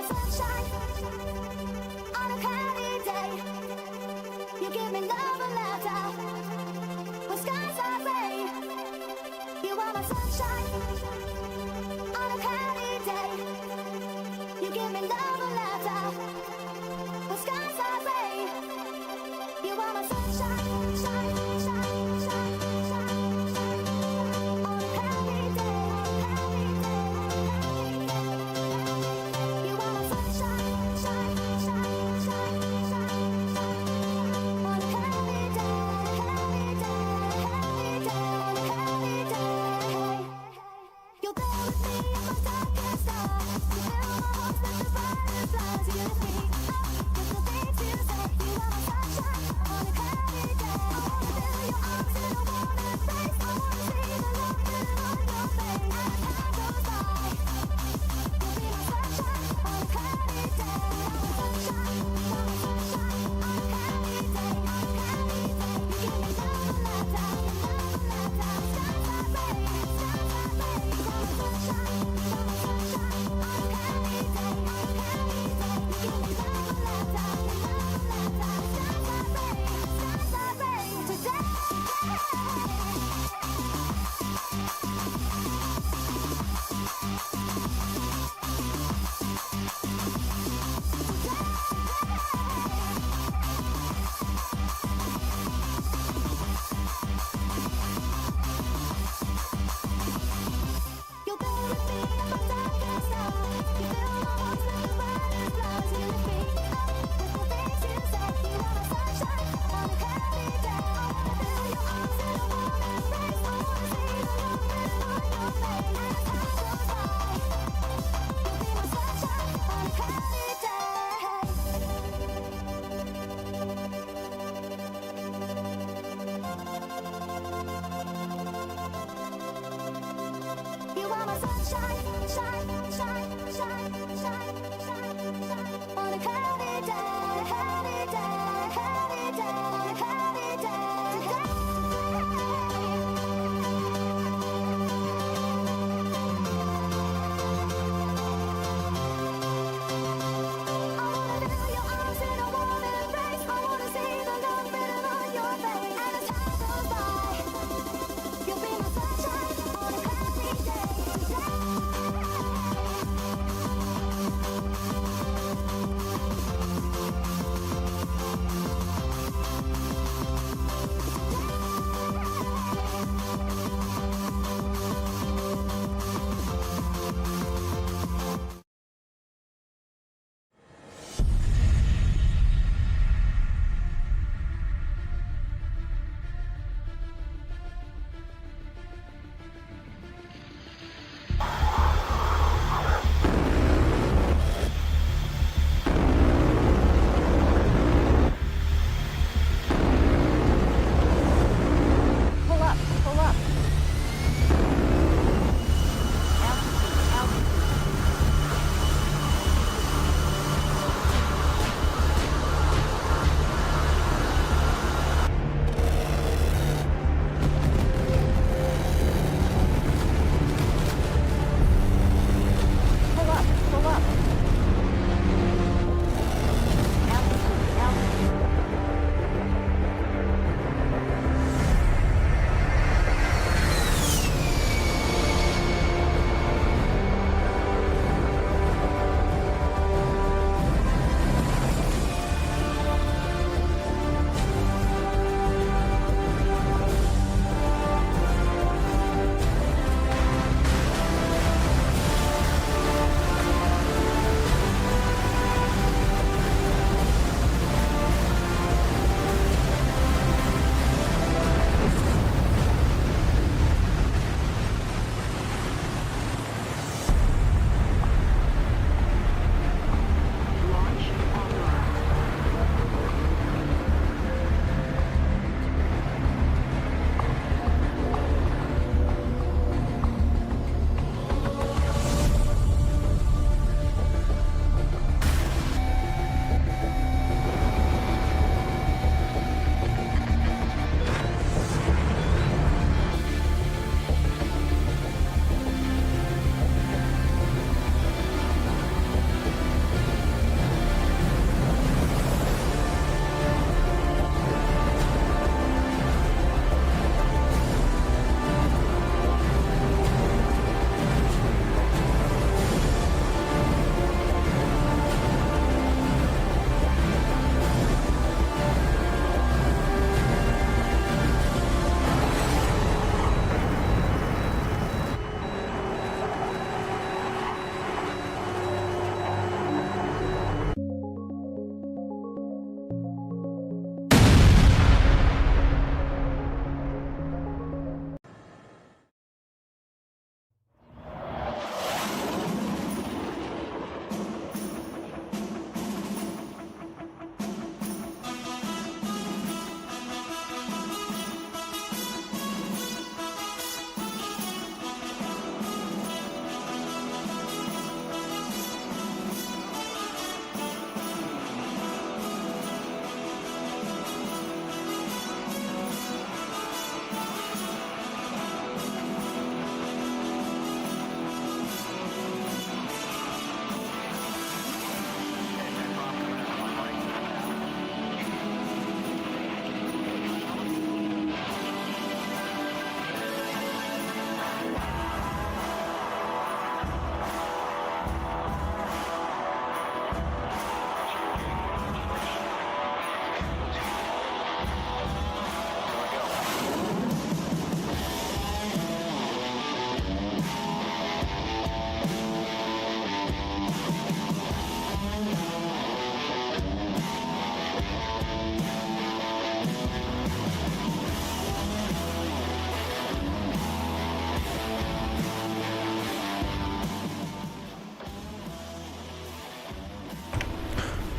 sunshine on a cloudy day. You give me love and laughter when skies are gray. You are my sunshine on a cloudy day. You give me love and laughter when skies are gray. You are my sunshine, shine, shine, shine, shine, shine on a cloudy day, cloudy day, cloudy day. You are my sunshine, shine, shine, shine, shine, shine on a cloudy day, cloudy day, cloudy day, cloudy day. You're there with me in my darkest hour. You fill my heart with the brightest flowers. You lift me up with the things you say. You are my sunshine on a cloudy day. I wanna feel your arms in a warm embrace. I wanna see the love written on your face. As time goes by, you'll be my sunshine on a cloudy day. Sunshine, you're my sunshine on a cloudy day, cloudy day. You give me love and laughter, love and laughter. Skies are gray, skies are gray. You're my sunshine, you're my sunshine on a cloudy day, cloudy day. You give me love and laughter, love and laughter. Skies are gray today. You're there with me in my darkest hour. You fill my heart with the brightest flowers. You lift me up with the things you say. You are my sunshine on a cloudy day. I wanna feel your arms in a warm embrace. I wanna see the love written on your face. As time goes by, you'll be my sunshine on a cloudy day. You are my sunshine, shine, shine, shine, shine, shine, shine on a cloudy day, cloudy day, cloudy day, cloudy day. I wanna feel your arms in a warm embrace. I wanna see the love written on your face. And as time goes by, you'll be my sunshine on a cloudy day. Today.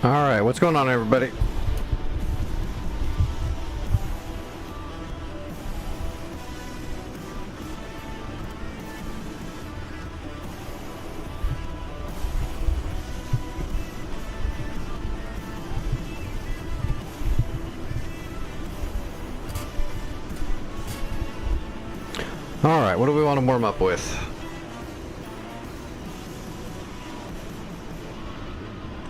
Alright, what's going on, everybody? Alright, what do we want to warm up with?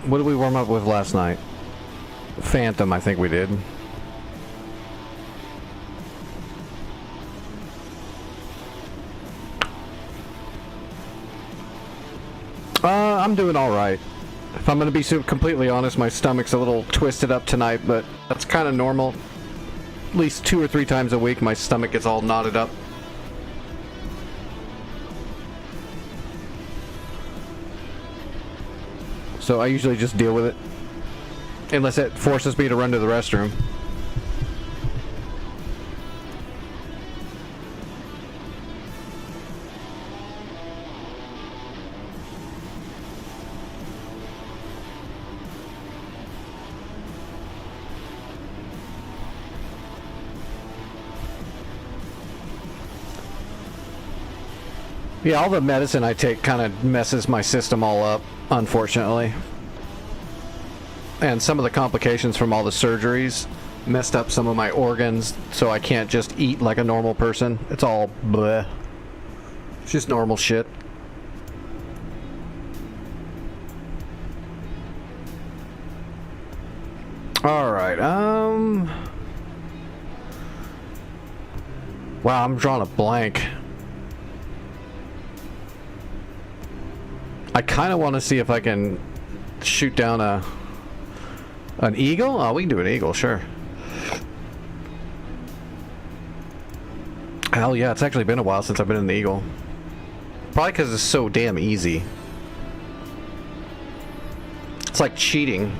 What did we warm up with last night? Phantom, I think we did. I'm doing alright. If I'm gonna be completely honest, my stomach's a little twisted up tonight, but that's kind of normal. At least 2 or 3 times a week, my stomach gets all knotted up. So I usually just deal with it. Unless it forces me to run to the restroom. Yeah, all the medicine I take kind of messes my system all up, unfortunately. And some of the complications from all the surgeries messed up some of my organs, so I can't just eat like a normal person. It's all bleh. It's just normal shit. Alright, wow, I'm drawing a blank. I kind of want to see if I can shoot down an eagle? Oh, we can do an eagle, sure. Hell yeah, it's actually been a while since I've been in the eagle. Probably because it's so damn easy. It's like cheating.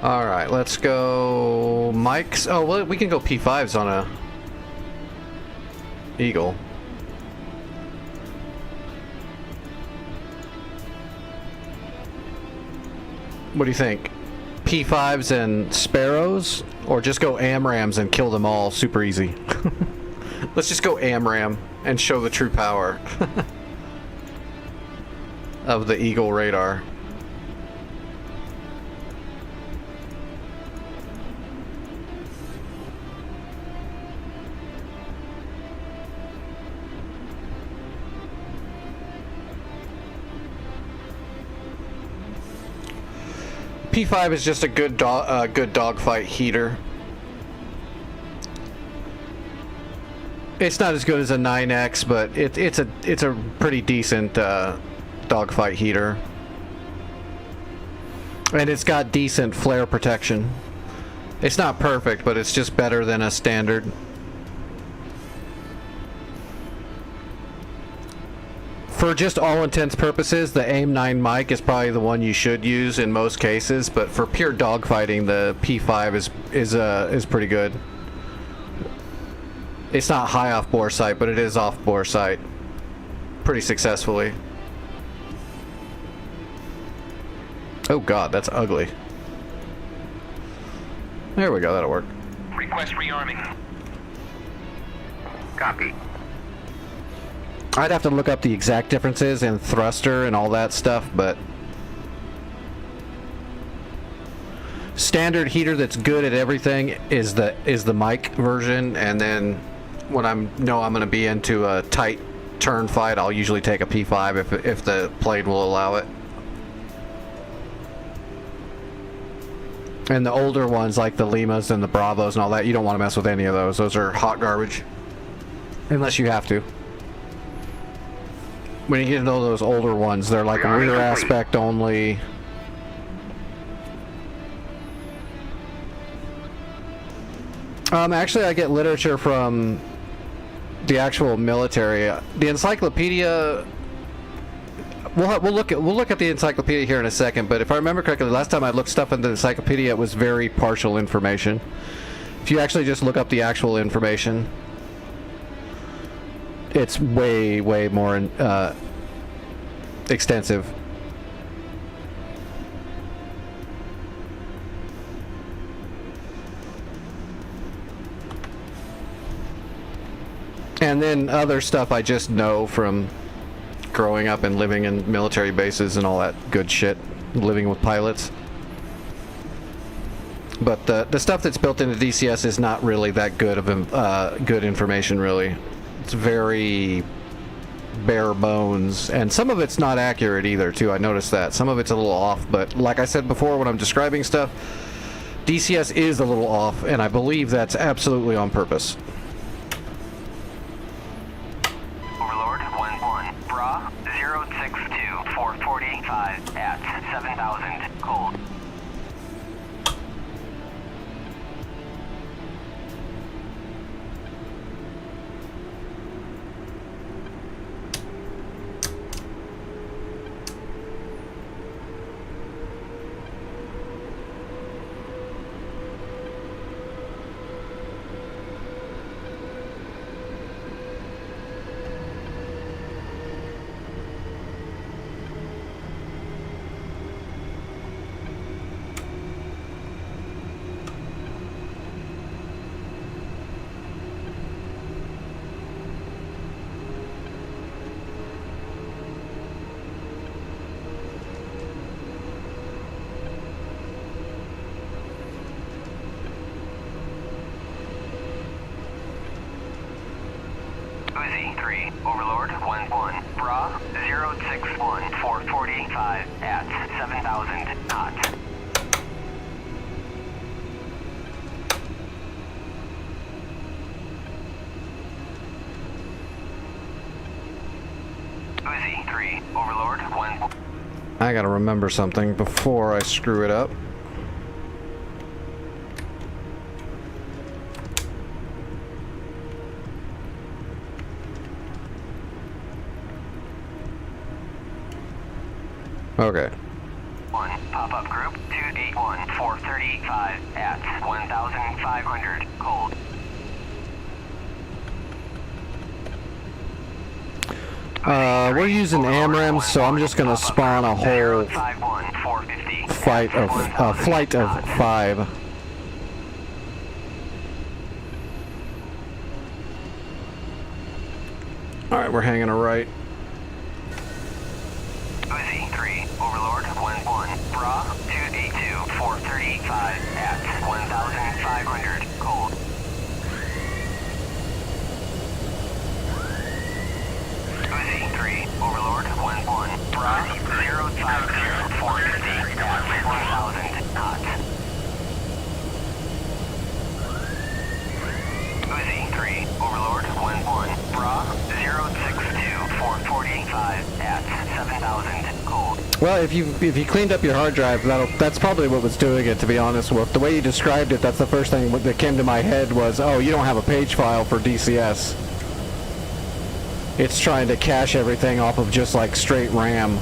Alright, let's go Mike's. Oh, well, we can go P5s on a eagle. What do you think? P5s and sparrows? Or just go AMRAMs and kill them all super easy? Let's just go AMRAM and show the true power of the eagle radar. P5 is just a good dogfight heater. It's not as good as a 9X, but it's a pretty decent dogfight heater, and it's got decent flare protection. It's not perfect, but it's just better than a standard. For just all intents purposes, the AIM-9 mic is probably the one you should use in most cases, but for pure dogfighting, the P5 is pretty good. It's not high off bore sight, but it is off bore sight pretty successfully. Oh god, that's ugly. There we go, that'll work. Request rearming. Copy. I'd have to look up the exact differences in thruster and all that stuff, but standard heater that's good at everything is the mic version, and then when I'm going to be into a tight turn fight, I'll usually take a P5 if the plane will allow it. And the older ones like the Limas and the Bravos and all that, you don't want to mess with any of those. Those are hot garbage. Unless you have to. When you get into those older ones, they're like rear aspect only. Actually, I get literature from the actual military. The encyclopedia we'll look at the encyclopedia here in a second, but if I remember correctly, last time I looked stuff into the encyclopedia, it was very partial information. If you actually just look up the actual information, it's way more extensive. And then other stuff I just know from growing up and living in military bases and all that good shit, living with pilots. But the stuff that's built into DCS is not really that good of good information, really. It's very bare bones, and some of it's not accurate either, too. I noticed that. Some of it's a little off, but like I said before, when I'm describing stuff, DCS is a little off, and I believe that's absolutely on purpose. Overlord 1-1, Bra 062-445 at 7,000, cold. Uzi 3, Overlord 1-1, Bra 061-445 at 7,000 knots. Uzi 3, Overlord 1. I gotta remember something before I screw it up. Okay. 1, pop-up group 281-435 at 1,500, cold. We're using AMRAAMs, so I'm just gonna spawn a whole 51-450 flight of 5. Alright, we're hanging a right. Uzi 3, Overlord 1-1, Bra 282-435 at 1,500, cold. Uzi 3, Overlord 1-1, Bra 050-450 at 1,000 knots. Uzi 3, Overlord 1-1, Bra 062-445 at 7,000, cold. Well, if you cleaned up your hard drive, that's probably what was doing it, to be honest. With the way you described it, that's the first thing that came to my head was, oh, you don't have a page file for DCS. It's trying to cache everything off of just like straight RAM.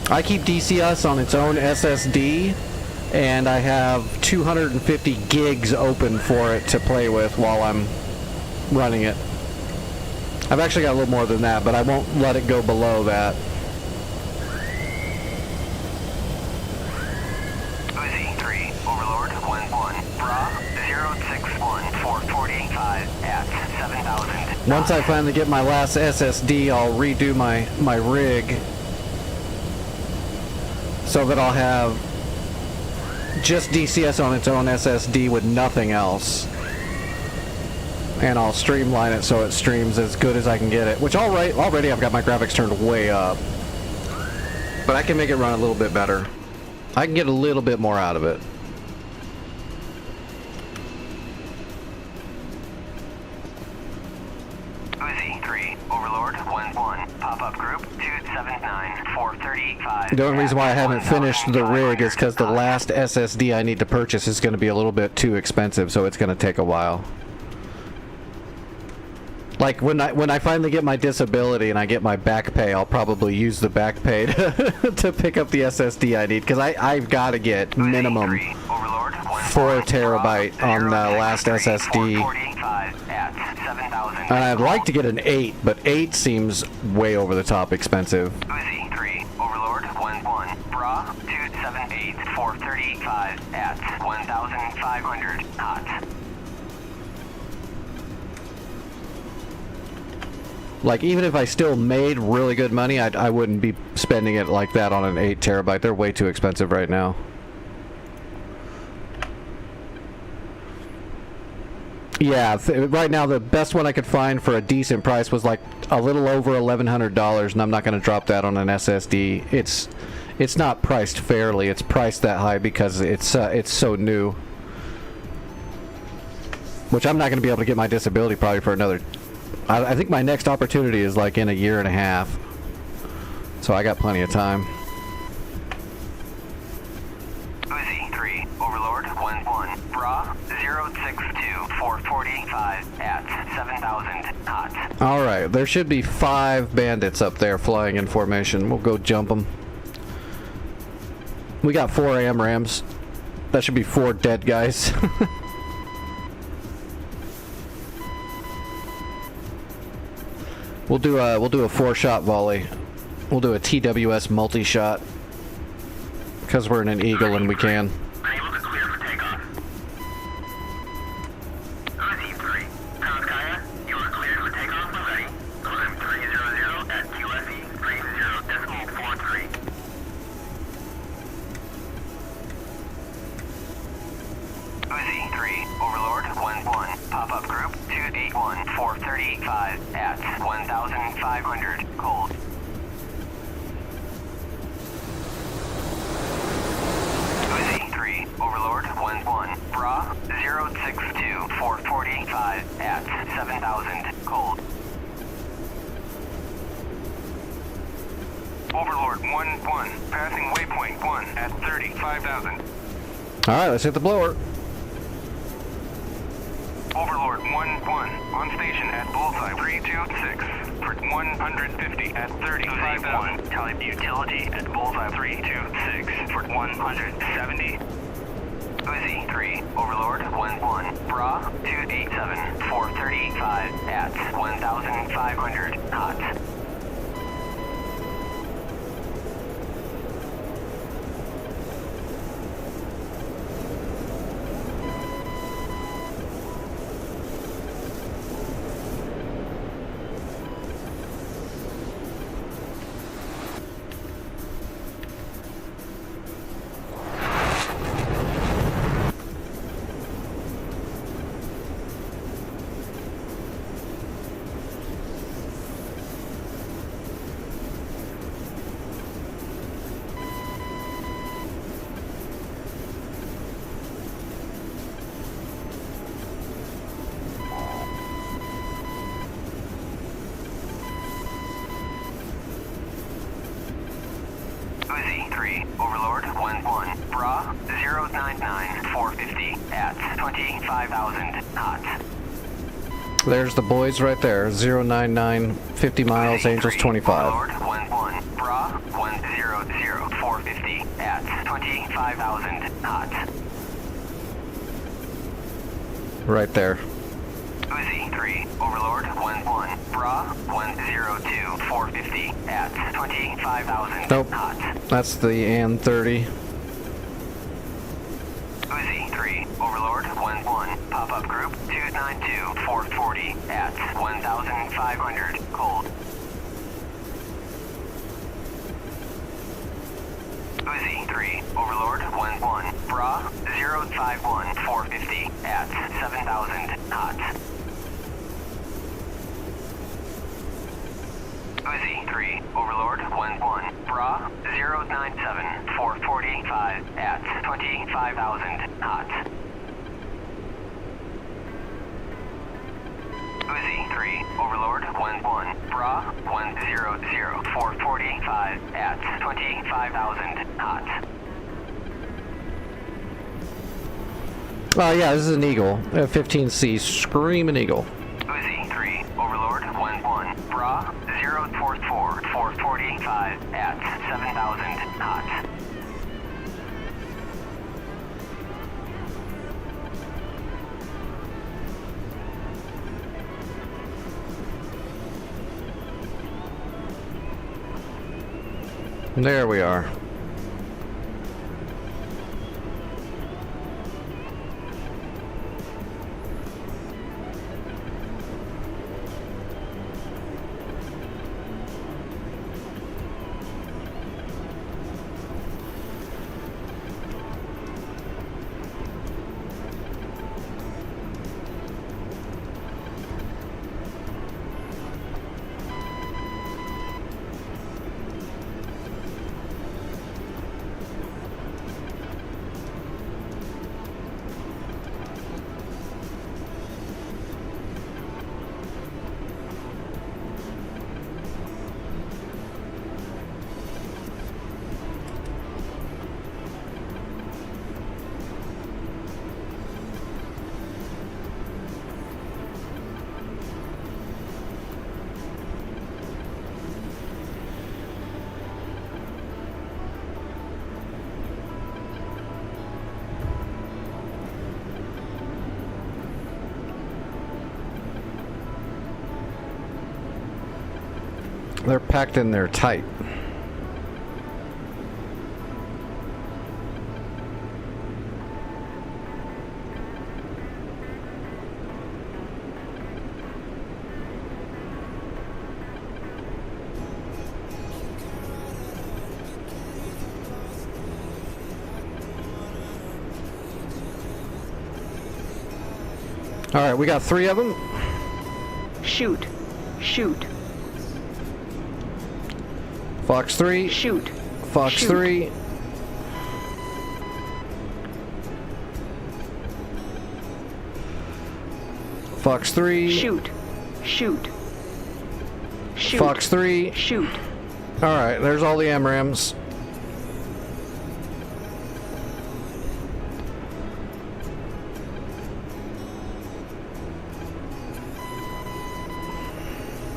I keep DCS on its own SSD, and I have 250 gigs open for it to play with while I'm running it. I've actually got a little more than that, but I won't let it go below that. Uzi 3, Overlord 1-1, Bra 061-445 at 7,000. Once I finally get my last SSD, I'll redo my rig so that I'll have just DCS on its own SSD with nothing else. And I'll streamline it so it streams as good as I can get it. Which already I've got my graphics turned way up. But I can make it run a little bit better. I can get a little bit more out of it. Uzi 3, Overlord 1-1. Pop-up group 279 435. The only reason why I haven't finished the rig is because the last SSD I need to purchase is going to be a little bit too expensive, so it's going to take a while. Like, when I finally get my disability and I get my back pay, I'll probably use the back pay to pick up the SSD I need, because I've got to get minimum 4 terabyte on the last SSD. And I'd like to get an 8, but 8 seems way over the top expensive. Uzi 3, Overlord 1-1. Bra 278 435 at 1,500 hot. Like, even if I still made really good money, I wouldn't be spending it like that on an 8 terabyte. They're way too expensive right now. Yeah, right now the best one I could find for a decent price was like a little over $1,100, and I'm not going to drop that on an SSD. It's not priced fairly. It's priced that high because it's so new. Which I'm not going to be able to get my disability probably for another... I think my next opportunity is like in a year and a half. So I got plenty of time. Uzi 3, Overlord 1-1. Bra 062 445 at 7,000 hot. Alright, there should be 5 bandits up there flying in formation. We'll go jump them. We got 4 AMRAMs. That should be 4 dead guys. We'll do a 4-shot volley. We'll do a TWS multi-shot. Because we're in an Eagle and we can. Able to clear for takeoff. Uzi 3, Kaya, you are cleared for takeoff when ready. Climb 300 at QFE 30.43. Uzi 3, Overlord 1-1. Pop-up group 281 435 at 1,500 cold. Uzi 3, Overlord 1-1. Bra 062 445 at 7,000 cold. Overlord 1-1. Passing waypoint 1 at 35,000. Alright, let's hit the blower. Overlord 1-1 on station at Bullseye 326 for 150 at 35,000. Type utility at Bullseye 326 for 170. Uzi 3, Overlord 1-1. Bra 287 435 at 1,500 hot. Uzi 3, Overlord 1-1. Bra 099 450 at 25,000 hot. There's the boys right there. 099, 50 miles, Angels 25. Overlord 1-1. Bra 100 450 at 25,000 hot. Right there. Uzi 3, Overlord 1-1. Bra 102 450 at 25,000 Nope. hot. That's the AN 30. Uzi 3, Overlord 1-1. Pop-up group 292 440 at 1,500 cold. Uzi 3, Overlord 1-1. Bra 051 450 at 7,000 hot. Uzi 3, Overlord 1-1. Bra 097 445 at 25,000 hot. Uzi 3, Overlord 1-1, Bra 100, 445 at 25,000 hot. Yeah, this is an Eagle. 15C, Screaming Eagle. Uzi 3, Overlord 1-1, Bra 044, 445 at 7,000 hot. There we are. They're packed in there tight. All right, we got 3 of them. Shoot. Shoot. Fox 3. Shoot. Fox Shoot. 3. Fox 3. Shoot. Shoot. Shoot. Fox 3. Shoot. Alright, there's all the AMRAAMs.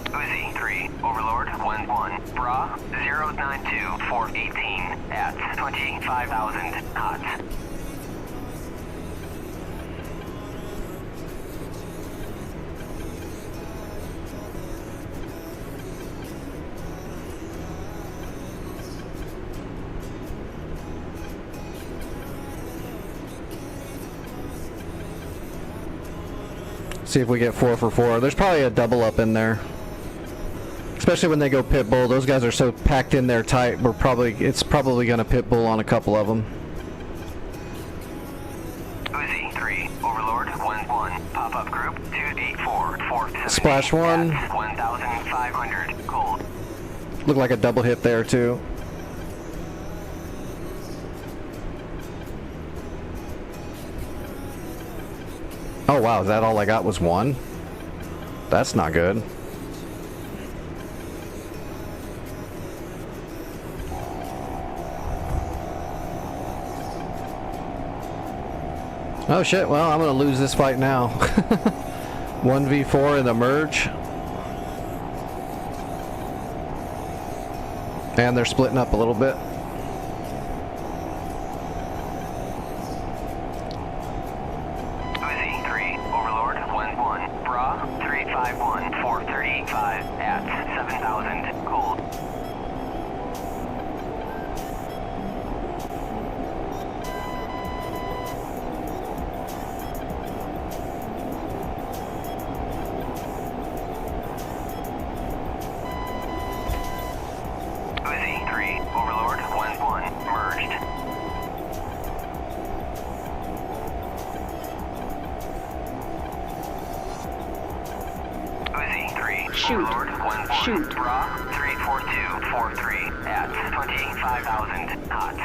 Uzi 3, Overlord 1-1, Bra 092, 418 at 25,000 hot. See if we get 4 for 4. There's probably a double up in there. Especially when they go pit bull. Those guys are so packed in there tight. It's probably gonna pit bull on a couple of them. Uzi 3, Overlord 1-1, pop-up group 284, 470. Splash 1. 1,500 gold. Looked like a double hit there too. Oh wow, is that all I got was 1? That's not good. Oh shit, well I'm gonna lose this fight now. 1v4 in the merge. And they're splitting up a little bit. Uzi 3, Overlord 1-1, Bra 351, 435 at 7,000 gold. Uzi 3, Overlord 1-1, merged. Uzi 3, Shoot. Overlord 1-1, Shoot. Bra 342-43 at 25,000 hot.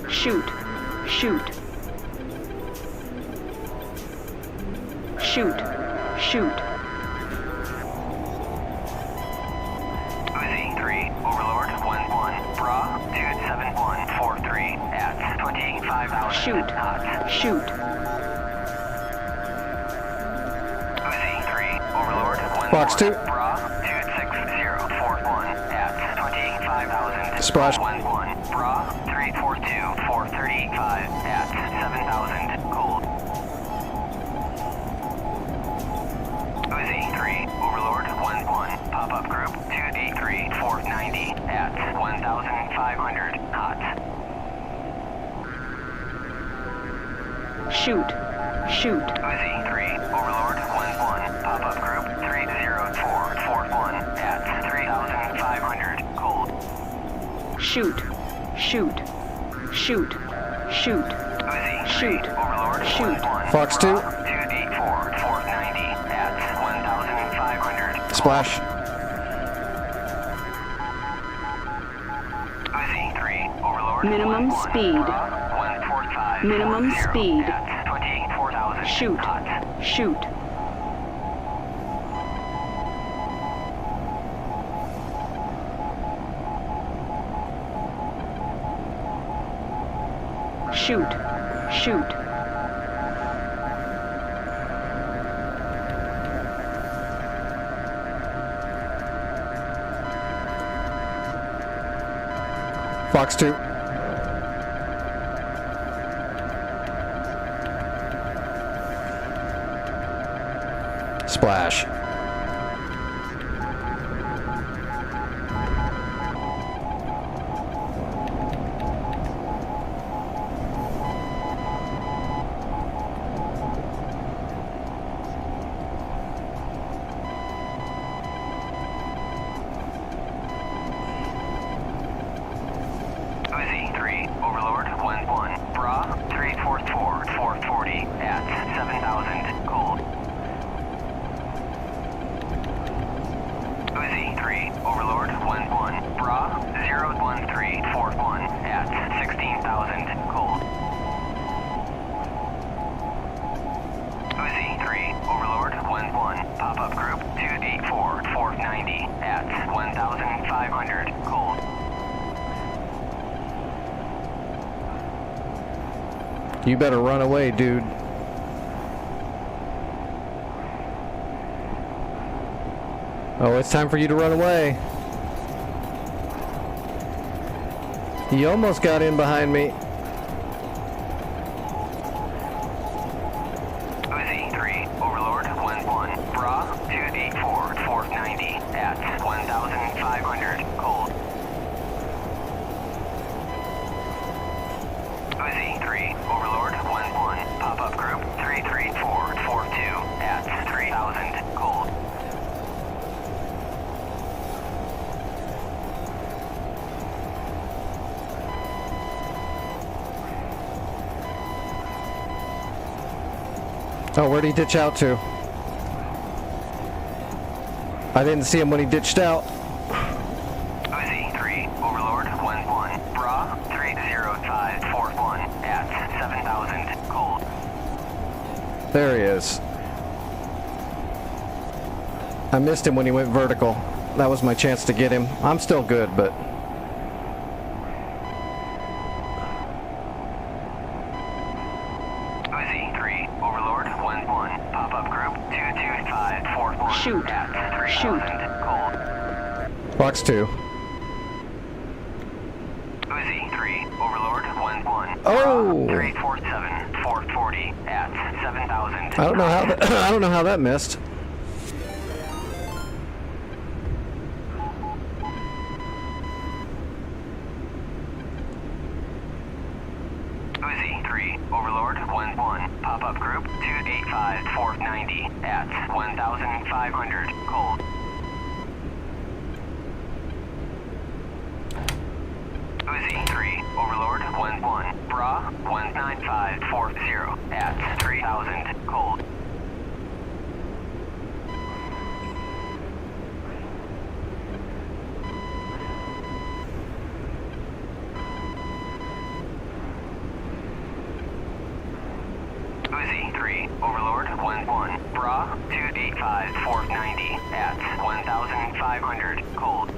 Shoot. Shoot. Shoot. Shoot. Uzi 3, Overlord 1-1, Bra 27143 at 25,000 Shoot. knots. Shoot. Uzi 3, Overlord 1-1, Fox 2. Bra 26041 at 25,000. Splash. 1-1, Bra 342435 at 7,000. Cold. Uzi 3, Overlord 1-1, pop-up group 283-490 at 1,500 hot. Shoot. Shoot. Uzi 3, Overlord 1-1, pop-up group 30441 at 3,500 cold. Shoot. Shoot. Shoot. Shoot. Uzi 3, Shoot. Overlord Shoot. 1-1, Fox 2. 284-490 at 1,500. Splash. Uzi 3, Overlord Minimum 1-1, speed. Bra 14540 Minimum speed. at 24,000 Shoot. hot. Shoot. Shoot. Shoot. Fox 2. Splash. Uzi 3, Overlord 1-1, Bra 344-440 at 7,000 cold. Uzi 3, Overlord 1-1, Bra 01341 at 16,000 cold. Uzi 3, Overlord 1-1, pop-up group 284-490 at 1,500 cold. You better run away, dude. Oh, it's time for you to run away. He almost got in behind me. Uzi 3, Overlord 1-1, Bra 284-490 at 1,500 cold. Uzi 3, Overlord 1-1, pop-up group 33442 at 3,000 cold. Oh, where'd he ditch out to? I didn't see him when he ditched out. Uzi 3, Overlord 1-1, Bra 30541 at 7,000 cold. There he is. I missed him when he went vertical. That was my chance to get him. I'm still good, but... Uzi 3, Overlord 1-1, pop-up group 22541 Shoot. at 3,000 Shoot. cold. Fox 2. Uzi 3, Overlord 1-1. Oh! 347-440 at 7,000. I don't know how that, I don't know how that missed. Uzi 3, Overlord 1-1, pop-up group 285-490 at 1,500 cold. Uzi 3, Overlord 1-1, Bra 19540 at 3,000 cold. Uzi Uzi 3, Overlord 1-1, Bra 285 490 at 1,500, cold.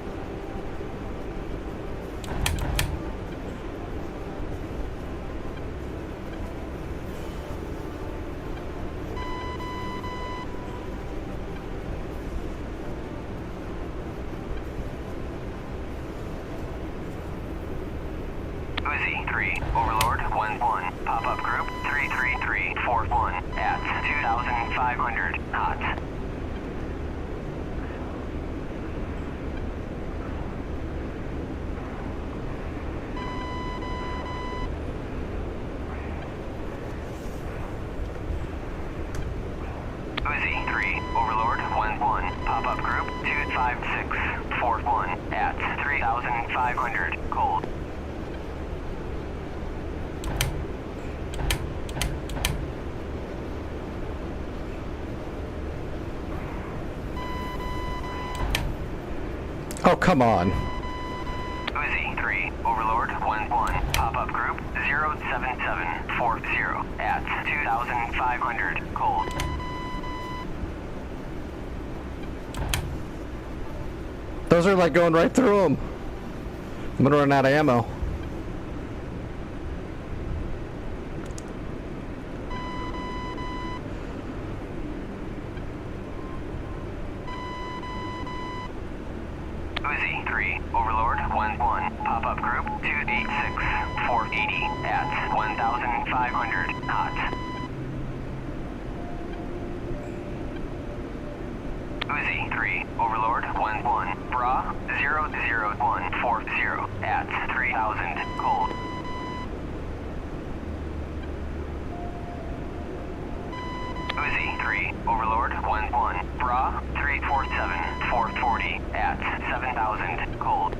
Uzi 3, Overlord 1-1, pop-up group 33341 at 2,500, hot. Uzi 3, Overlord 1-1, pop-up group 25641 at 3,500, cold. Oh, come on. Uzi 3, Overlord 1-1, pop-up group 07740 at 2,500, cold. Those are like going right through them. I'm gonna run out of ammo. Uzi 3, Overlord 1-1, pop-up group 286-480 at 1,500, hot. Uzi 3, Overlord 1-1, Bra 00140 at 3,000, cold. Uzi 3, Overlord 1-1, Bra 347-440 at 7,000, cold.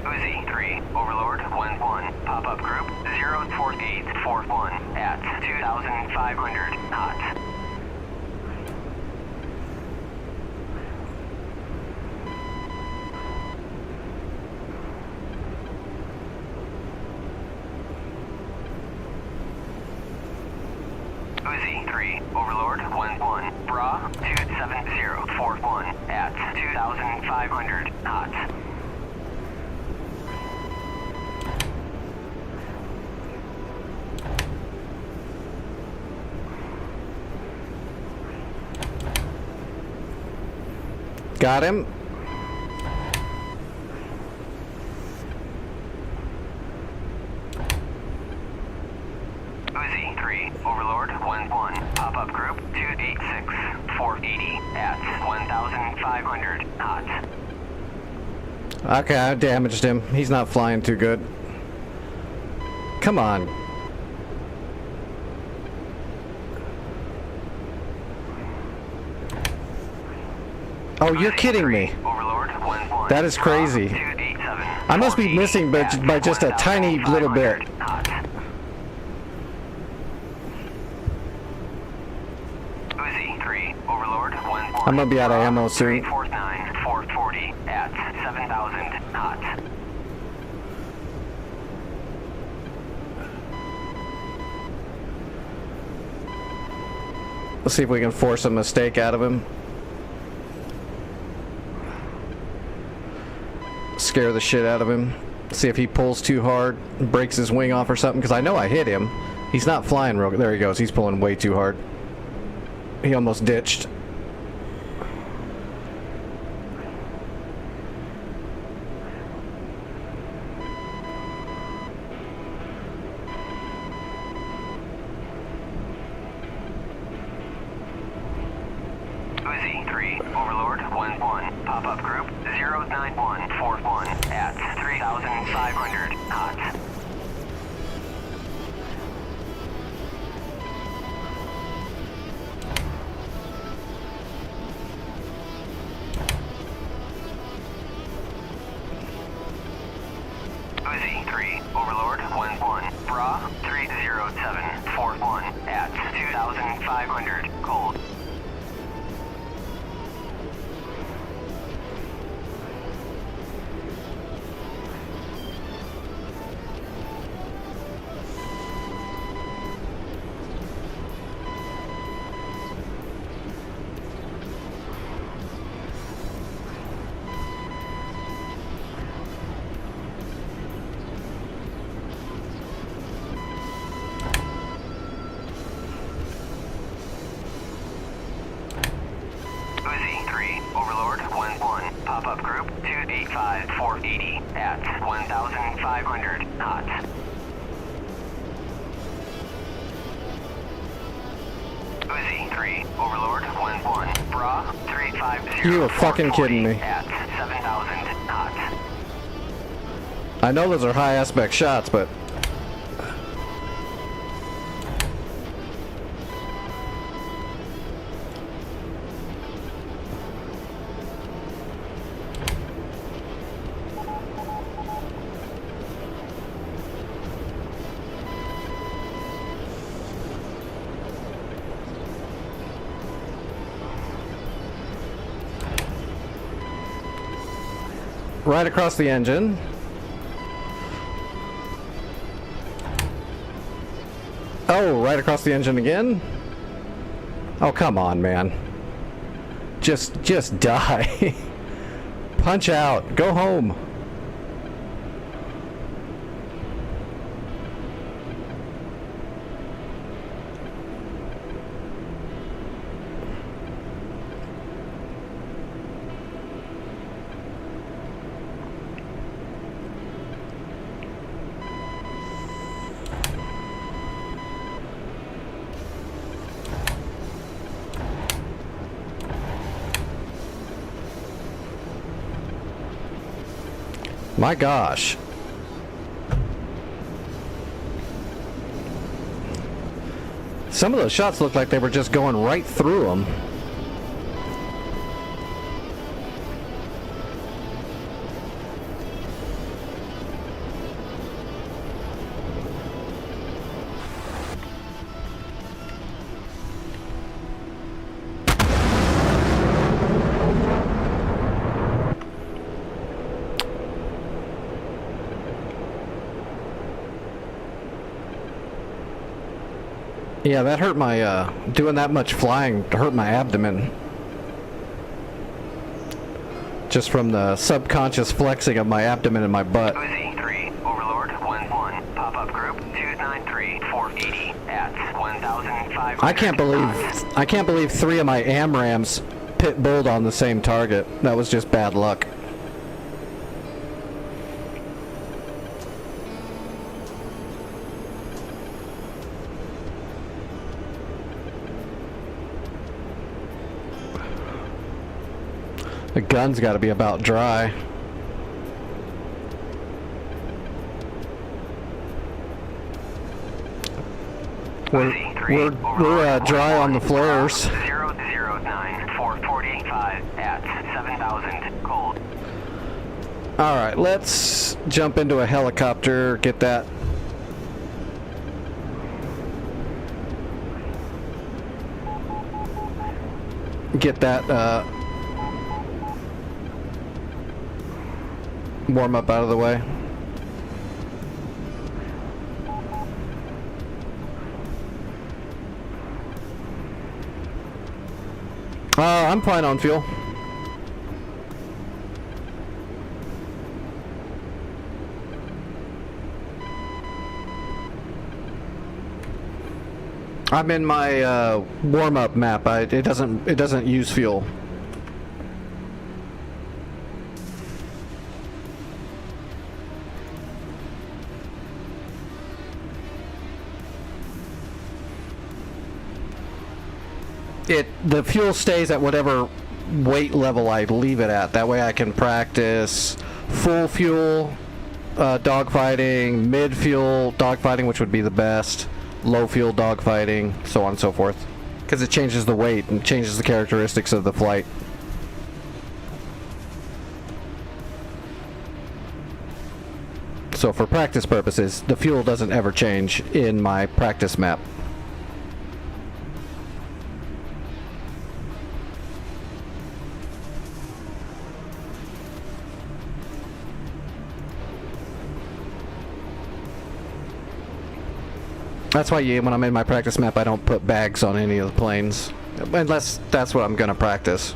Uzi 3, Overlord 1-1, pop-up group 04841 at 2,500, hot. Uzi 3, Overlord 1-1, Bra 27041 at 2,500, hot. Got him. Uzi 3, Overlord 1-1, pop-up group 286-480 at 1,500, hot. Okay, I damaged him. He's not flying too good. Come on. Oh, you're kidding me. Overlord 1-1, That is crazy. 287, I must be missing by just a tiny little bit. hot. Uzi 3, Overlord 1-1, I'm gonna be out of ammo soon. 349-440 at 7,000, hot. Let's see if we can force a mistake out of him. Scare the shit out of him. See if he pulls too hard, breaks his wing off or something, because I know I hit him. He's not flying real good. There he goes. He's pulling way too hard. He almost ditched. Uzi 3, 3, Overlord 1-1. Pop-up group 09141 at 3,500 knots. Uzi 3, Overlord 1-1. Bra 30741 at 2,500 cold. Uzi 3, Overlord 1-1. Pop-up group 285480 at 1,500 knots. Uzi 3, Overlord 1-1. Bra 350. You are fucking kidding me. At 7,000 knots. I know those are high aspect shots, but right across the engine. Oh, right across the engine again? Oh, come on, man. Just die. Punch out. Go home. My gosh. Some of those shots looked like they were just going right through them. Yeah, that hurt my, doing that much flying hurt my abdomen. Just from the subconscious flexing of my abdomen and my butt. Uzi 3, Overlord 1-1. Pop-up group 293480 at 1,500. I can't believe 3 of my AMRAAMs pit bulled on the same target. That was just bad luck. The gun's got to be about dry. We're dry on the flares. 0094485 at 7,000 cold. All right, let's jump into a helicopter. Get that. Warm up out of the way. I'm fine on fuel. I'm in my warm up map. It doesn't use fuel. The fuel stays at whatever weight level I leave it at. That way I can practice full fuel dogfighting, mid fuel dogfighting, which would be the best, low fuel dogfighting, so on and so forth. Because it changes the weight and changes the characteristics of the flight. So for practice purposes, the fuel doesn't ever change in my practice map. That's why when I'm in my practice map, I don't put bags on any of the planes. Unless that's what I'm gonna practice.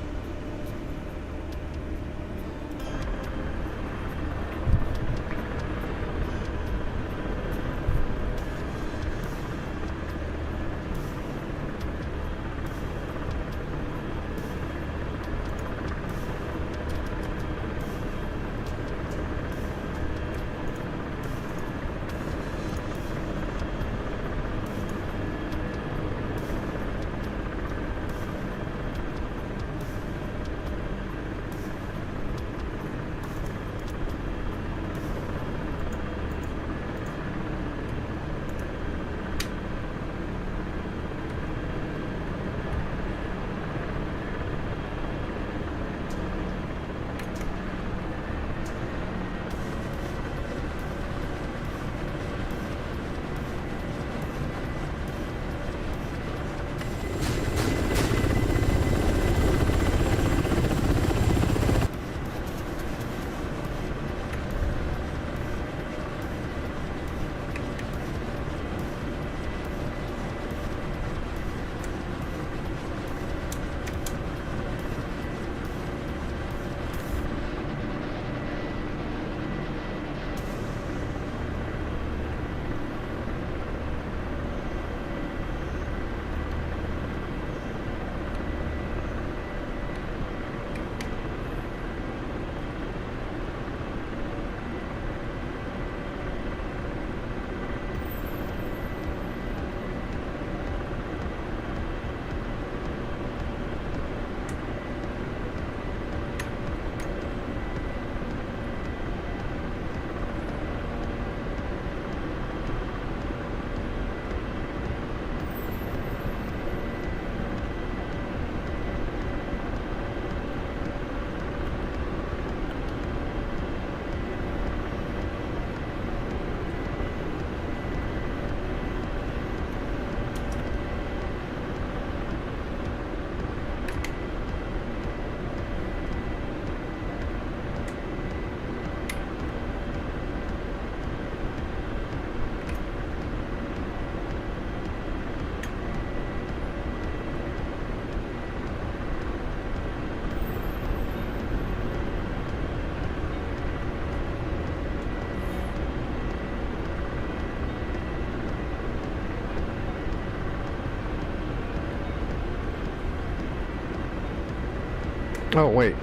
Oh, wait.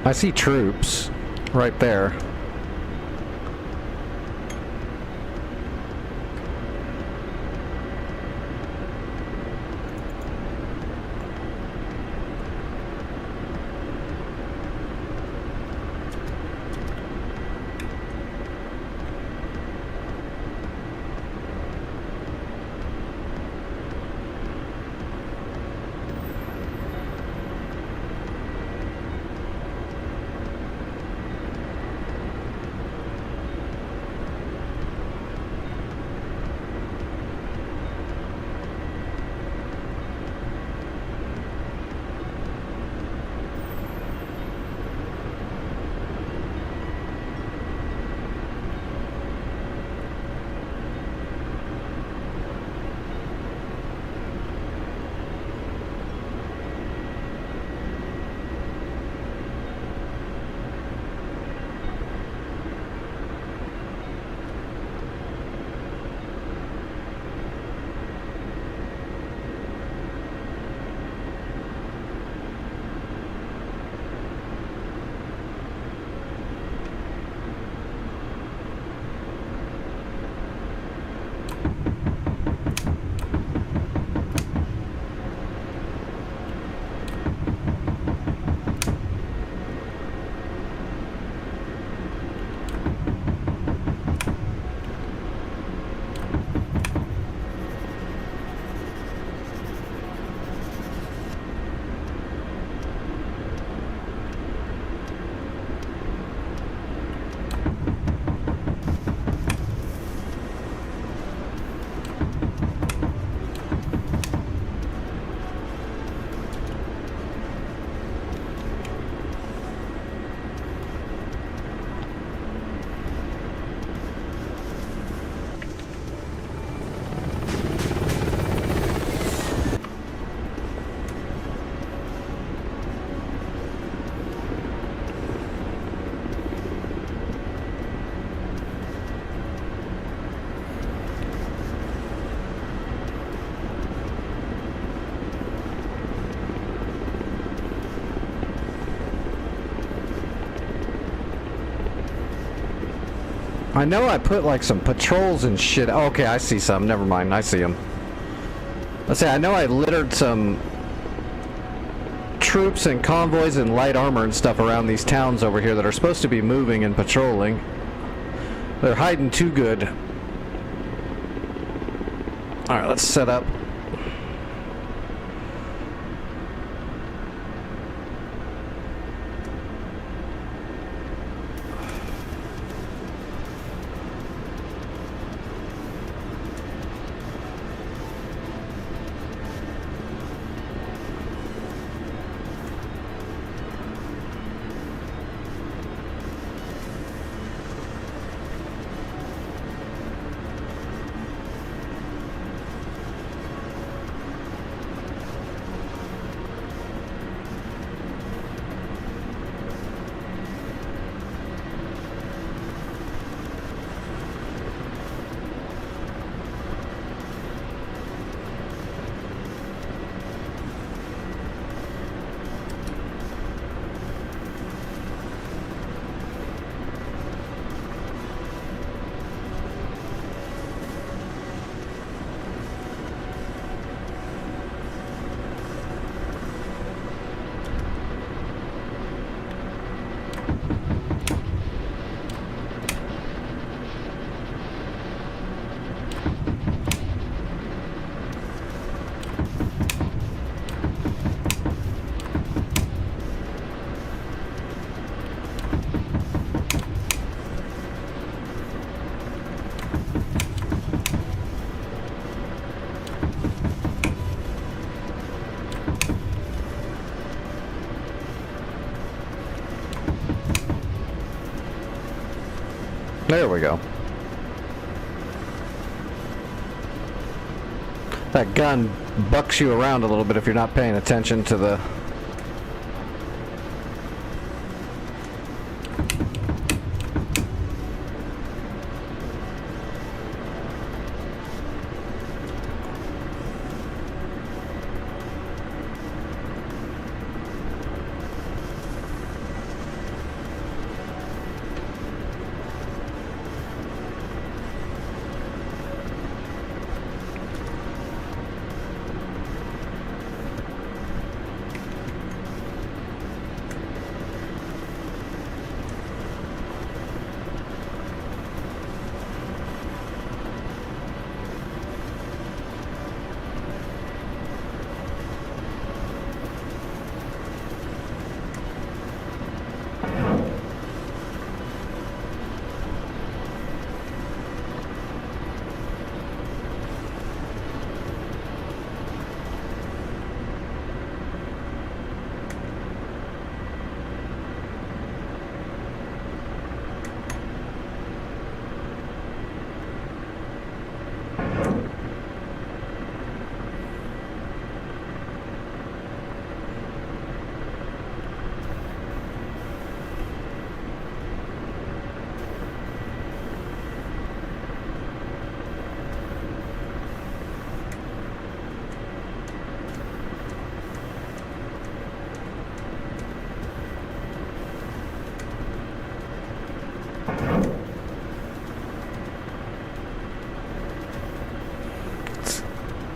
I see troops right there. I know I put like some patrols and shit. Oh, okay, I see some. Never mind. I see them. Let's say I know I littered some troops and convoys and light armor and stuff around these towns over here that are supposed to be moving and patrolling. They're hiding too good. Alright, let's set up. There we go. That gun bucks you around a little bit if you're not paying attention to the...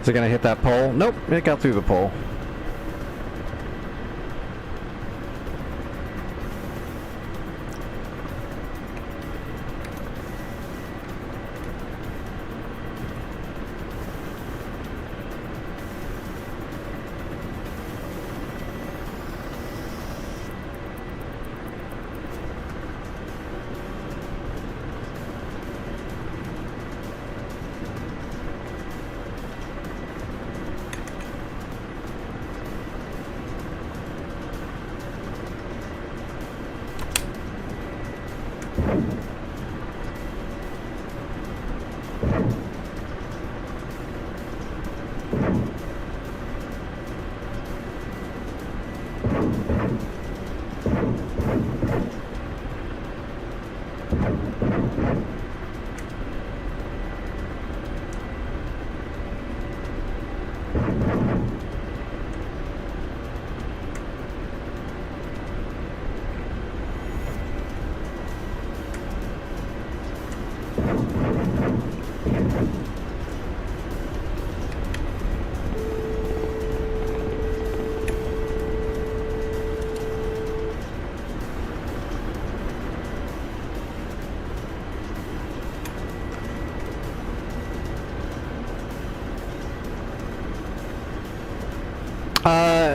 Is it gonna hit that pole? Nope, it got through the pole.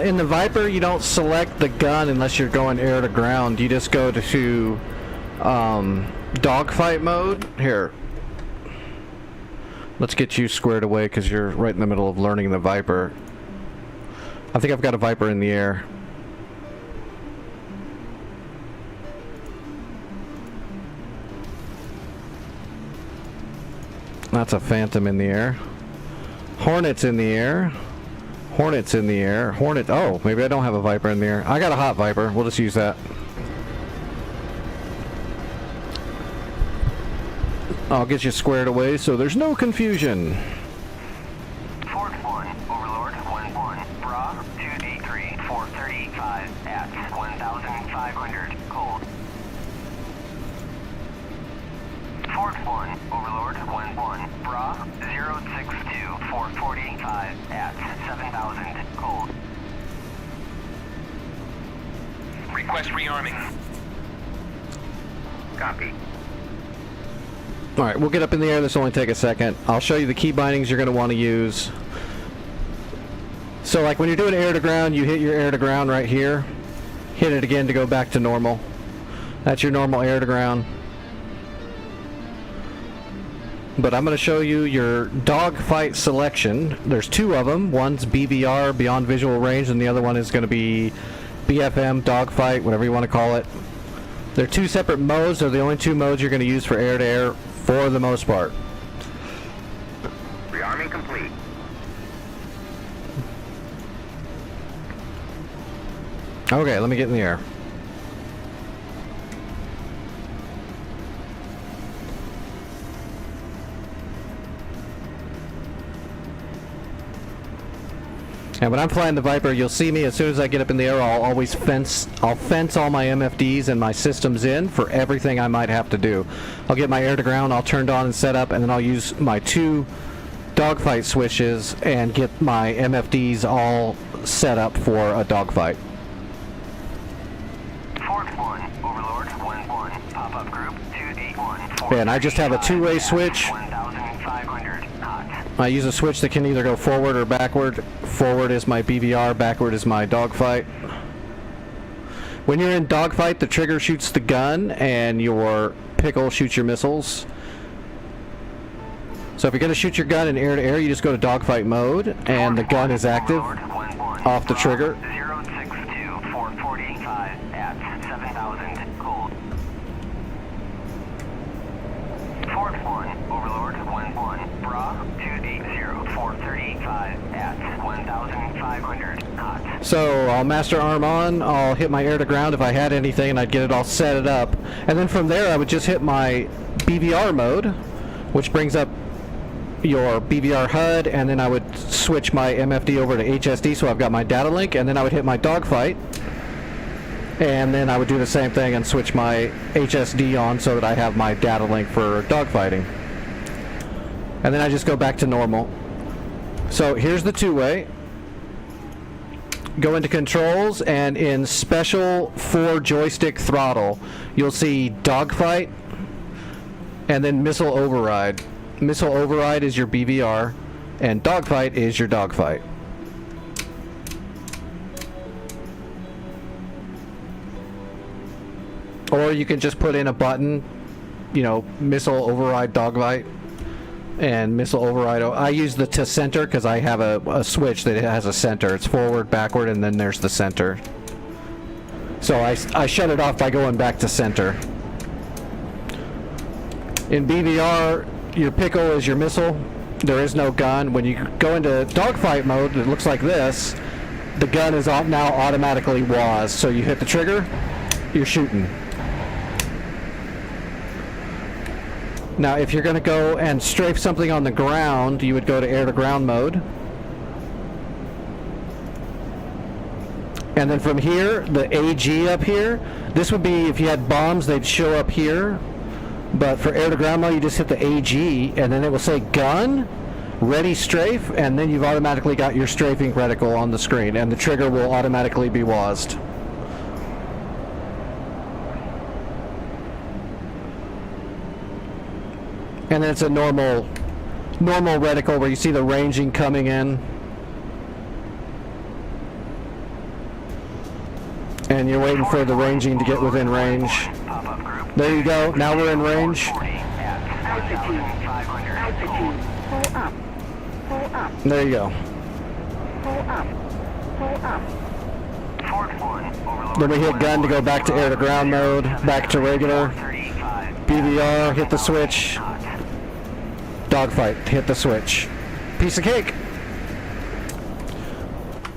in the Viper, you don't select the gun unless you're going air to ground. You just go to dogfight mode. Here, let's get you squared away because you're right in the middle of learning the Viper. I think I've got a Viper in the air. That's a Phantom in the air. Hornet's in the air. Hornet's in the air. Hornet. Oh, maybe I don't have a Viper in the air. I got a hot Viper. We'll just use that. I'll get you squared away so there's no confusion. Fort 1, Overlord 1-1, Bra 283, 435 at 1,500, cold. Fort 1, Overlord 1-1, Bra 062, 445 at 7,000, cold. Request rearming. Copy. Alright, we'll get up in the air. This will only take a second. I'll show you the key bindings you're going to want to use. So like when you're doing air to ground, you hit your air to ground right here. Hit it again to go back to normal. That's your normal air to ground. But I'm going to show you your dogfight selection. There's two of them. One's BVR, Beyond Visual Range, and the other one is going to be BFM, dogfight, whatever you want to call it. They're two separate modes. They're the only two modes you're going to use for air-to-air for the most part. Rearming complete. Okay, let me get in the air. And when I'm flying the Viper, you'll see me as soon as I get up in the air. I'll fence all my MFDs and my systems in for everything I might have to do. I'll get my air to ground all turned on and set up, and then I'll use my two dogfight switches and get my MFDs all set up for a dogfight. Fort 1, Overlord 1-1, pop-up group 281. And I just have a two-way switch. 1,500 hot. I use a switch that can either go forward or backward. Forward is my BVR, backward is my dogfight. When you're in dogfight, the trigger shoots the gun and your pickle shoots your missiles. So if you're going to shoot your gun in air-to-air, you just go to dogfight mode, and the gun is active off the trigger. 062, 445 at 7,000, cold. Fort 1, Overlord 1-1, Bra 280, 435 at 1,500, hot. So I'll master arm on, I'll hit my air to ground if I had anything, and I'd get it all set it up. And then from there I would just hit my BVR mode, which brings up your BVR HUD, and then I would switch my MFD over to HSD, so I've got my data link, and then I would hit my dogfight, and then I would do the same thing and switch my HSD on so that I have my data link for dogfighting. And then I just go back to normal. So here's the two-way. Go into controls, and in special 4 joystick throttle, you'll see dogfight and then missile override. Missile override is your BVR, and dogfight is your dogfight. Or you can just put in a button, you know, missile override dogfight and missile override. I use the to center because I have a switch that has a center. It's forward, backward, and then there's the center. So I shut it off by going back to center. In BVR, your pickle is your missile. There is no gun. When you go into dogfight mode, it looks like this. The gun is now automatically WAS. So you hit the trigger, you're shooting. Now, if you're going to go and strafe something on the ground, you would go to air-to-ground mode. And then from here, the AG up here, this would be, if you had bombs, they'd show up here. But for air-to-ground mode, you just hit the AG, and then it will say gun, ready strafe, and then you've automatically got your strafing reticle on the screen, and the trigger will automatically be WASD. And then it's a normal reticle where you see the ranging coming in. And you're waiting for the ranging to get within range. There you go. Now we're in range. Altitude. Altitude. Pull up. Pull up. There you go. Pull up. Pull up. Then we hit gun to go back to air-to-ground mode, back to regular. BVR, hit the switch. Dogfight, hit the switch. Piece of cake.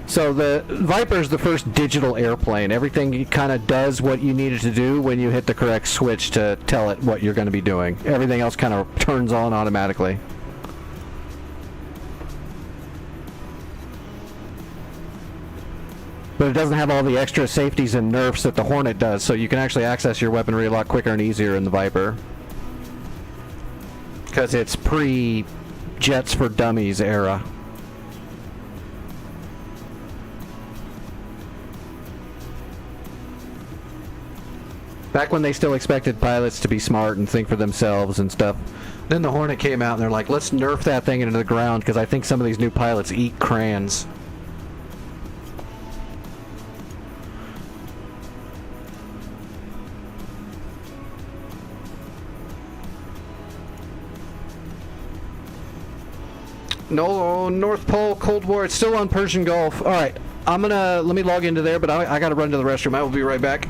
So the Viper's the first digital airplane. Everything kind of does what you need it to do when you hit the correct switch to tell it what you're going to be doing. Everything else kind of turns on automatically. But it doesn't have all the extra safeties and nerfs that the Hornet does, so you can actually access your weaponry a lot quicker and easier in the Viper. Because it's pre-Jets for Dummies era. Back when they still expected pilots to be smart and think for themselves and stuff. Then the Hornet came out and they're like, let's nerf that thing into the ground because I think some of these new pilots eat crayons. No, North Pole, Cold War, it's still on Persian Gulf. Alright, let me log into there, but I gotta run to the restroom. I will be right back.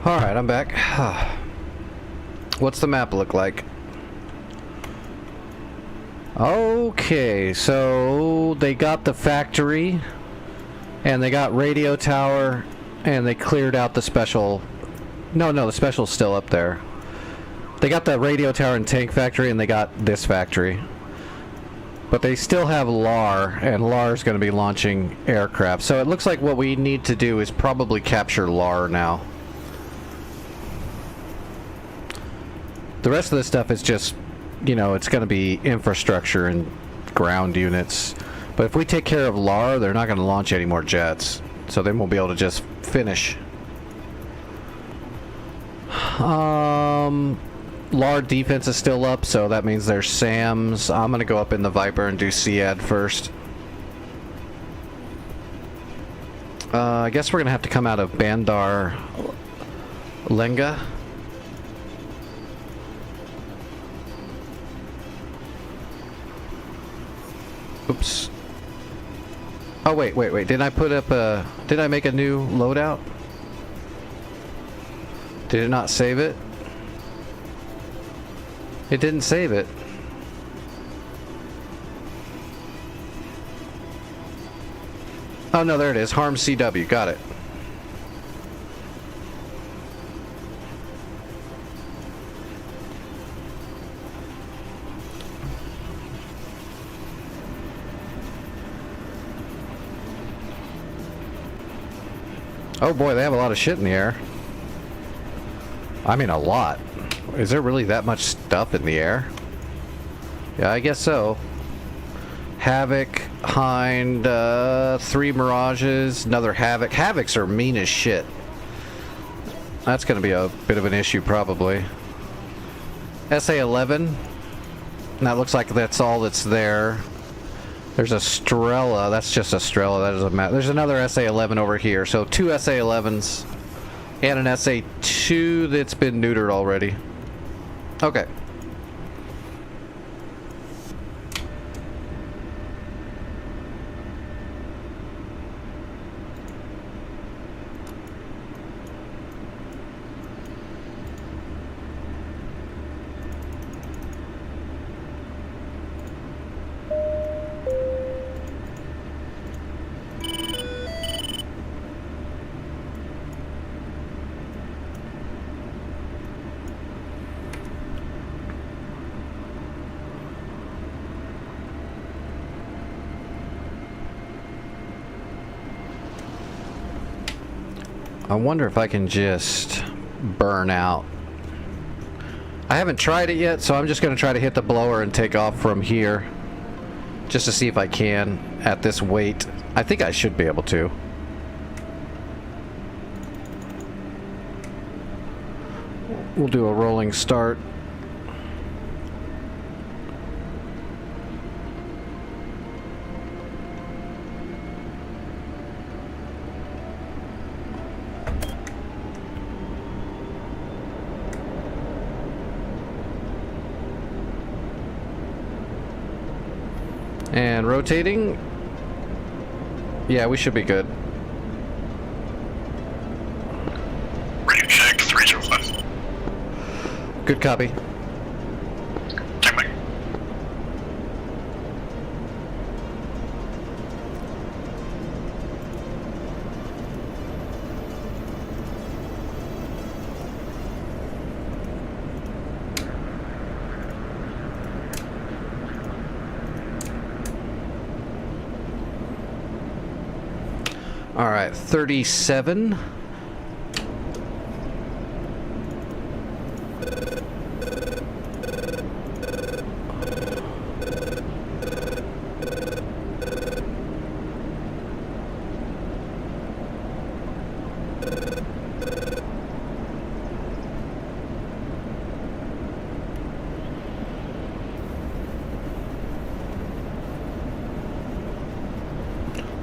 Alright, I'm back. What's the map look like? Okay, so they got the factory, and they got radio tower, and they cleared out the special... No, the special's still up there. They got the radio tower and tank factory, and they got this factory. But they still have LAR, and LAR is going to be launching aircraft. So it looks like what we need to do is probably capture LAR now. The rest of this stuff is just, you know, it's going to be infrastructure and ground units. But if we take care of LAR, they're not going to launch any more jets. So they won't be able to just finish. LAR defense is still up, so that means there's SAMs. I'm going to go up in the Viper and do SEAD first. I guess we're going to have to come out of Bandar Lenga. Oops. Oh, wait. Did I put up a... Did I make a new loadout? Did it not save it? It didn't save it. Oh, no, there it is. Harm CW. Got it. Oh boy, they have a lot of shit in the air. I mean, a lot. Is there really that much stuff in the air? Yeah, I guess so. Havoc, Hind, 3 Mirages, another Havoc. Havocs are mean as shit. That's going to be a bit of an issue, probably. SA-11. That looks like that's all that's there. There's a Strela. That's just a Strela. That doesn't matter. There's another SA-11 over here. So 2 SA-11s and an SA-2 that's been neutered already. Okay. I wonder if I can just burn out. I haven't tried it yet, so I'm just going to try to hit the blower and take off from here. Just to see if I can at this weight. I think I should be able to. We'll do a rolling start. And rotating. Yeah, we should be good. Ready to check 305. Good copy. Check back. All right, 37.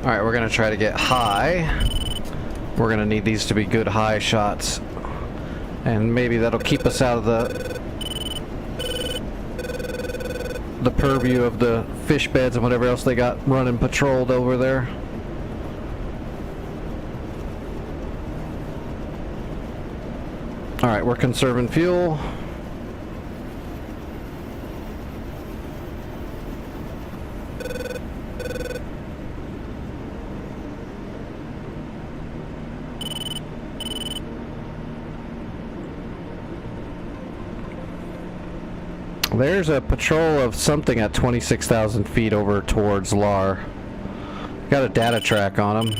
All right, we're gonna try to get high. We're gonna need these to be good high shots, and maybe that'll keep us out of the purview of the fish beds and whatever else they got running patrolled over there. All right, we're conserving fuel. There's a patrol of something at 26,000 feet over towards LAR. Got a data track on them.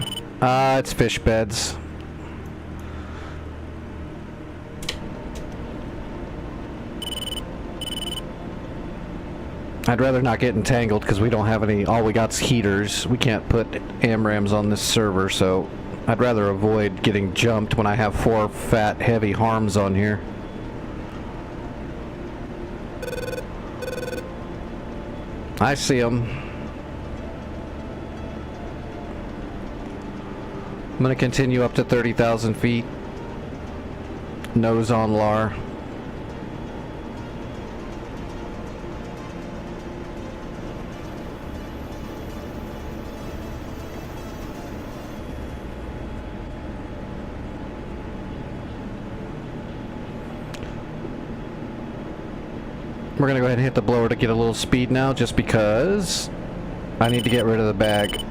It's fish beds. I'd rather not get entangled because we don't have any. All we got's heaters. We can't put AMRAMs on this server, so I'd rather avoid getting jumped when I have 4 fat, heavy harms on here. I see them. I'm going to continue up to 30,000 feet. Nose on LAR. We're gonna go ahead and hit the blower to get a little speed now, just because I need to get rid of the bag.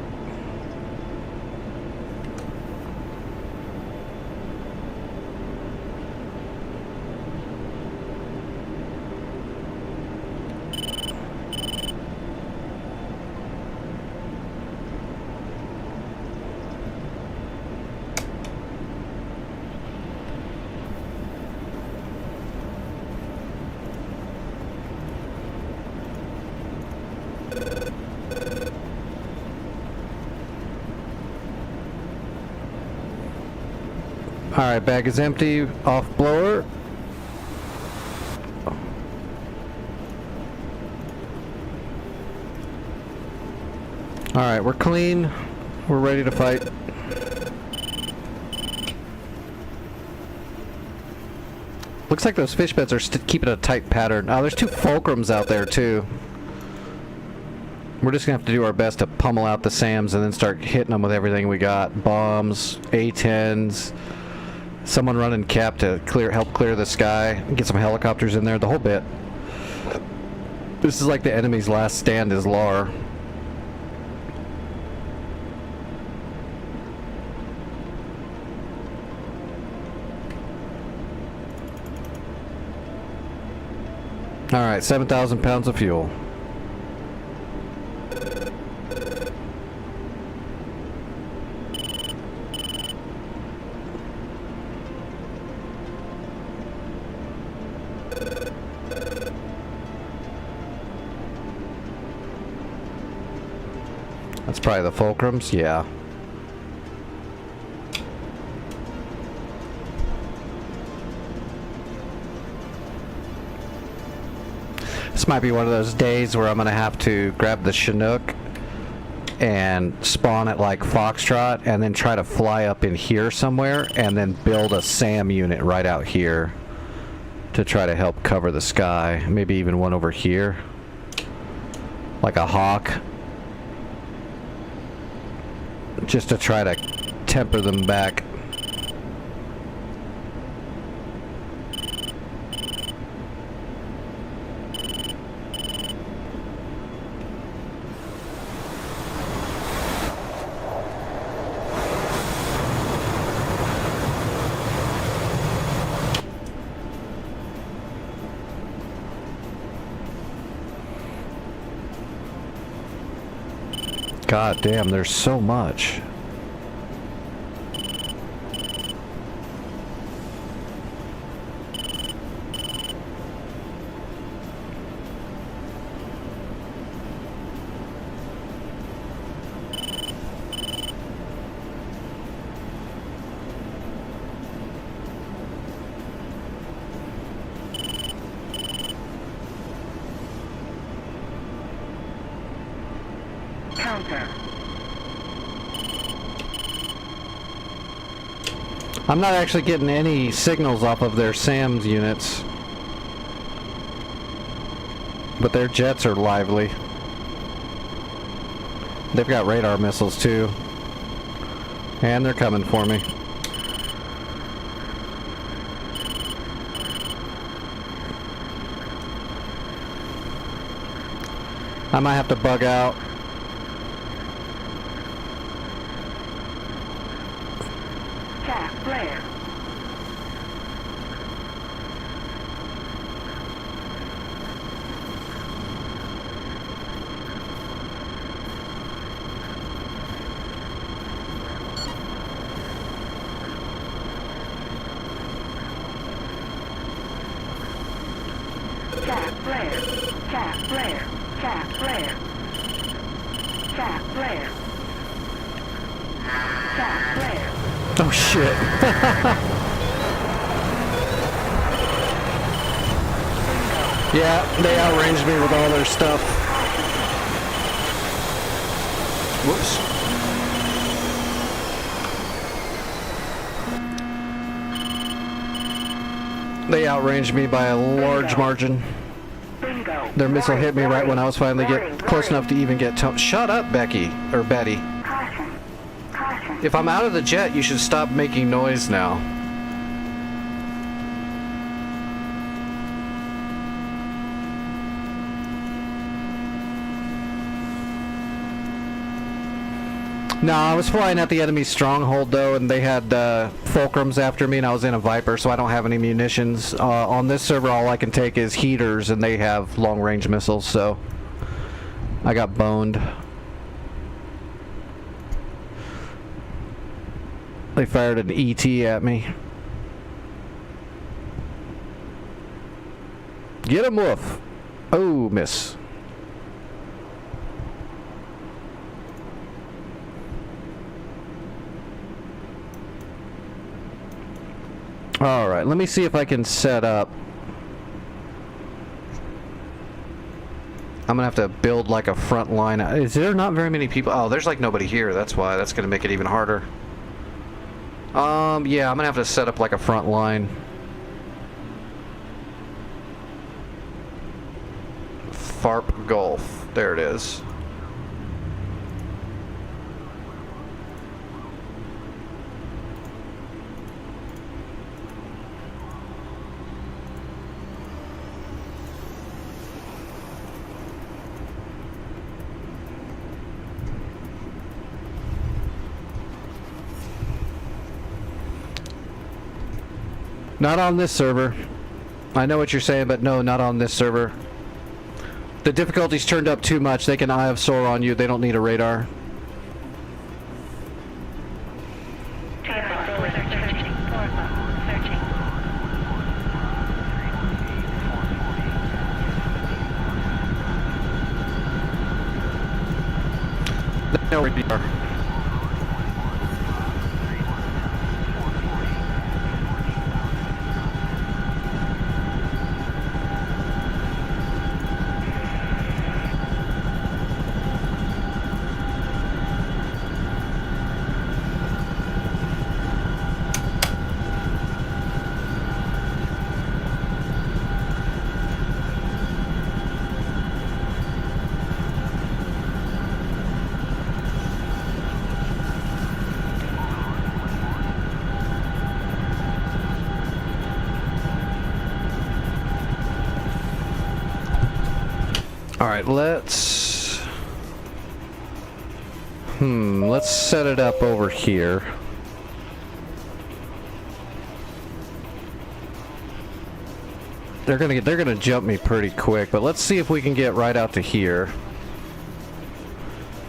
Alright, bag is empty. Off blower. Alright, we're clean. We're ready to fight. Looks like those fish beds are keeping a tight pattern. Oh, there's 2 fulcrums out there too. We're just gonna have to do our best to pummel out the SAMs and then start hitting them with everything we got. Bombs, A-10s, someone running cap to help clear the sky, get some helicopters in there, the whole bit. This is like the enemy's last stand is LAR. Alright, 7,000 pounds of fuel. That's probably the fulcrums, yeah. This might be one of those days where I'm gonna have to grab the Chinook and spawn it like Foxtrot and then try to fly up in here somewhere and then build a SAM unit right out here to try to help cover the sky. Maybe even one over here. Like a Hawk. Just to try to temper them back. God damn, there's so much. Counter. I'm not actually getting any signals off of their SAMs units. But their jets are lively. They've got radar missiles too. And they're coming for me. I might have to bug out. Chaff flare. Chaff flare. Chaff flare. Chaff flare. Chaff flare. Chaff flare. Oh shit. Yeah, they outranged me with all their stuff. Whoops. They outranged me by a large margin. Bingo. Their missile hit me right when I was finally Warning, close enough to even get Shut up, Becky. Or Betty. Caution. Caution. If I'm out of the jet, you should stop making noise now. No, I was flying at the enemy stronghold though, and they had fulcrums after me, and I was in a Viper, so I don't have any munitions. On this server, all I can take is heaters, and they have long-range missiles, so I got boned. They fired an ET at me. Get him, Wolf. Oh, miss. Alright, let me see if I can set up. I'm gonna have to build like a front line. Is there not very many people? Oh, there's like nobody here. That's why. That's gonna make it even harder. Yeah, I'm gonna have to set up like a front line. Farp Gulf. There it is. Not on this server. I know what you're saying, but no, not on this server. The difficulty's turned up too much. They can Eye of Sauron on you. They don't need a radar. No radar. Alright, let's set it up over here. They're gonna jump me pretty quick, but let's see if we can get right out to here.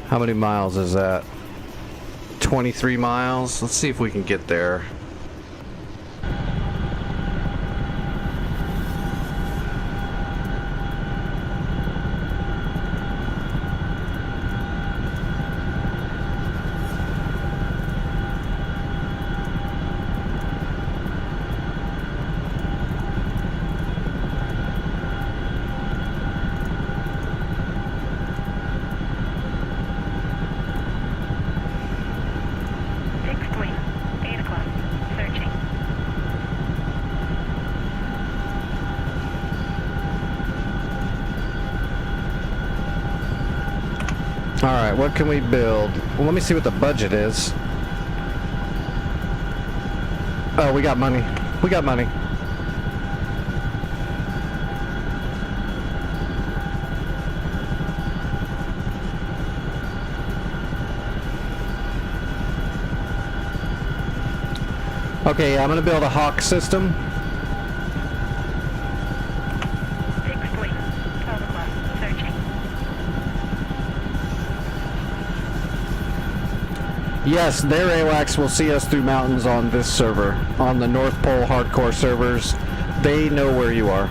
How many miles is that? 23 miles? Let's see if we can get there. Alright, what can we build? Well, let me see what the budget is. Oh, we got money. We got money. Okay, yeah, I'm gonna build a Hawk system. Yes, their AWACS will see us through mountains on this server. On the North Pole hardcore servers, they know where you are.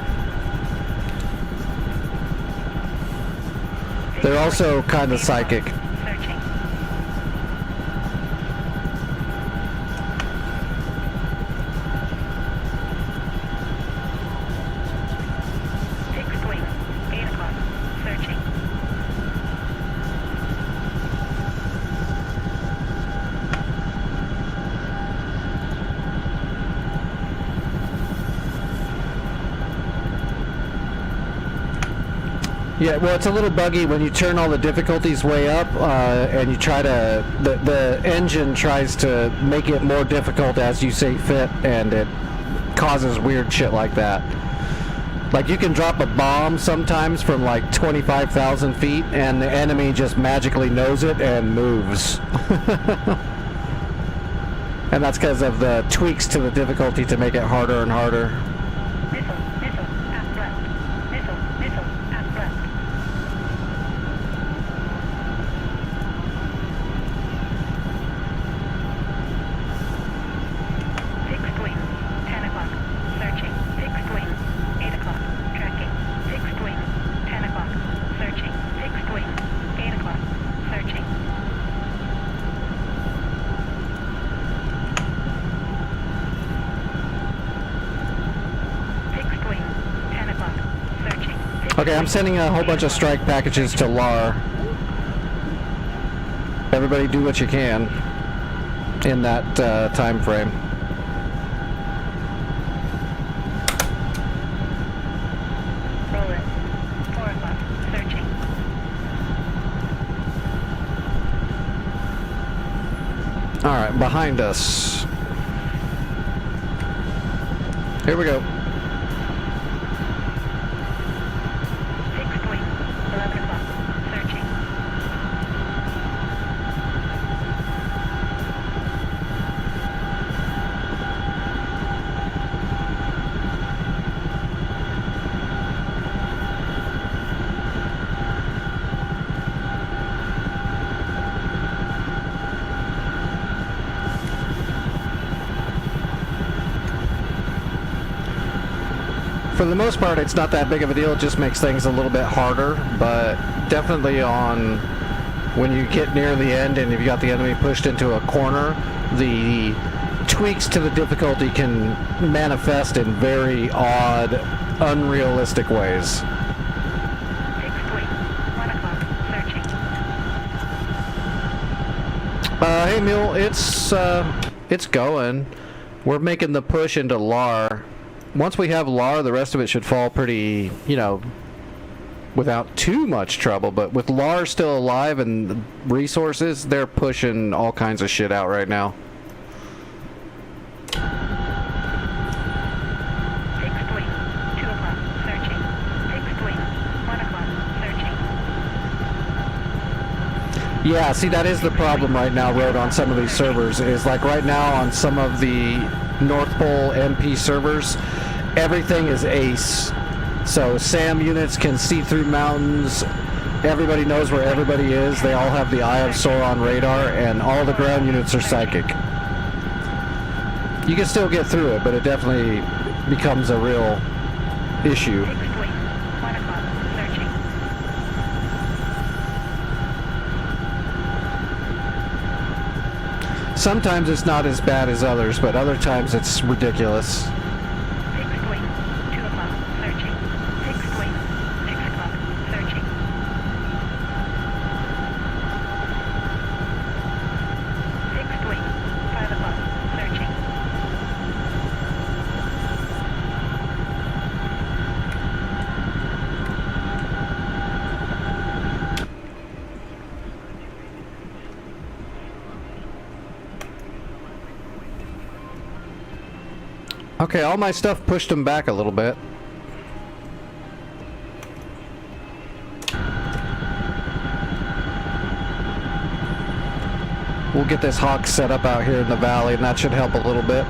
They're also kind of psychic. Yeah, well, it's a little buggy when you turn all the difficulties way up, and you try to... The engine tries to make it more difficult as you see fit, and it causes weird shit like that. Like, you can drop a bomb sometimes from, like, 25,000 feet, and the enemy just magically knows it and moves. And that's because of the tweaks to the difficulty to make it harder and harder. Okay, I'm sending a whole bunch of strike packages to LAR. Everybody do what you can in that time frame. Roll it. 4 o'clock. Searching. Alright, behind us. Here we go. 6 point. 11 o'clock. Searching. For the most part, it's not that big of a deal. It just makes things a little bit harder, but definitely on when you get near the end and you've got the enemy pushed into a corner, the tweaks to the difficulty can manifest in very odd, unrealistic ways. 6 point. 1 o'clock. Searching. Hey Mule, it's going. We're making the push into LAR. Once we have LAR, the rest of it should fall pretty, without too much trouble. But with LAR still alive and resources, they're pushing all kinds of shit out right now. 6 point. 2 o'clock. Searching. 6 point. 1 o'clock. Searching. Yeah, see, that is the problem right now, Road, on some of these servers, is like right now on some of the North Pole MP servers, everything is ace. So SAM units can see through mountains, everybody knows where everybody is, they all have the Eye of Sauron radar, and all the ground units are psychic. You can still get through it, but it definitely becomes a real issue. 6 point. 1 o'clock. Searching. Sometimes it's not as bad as others, but other times it's ridiculous. 6 point. 2 o'clock. Searching. 6 point. 6 o'clock. Searching. 6 point. 5 o'clock. Searching. Okay, all my stuff pushed them back a little bit. We'll get this Hawk set up out here in the valley, and that should help a little bit.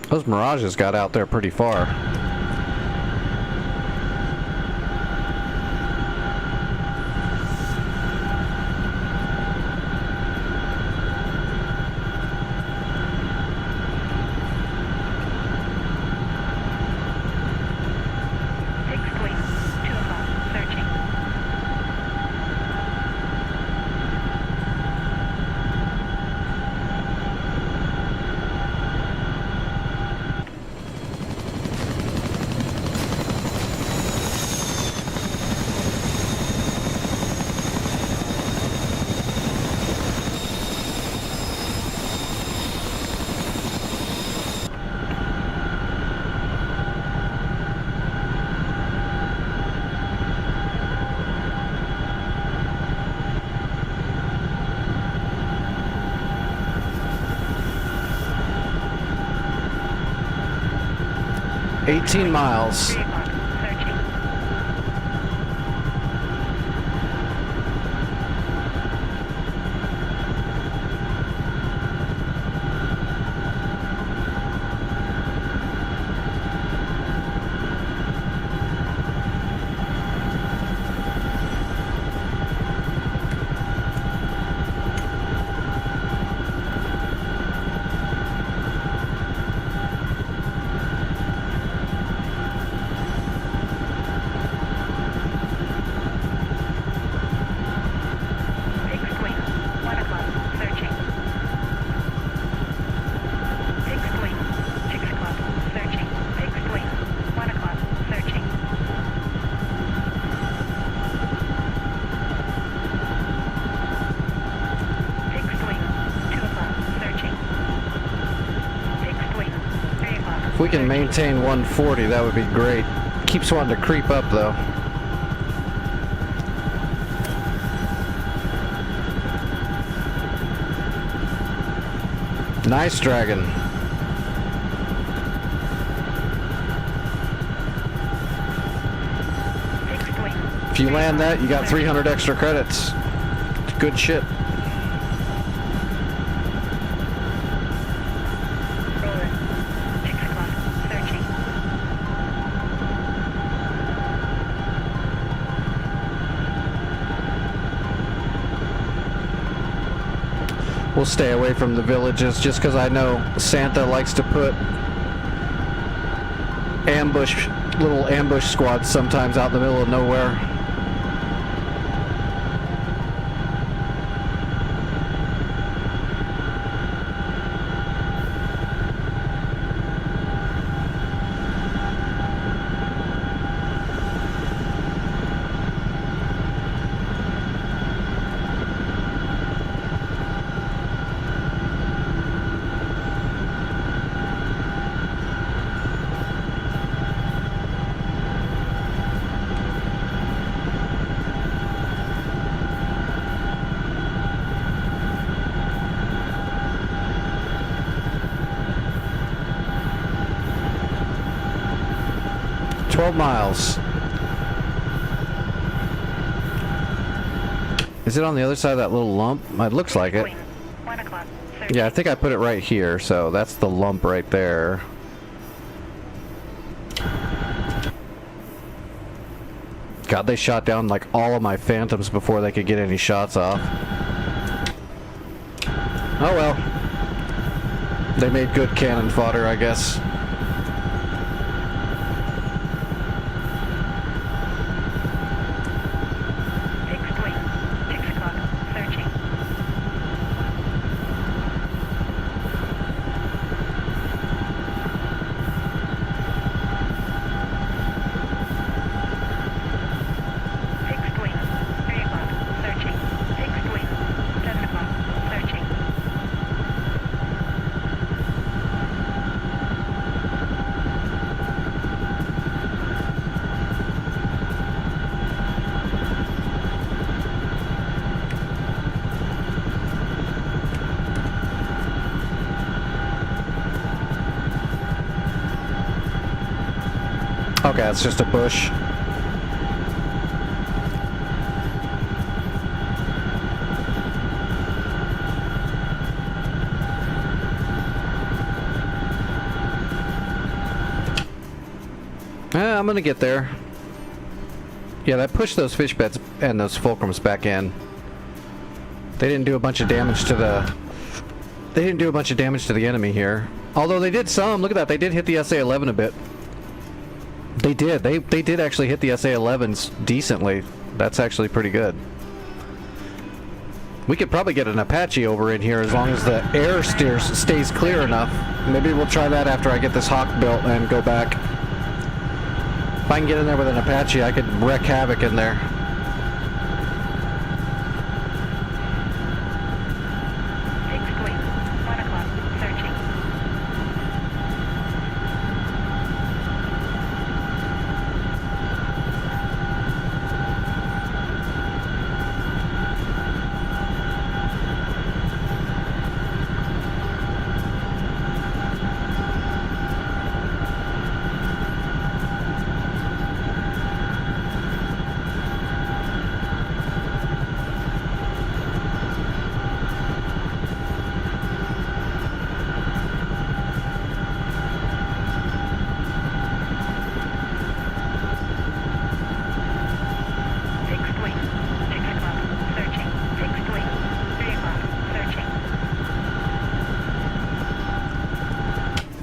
Those Mirages got out there pretty far. 18 miles. 3 o'clock. Searching. Fixed wing. 1 o'clock. Searching. Fixed wing. 6 o'clock. Searching. Fixed wing. 1 o'clock. Searching. Fixed wing. 2 o'clock. Searching. Fixed wing. 3 o'clock. If we can maintain 140, that would be great. Keeps wanting to creep up though. Nice, Dragon. Fixed wing. If you land that, you got 300 extra credits. Good shit. Roller. 6 o'clock. Searching. We'll stay away from the villages just because I know Santa likes to put little ambush squads sometimes out in the middle of nowhere. Miles. Is it on the other side of that little lump? It looks like it. Wing. 1 o'clock. Searching. Yeah, I think I put it right here, so that's the lump right there. God, they shot down like all of my Phantoms before they could get any shots off. Oh well. They made good cannon fodder, I guess. Fixed wing. 6 o'clock. Searching. Fixed wing. 3 o'clock. Searching. Fixed wing. 7 o'clock. Searching. Okay, it's just a bush. I'm gonna get there. Yeah, that pushed those fish beds and those fulcrums back in. They didn't do a bunch of damage to the... They didn't do a bunch of damage to the enemy here. Although they did some. Look at that. They did hit the SA-11 a bit. They did. They did actually hit the SA-11s decently. That's actually pretty good. We could probably get an Apache over in here as long as the air stays clear enough. Maybe we'll try that after I get this Hawk built and go back. If I can get in there with an Apache, I could wreak havoc in there. Fixed wing. 1 o'clock. Searching.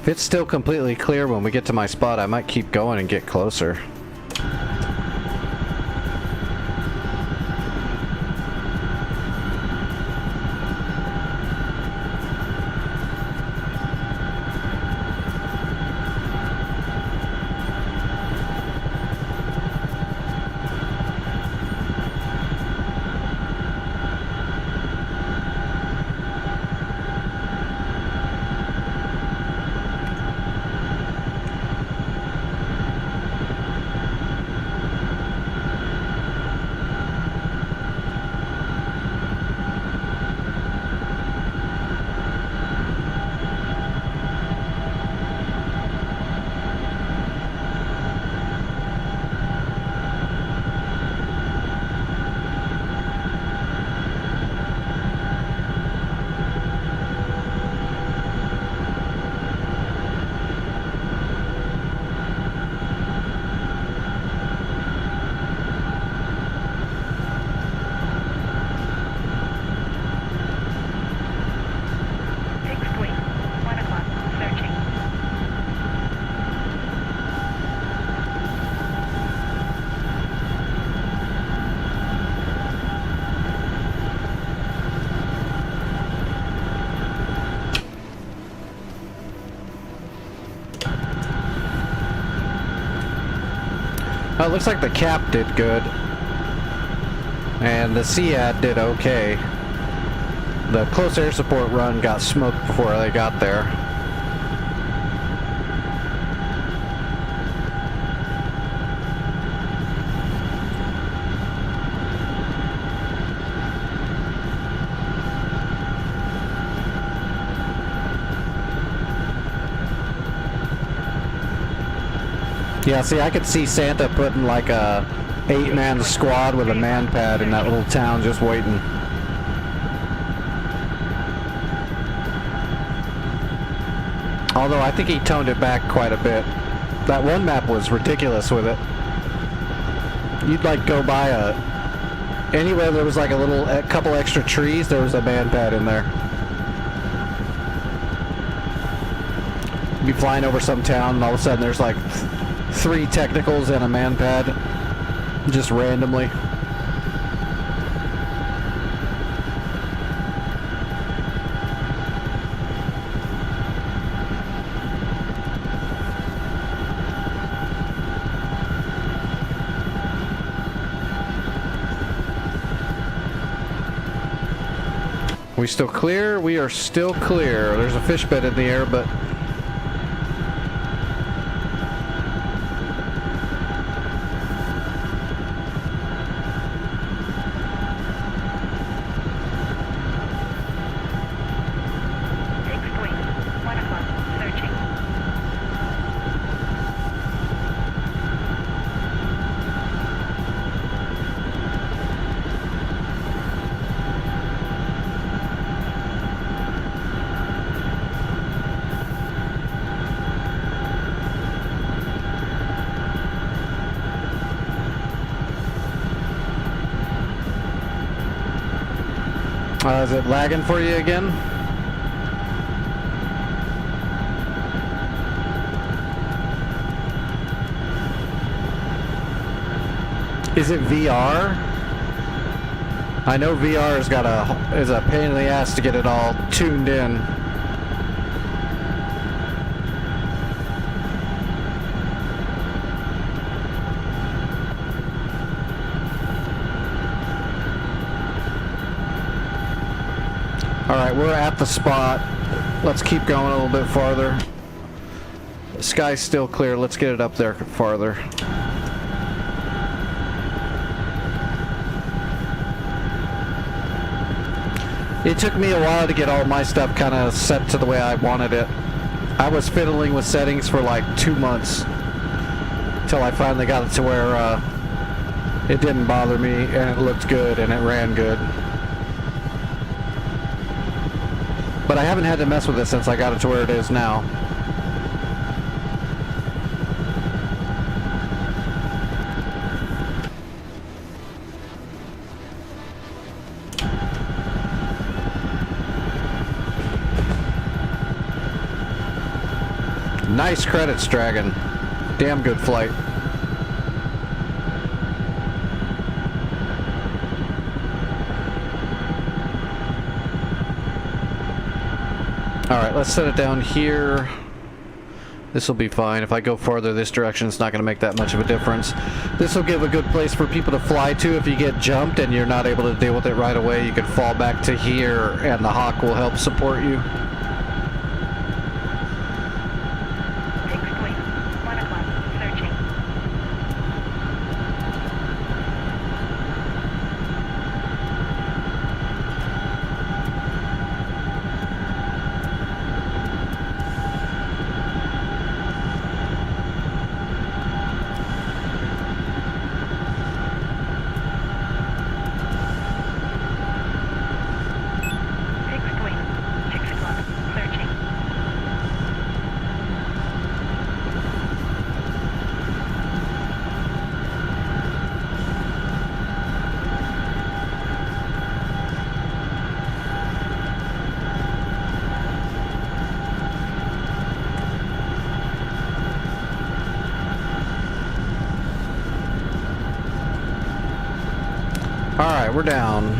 If it's still completely clear when we get to my spot, I might keep going and get closer. Fixed wing. 1 o'clock. Searching. Oh, it looks like the cap did good. And the SEAD did okay. The close air support run got smoked before they got there. Yeah, see, I could see Santa putting like a 8-man squad with a man pad in that little town just waiting. Although I think he toned it back quite a bit. That one map was ridiculous with it. You'd like go by anywhere there was like a couple extra trees, there was a man pad in there. You'd be flying over some town and all of a sudden there's like 3 technicals and a man pad, just randomly. We still clear? We are still clear. There's a fish bed in the air, but Fixed wing. 1 o'clock. Searching. is it lagging for you again? Is it VR? I know VR is a pain in the ass to get it all tuned in. Alright, we're at the spot. Let's keep going a little bit farther. The sky's still clear. Let's get it up there farther. It took me a while to get all my stuff kind of set to the way I wanted it. I was fiddling with settings for like 2 months till I finally got it to where it didn't bother me and it looked good and it ran good. But I haven't had to mess with it since I got it to where it is now. Nice credits, Dragon. Damn good flight. Alright, let's set it down here. This will be fine. If I go farther this direction, it's not going to make that much of a difference. This will give a good place for people to fly to. If you get jumped and you're not able to deal with it right away, you can fall back to here, and the Hawk will help support you. Fixed wing. 1 o'clock. Searching. Fixed wing. 6 o'clock. Searching. Alright, we're down.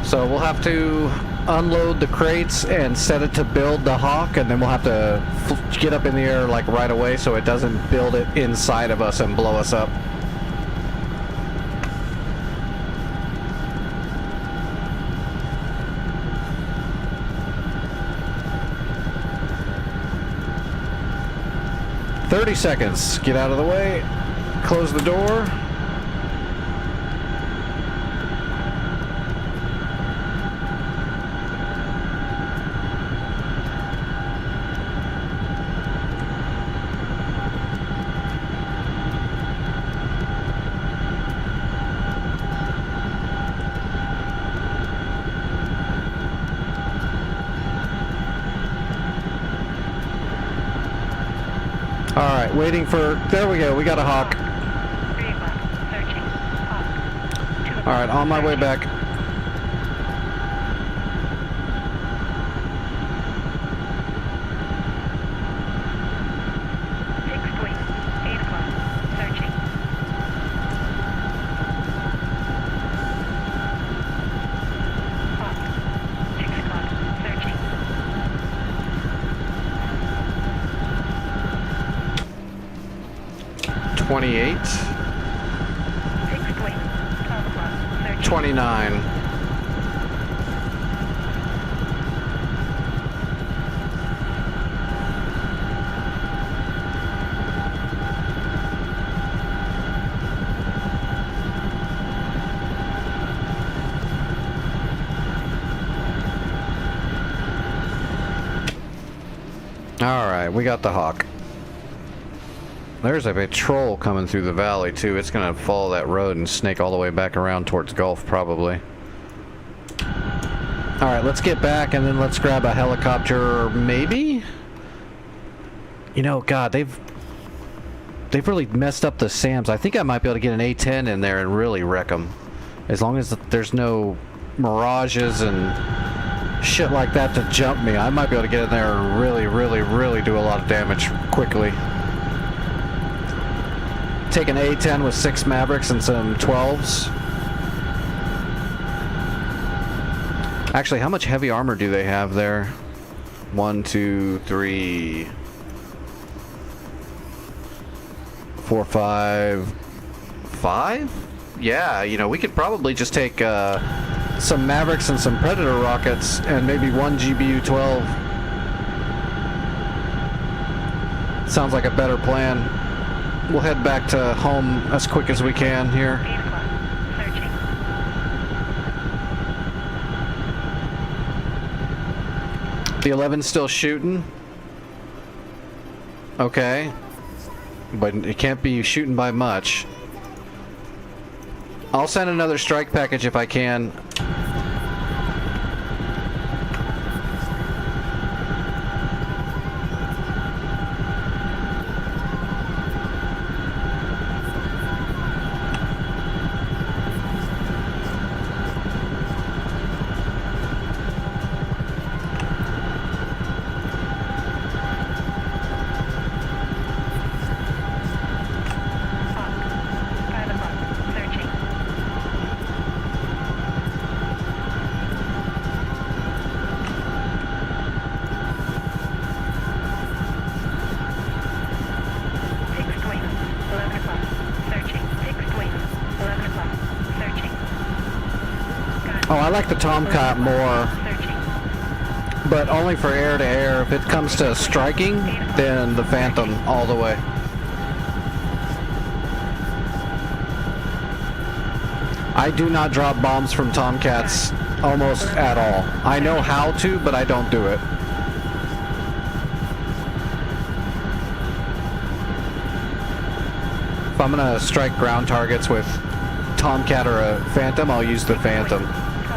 So we'll have to unload the crates and set it to build the Hawk, and then we'll have to get up in the air like right away so it doesn't build it inside of us and blow us up. "30 seconds. Get out of the way. Close the door." Alright, waiting for... There we go, we got a Hawk. 3 o'clock. Searching. Hawk. 2 o'clock. Alright, on my way back. Fixed wing. 8 o'clock. Searching. Hawk. 6 o'clock. Searching. 28. Fixed wing. 12 o'clock. Searching. 29. Alright, we got the Hawk. There's a patrol coming through the valley too. It's gonna follow that road and snake all the way back around towards Gulf probably. Alright, let's get back and then let's grab a helicopter maybe? You know, God, they've really messed up the SAMs. I think I might be able to get an A-10 in there and really wreck them. As long as there's no mirages and shit like that to jump me, I might be able to get in there and really do a lot of damage quickly. Take an A-10 with 6 Mavericks and some 12s. Actually, how much heavy armor do they have there? 1, 2, 3, 4, 5. 5? Yeah, you know, we could probably just take some Mavericks and some Predator rockets and maybe 1 GBU-12. Sounds like a better plan. We'll head back to home as quick as we can here. 8 o'clock. Searching. The 11's still shooting. Okay. But it can't be shooting by much. I'll send another strike package if I can. like the Tomcat more, Searching. but only for air-to-air. If it comes to striking, then the Phantom all the way. I do not drop bombs from Tomcats almost at all. I know how to, but I don't do it. If I'm gonna strike ground targets with Tomcat or a Phantom, I'll use the Phantom. 12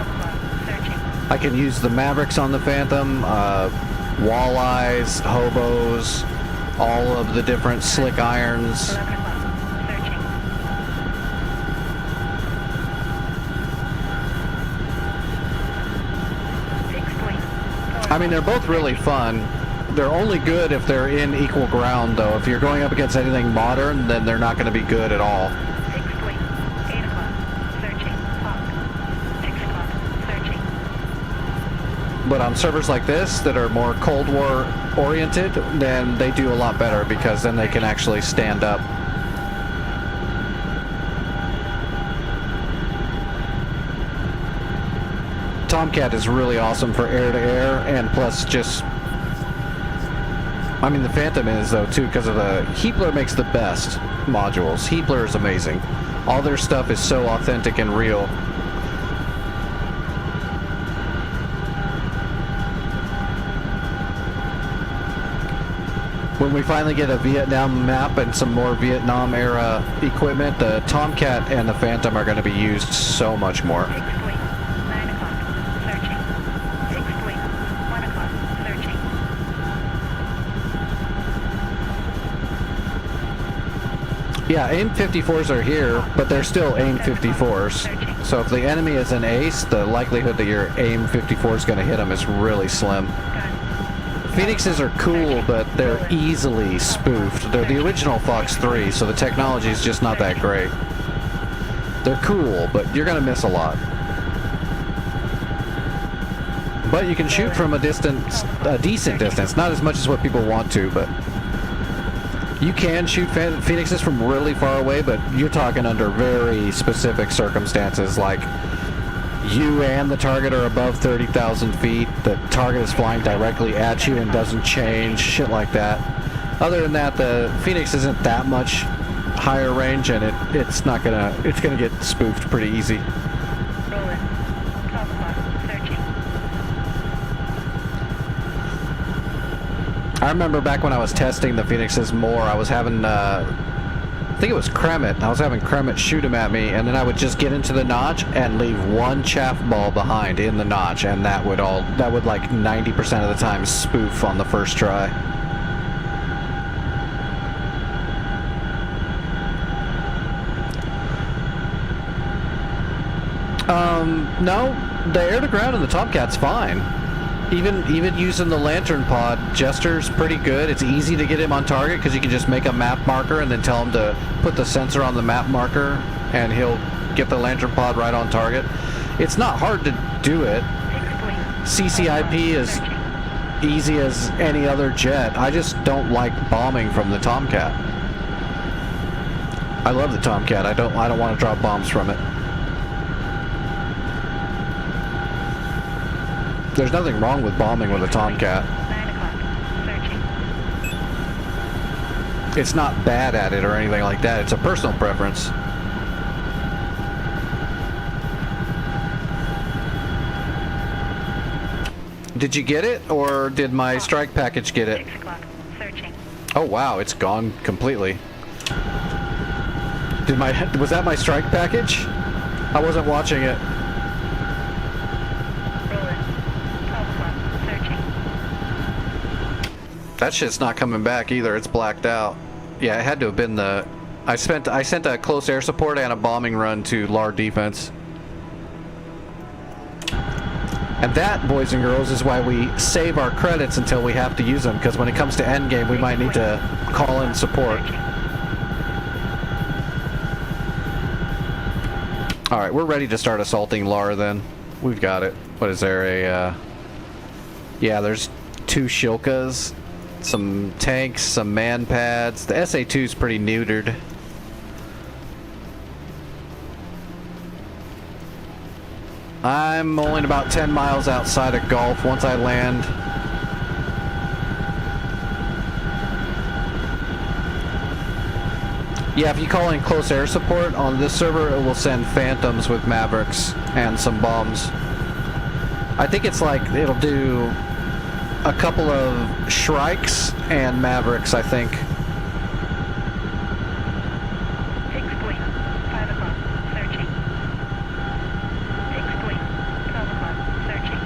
o'clock. Searching. I can use the Mavericks on the Phantom, Walleyes, Hobos, all of the different slick irons. 11 o'clock. Searching. Fixed wing. I mean, they're both really fun. They're only good if they're in equal ground, though. If you're going up against anything modern, then they're not going to be good at all. Fixed wing. 8 o'clock. Searching. Hawk. 6 o'clock. Searching. But on servers like this that are more Cold War oriented, then they do a lot better because then they can actually stand up. Tomcat is really awesome for air-to-air, and plus just... I mean, the Phantom is, though, too, because of the... Heapler makes the best modules. Heapler is amazing. All their stuff is so authentic and real. When we finally get a Vietnam map and some more Vietnam-era equipment, the Tomcat and the Phantom are going to be used so much more. Fixed wing. 9 o'clock. Searching. Fixed wing. 1 o'clock. Searching. Yeah, AIM 54s are here, but they're still AIM 54s. So if the enemy is an ace, the likelihood that your AIM 54 is going to hit them is really slim. Gun. Phoenixes are cool, but they're easily spoofed. They're the original Fox 3, so the technology is just not that great. They're cool, but you're going to miss a lot. But you can shoot from a distance, a decent distance. Not as much as what people want to, but... You can shoot Phoenixes from really far away, but you're talking under very specific circumstances, like you and the target are above 30,000 feet, the target is flying directly at you and doesn't change, shit like that. Other than that, the Phoenix isn't that much higher range, and it's gonna get spoofed pretty easy. Rolling. 12 o'clock. Searching. I remember back when I was testing the Phoenixes more, I was having, I think it was Kremet. I was having Kremet shoot him at me, and then I would just get into the notch and leave one chaff ball behind in the notch, and that would like 90% of the time spoof on the first try. No, the air to ground in the Tomcat's fine. Even using the lantern pod, Jester's pretty good. It's easy to get him on target because you can just make a map marker and then tell him to put the sensor on the map marker, and he'll get the lantern pod right on target. It's not hard to do it. Fixed wing. CCIP is easy as any other jet. I just don't like bombing from the Tomcat. I love the Tomcat. I don't want to drop bombs from it. There's nothing wrong with bombing with a Tomcat. 9 o'clock. Searching. It's not bad at it or anything like that. It's a personal preference. Did you get it, or did my strike package get it? 6 o'clock. Searching. Oh wow, it's gone completely. Was that my strike package? I wasn't watching it. Rolling. 12 o'clock. Searching. That shit's not coming back either. It's blacked out. Yeah, it had to have been the... I sent a close air support and a bombing run to LAR defense. And that, boys and girls, is why we save our credits until we have to use them, because when it comes to endgame, we might need to call in support. Alright, we're ready to start assaulting LAR then. We've got it. What is there, yeah, there's 2 Shilkas, some tanks, some man pads. The SA-2 is pretty neutered. I'm only about 10 miles outside of Gulf once I land. Yeah, if you call in close air support on this server, it will send Phantoms with Mavericks and some bombs. I think it's like, it'll do a couple of Shrikes and Mavericks, I think. Fixed wing, 5 o'clock, searching. Fixed wing, 12 o'clock, searching.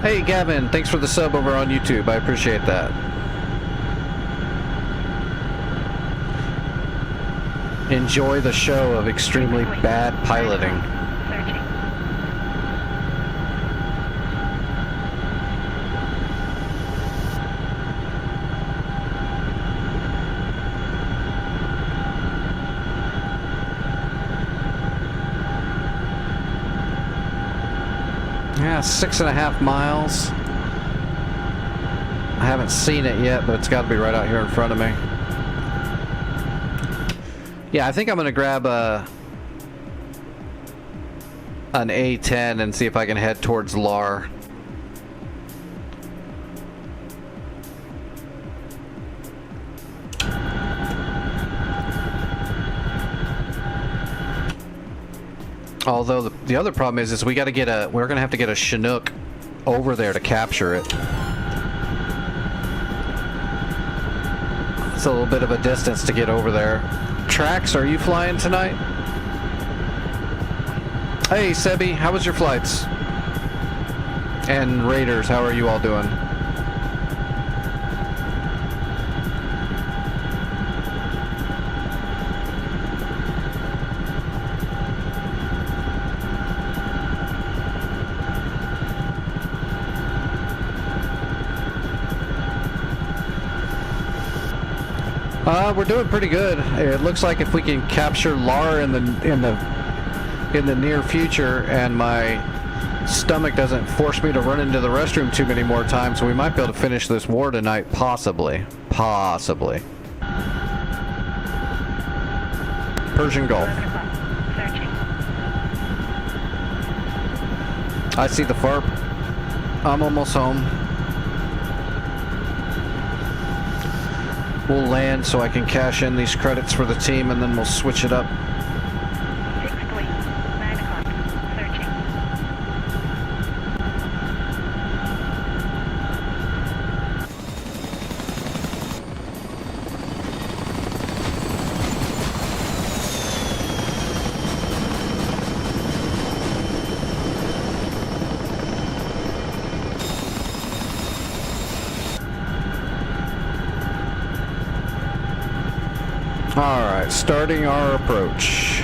Hey Gavin, thanks for the sub over on YouTube. I appreciate that. Enjoy the show of extremely bad piloting. Searching. Yeah, 6.5 miles. I haven't seen it yet, but it's got to be right out here in front of me. Yeah, I think I'm gonna grab an A10 and see if I can head towards LAR. Although the other problem is we're gonna have to get a Chinook over there to capture it. It's a little bit of a distance to get over there. Trax, are you flying tonight? Hey Sebi, how was your flights? And Raiders, how are you all doing? We're doing pretty good. It looks like if we can capture LAR in the near future, and my stomach doesn't force me to run into the restroom too many more times, we might be able to finish this war tonight. Possibly. Possibly. Persian Gulf. 11 o'clock, searching. I see the FARP. I'm almost home. We'll land so I can cash in these credits for the team, and then we'll switch it up. Fixed wing, 9 o'clock, searching. Alright, starting our approach.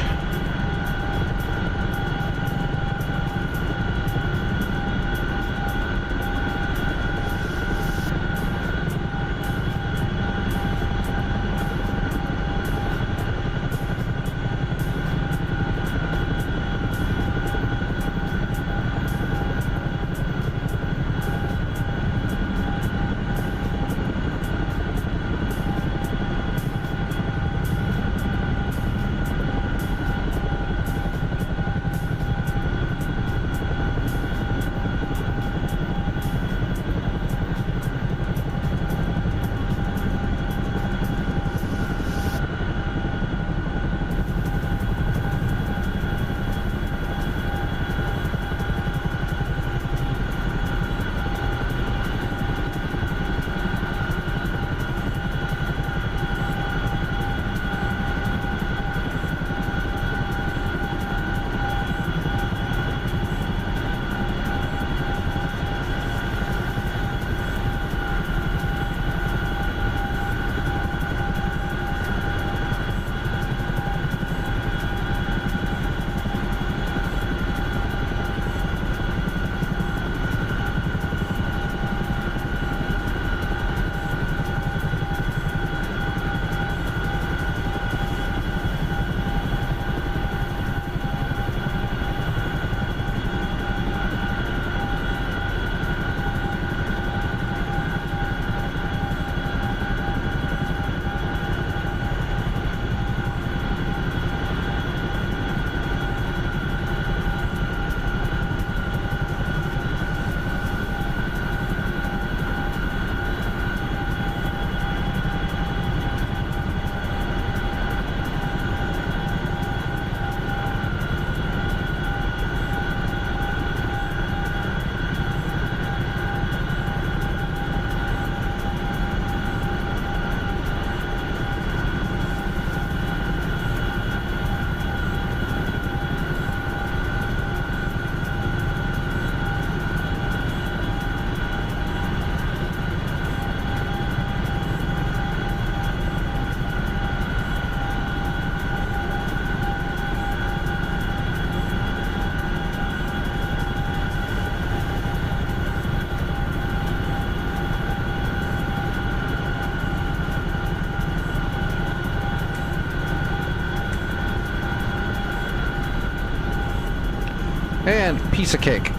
And piece of cake.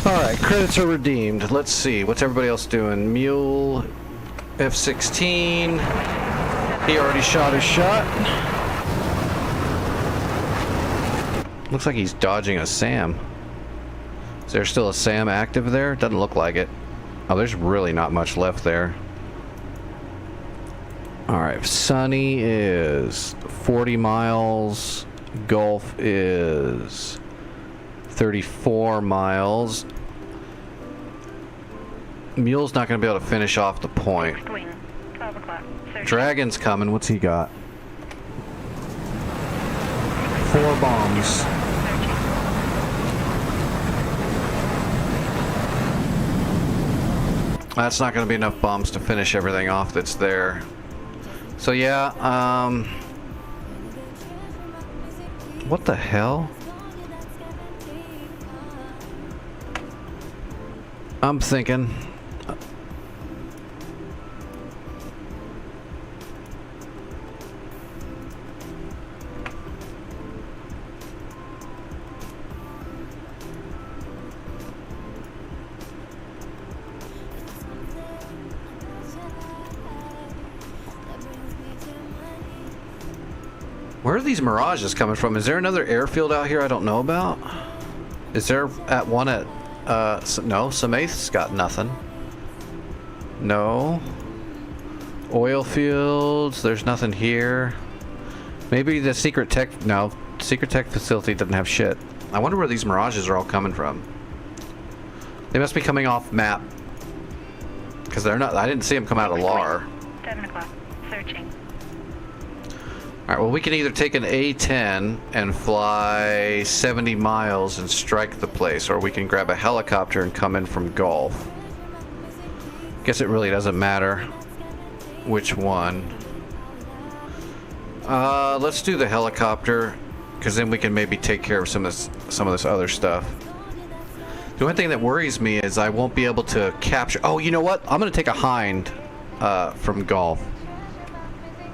Alright, credits are redeemed. Let's see, what's everybody else doing? Mule, F-16. He already shot his shot. Looks like he's dodging a SAM. Is there still a SAM active there? Doesn't look like it. Oh, there's really not much left there. Alright, Sunny is 40 miles. Gulf is 34 miles. Mule's not going to be able to finish off the point. Fixed wing, 12 o'clock. Searching. Dragon's coming. What's he got? 4 bombs. Searching. That's not going to be enough bombs to finish everything off that's there. So yeah, what the hell? I'm thinking. Where are these Mirages coming from? Is there another airfield out here I don't know about? Is there at one at, no, Samath's got nothing. No. Oil fields, there's nothing here. Maybe the secret tech, no, secret tech facility doesn't have shit. I wonder where these Mirages are all coming from. They must be coming off map. Because they're not, I didn't see them come out of LAR. 7 o'clock. Searching. Alright, well we can either take an A-10 and fly 70 miles and strike the place, or we can grab a helicopter and come in from Gulf. Guess it really doesn't matter which one. Let's do the helicopter, because then we can maybe take care of some of this other stuff. The only thing that worries me is I won't be able to capture... Oh, you know what? I'm going to take a Hind from Gulf.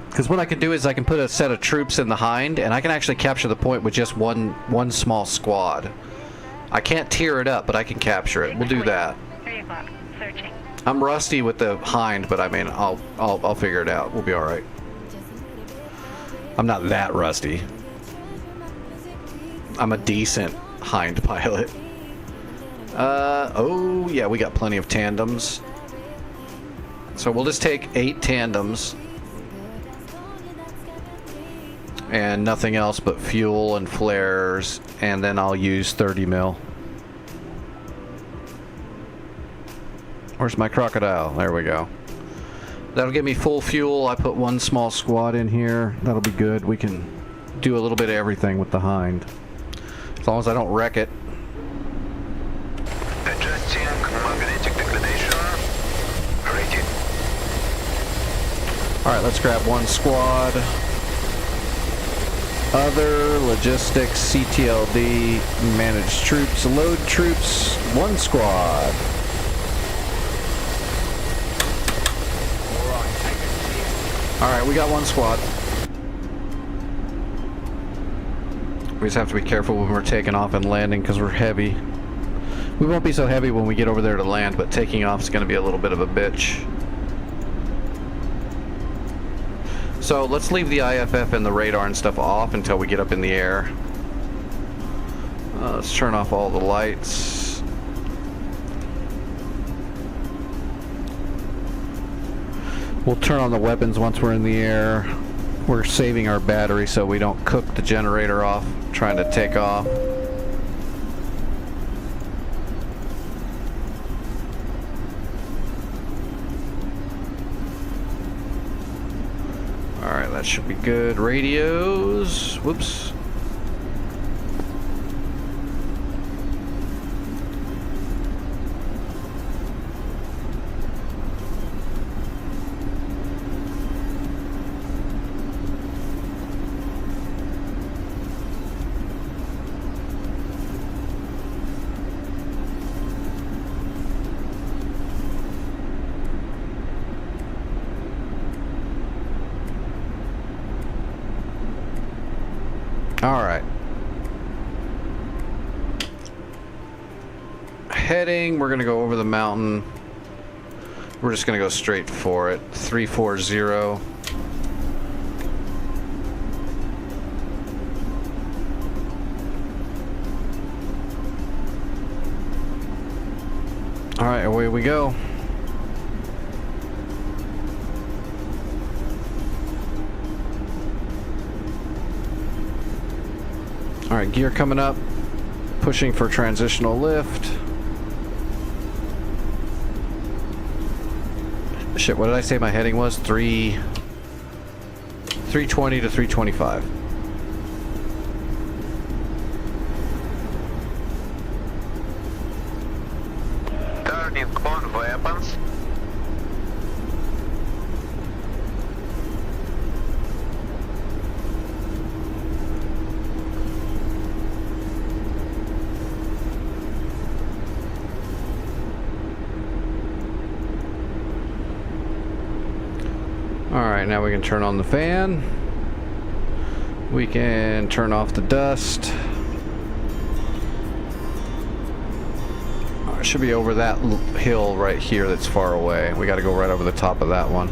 Because what I can do is I can put a set of troops in the Hind, and I can actually capture the point with just one small squad. I can't tear it up, but I can capture it. We'll do that. 3 o'clock. Searching. I'm rusty with the Hind, but I mean, I'll figure it out. We'll be all right. I'm not that rusty. I'm a decent Hind pilot. Oh yeah, we got plenty of tandems. So we'll just take 8 tandems. And nothing else but fuel and flares, and then I'll use 30 mil. Where's my crocodile? There we go. That'll give me full fuel. I put 1 small squad in here. That'll be good. We can do a little bit of everything with the Hind. As long as I don't wreck it. Adjusting magnetic declination. Ready. Alright, let's grab 1 squad. Other, logistics, CTLD, manage troops, load troops, 1 squad. Alright, we got 1 squad. We just have to be careful when we're taking off and landing because we're heavy. We won't be so heavy when we get over there to land, but taking off is going to be a little bit of a bitch. So let's leave the IFF and the radar and stuff off until we get up in the air. Let's turn off all the lights. We'll turn on the weapons once we're in the air. We're saving our battery so we don't cook the generator off trying to take off. Alright, that should be good. Radios. Whoops. All right. Heading, we're gonna go over the mountain. We're just gonna go straight for it. 340. All right, away we go. All right, gear coming up. Pushing for transitional lift. Shit, what did I say my heading was? 320 to 325. Turning on weapons. Alright, now we can turn on the fan. We can turn off the dust. It should be over that hill right here that's far away. We gotta go right over the top of that one.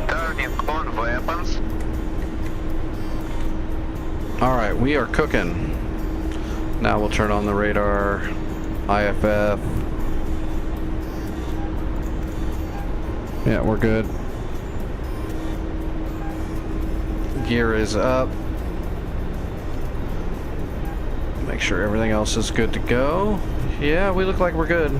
Turning on weapons. Alright, we are cooking. Now we'll turn on the radar. IFF. Yeah, we're good. Gear is up. Make sure everything else is good to go. Yeah, we look like we're good.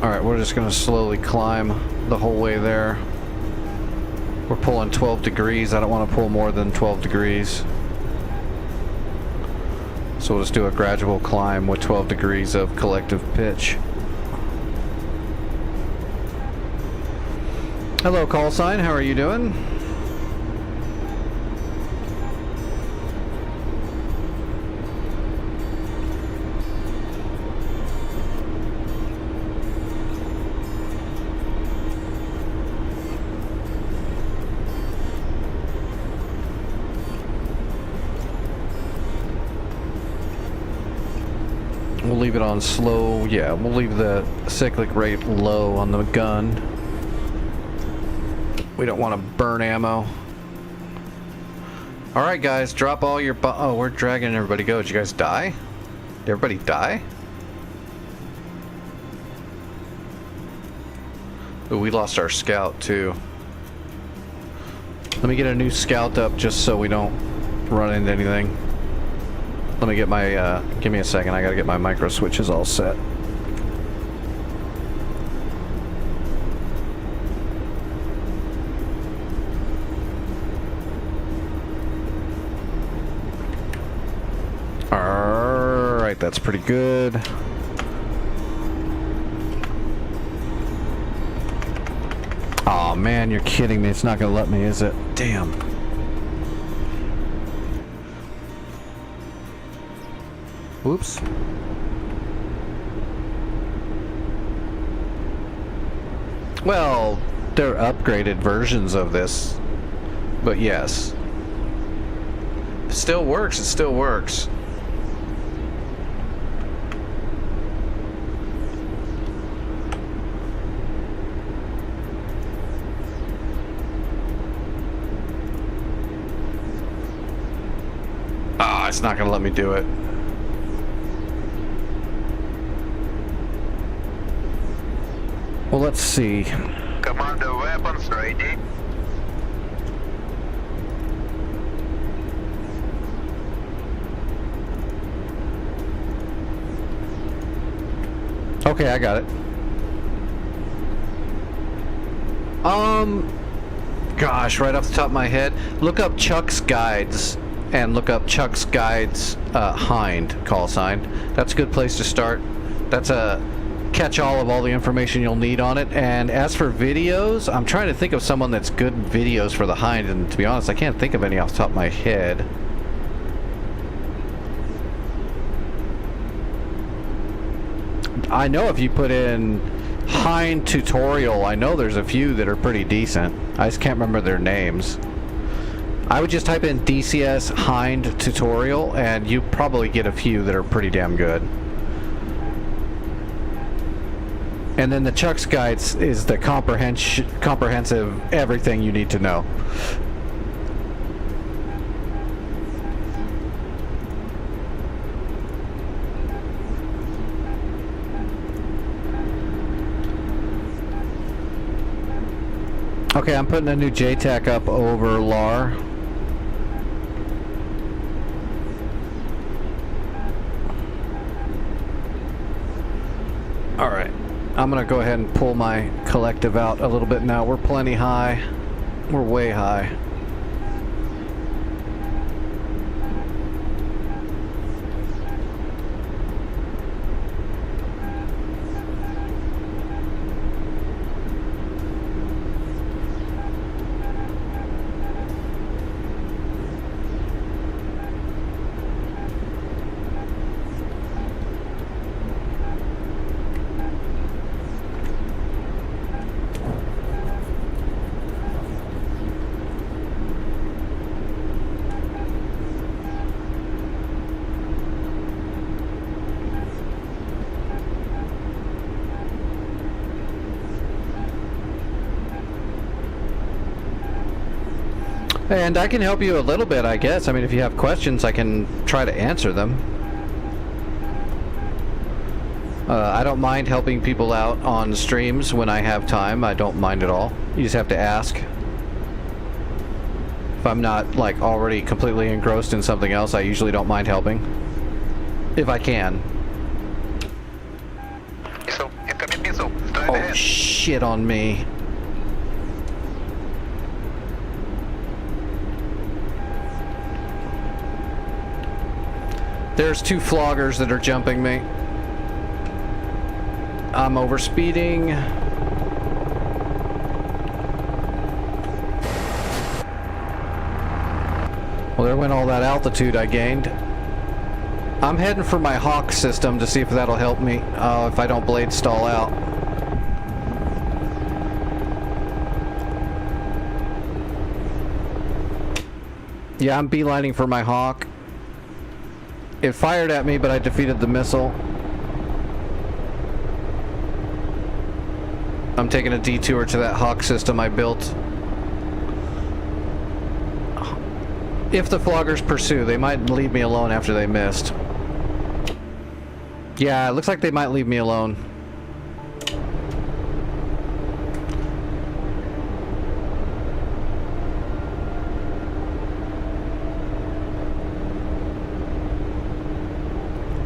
Alright, we're just gonna slowly climb the whole way there. We're pulling 12 degrees. I don't want to pull more than 12 degrees. So we'll just do a gradual climb with 12 degrees of collective pitch. Hello, call sign. How are you doing? We'll leave it on slow. Yeah, we'll leave the cyclic rate low on the gun. We don't want to burn ammo. Alright guys, drop all your oh, we're dragging everybody go. Did you guys die? Did everybody die? Ooh, we lost our scout too. Let me get a new scout up just so we don't run into anything. Let me get my, give me a second, I gotta get my micro switches all set. Alright, that's pretty good. Aw, man, you're kidding me, it's not gonna let me, is it? Damn. Oops. Well, they're upgraded versions of this, but yes. It still works, it still works. Ah, it's not gonna let me do it. Well, let's see. Commander weapons ready. Okay, I got it. Gosh, right off the top of my head, look up Chuck's Guides and look up Chuck's Guides Hind call sign. That's a good place to start. That's a catch all the information you'll need on it. And as for videos, I'm trying to think of someone that's good videos for the Hind, and to be honest, I can't think of any off the top of my head. I know if you put in Hind tutorial, I know there's a few that are pretty decent. I just can't remember their names. I would just type in DCS Hind tutorial and you probably get a few that are pretty damn good. And then the Chuck's Guides is the comprehensive everything you need to know. Okay, I'm putting a new JTAC up over LAR. Alright, I'm gonna go ahead and pull my collective out a little bit now. We're plenty high. We're way high. And I can help you a little bit, I guess. I mean, if you have questions, I can try to answer them. I don't mind helping people out on streams when I have time. I don't mind at all. You just have to ask. If I'm not, like, already completely engrossed in something else, I usually don't mind helping. If I can. Missile, incoming missile. Straight Oh, ahead. shit on me. There's two floggers that are jumping me. I'm overspeeding. Well, there went all that altitude I gained. I'm heading for my Hawk system to see if that'll help me if I don't blade stall out. Yeah, I'm beelining for my Hawk. It fired at me, but I defeated the missile. I'm taking a detour to that Hawk system I built. If the floggers pursue, they might leave me alone after they missed. Yeah, it looks like they might leave me alone.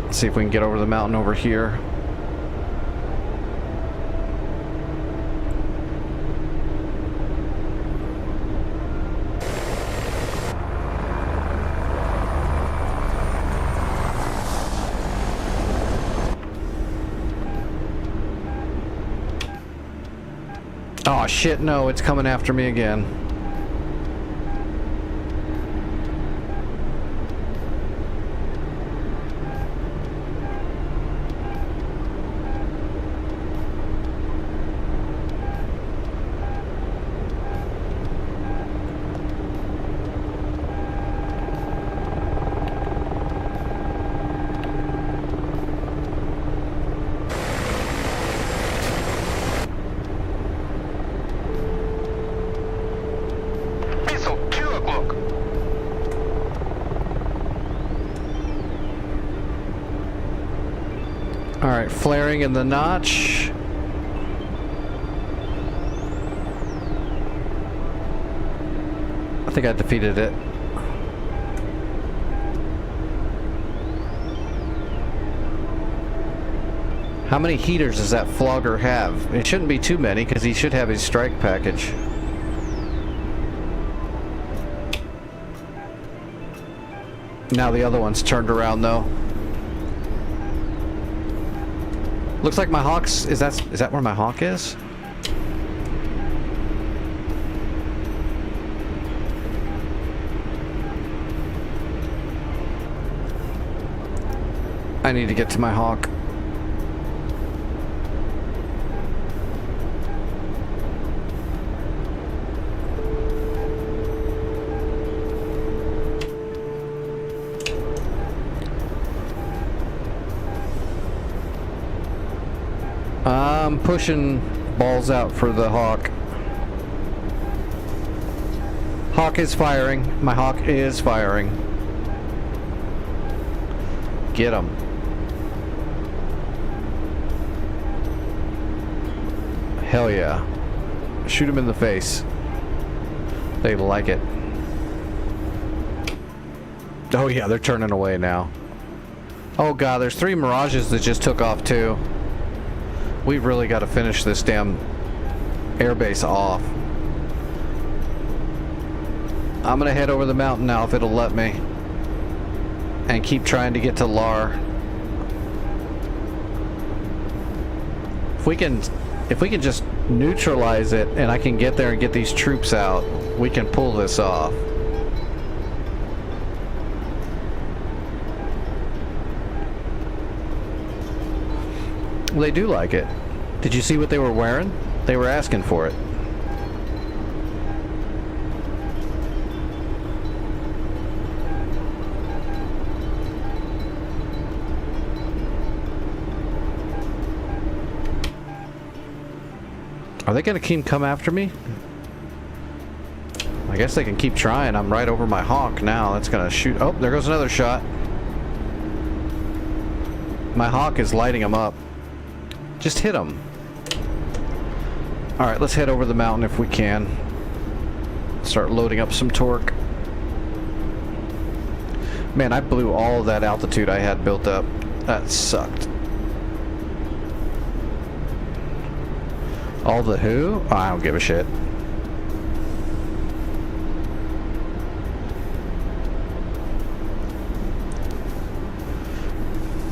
Let's see if we can get over the mountain over here. Oh shit, no, it's coming after me again. Missile, 2 o'clock. Alright, flaring in the notch. I think I defeated it. How many heaters does that flogger have? It shouldn't be too many, because he should have his strike package. Now the other one's turned around, though. Looks like my Hawk's... Is that where my Hawk is? I need to get to my Hawk. I'm pushing balls out for the Hawk. Hawk is firing. My Hawk is firing. Get him. Hell yeah. Shoot him in the face. They like it. Oh yeah, they're turning away now. Oh god, there's 3 Mirages that just took off too. We've really got to finish this damn airbase off. I'm gonna head over the mountain now if it'll let me. And keep trying to get to LAR. If we can just neutralize it and I can get there and get these troops out, we can pull this off. Well, they do like it. Did you see what they were wearing? They were asking for it. Are they gonna keep come after me? I guess they can keep trying. I'm right over my Hawk now. That's gonna shoot. Oh, there goes another shot. My Hawk is lighting them up. Just hit them. Alright, let's head over the mountain if we can. Start loading up some torque. Man, I blew all of that altitude I had built up. That sucked. All the who? Oh, I don't give a shit.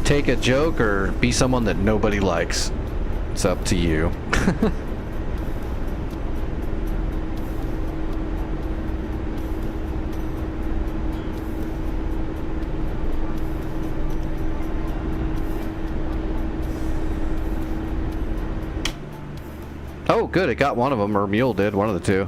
Take a joke or be someone that nobody likes. It's up to you. Oh, good. It got one of them, or Mule did. One of the two.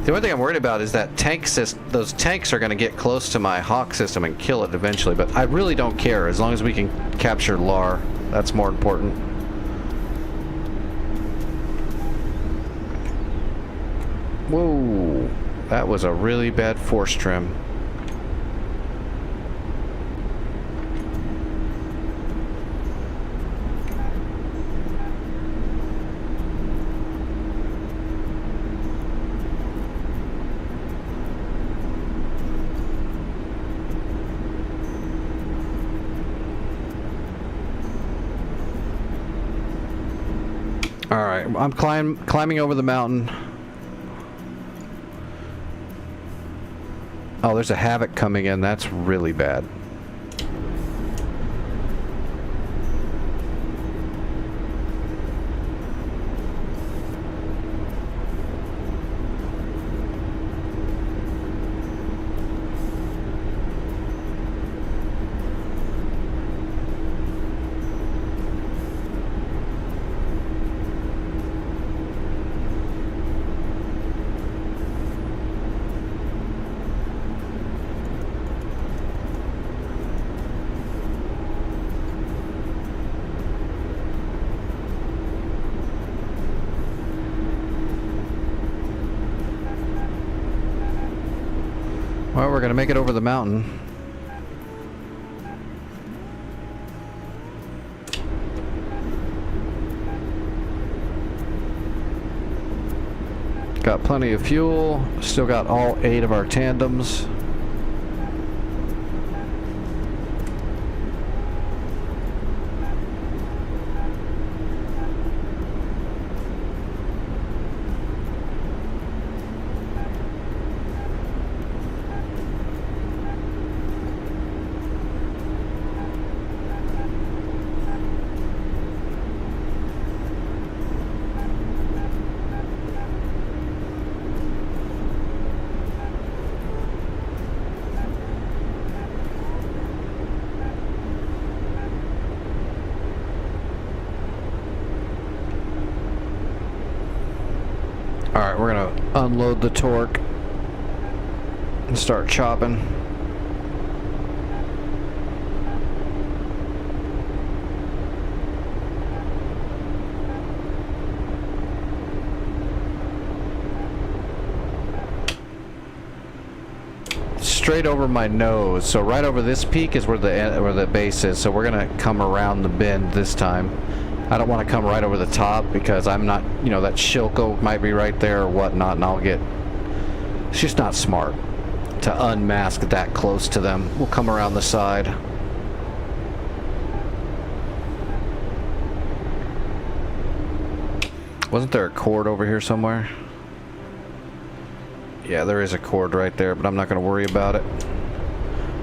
The only thing I'm worried about is that those tanks are going to get close to my Hawk system and kill it eventually, but I really don't care as long as we can capture LAR. That's more important. Whoa, that was a really bad force trim. Alright, I'm climbing over the mountain. Oh, there's a Havoc coming in. That's really bad. Well, we're gonna make it over the mountain. Got plenty of fuel. Still got all 8 of our tandems. unload the torque and start chopping. Straight over my nose, so right over this peak is where the base is. So we're gonna come around the bend this time. I don't want to come right over the top because I'm not, you know, that Shilko might be right there or whatnot, and I'll get. It's just not smart to unmask that close to them. We'll come around the side. Wasn't there a cord over here somewhere? Yeah, there is a cord right there, but I'm not going to worry about it.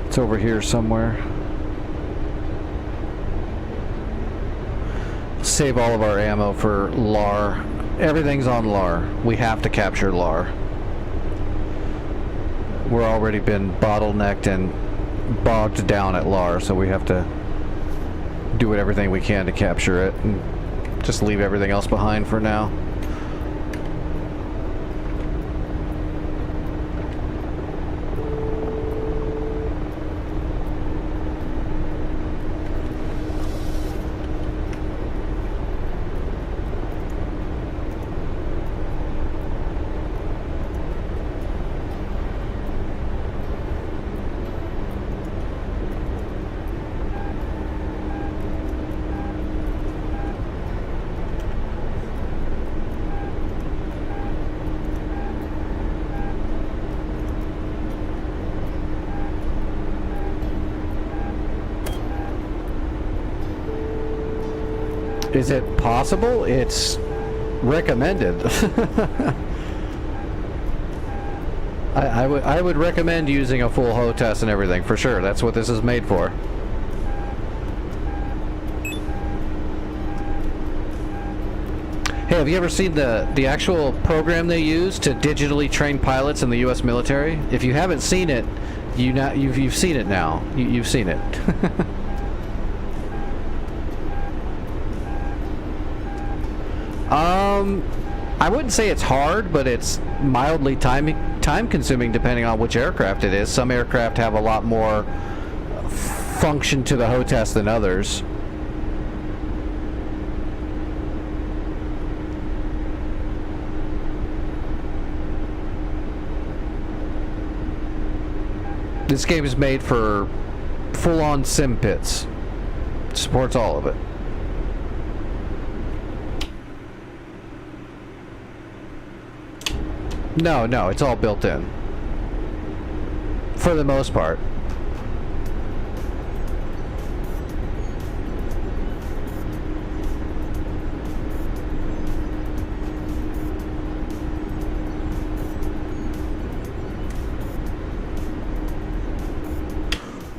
It's over here somewhere. Save all of our ammo for LAR. Everything's on LAR. We have to capture LAR. We're already been bottlenecked and bogged down at LAR, so we have to do everything we can to capture it and just leave everything else behind for now. Is it possible? It's recommended. I would recommend using a full HOTAS and everything, for sure. That's what this is made for. Hey, have you ever seen the actual program they use to digitally train pilots in the U.S. military? If you haven't seen it, you've seen it now. You've seen it. I wouldn't say it's hard, but it's mildly time consuming depending on which aircraft it is. Some aircraft have a lot more function to the HOTAS than others. This game is made for full-on sim pits. Supports all of it. No, it's all built in. For the most part.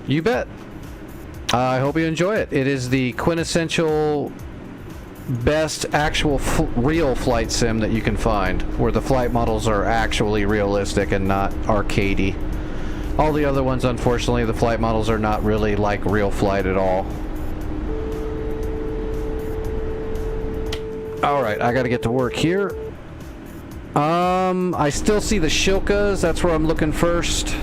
You bet. I hope you enjoy it. It is the quintessential best actual real flight sim that you can find, where the flight models are actually realistic and not arcadey. All the other ones, unfortunately, the flight models are not really like real flight at all. Alright, I gotta get to work here. I still see the Shilkas. That's where I'm looking first.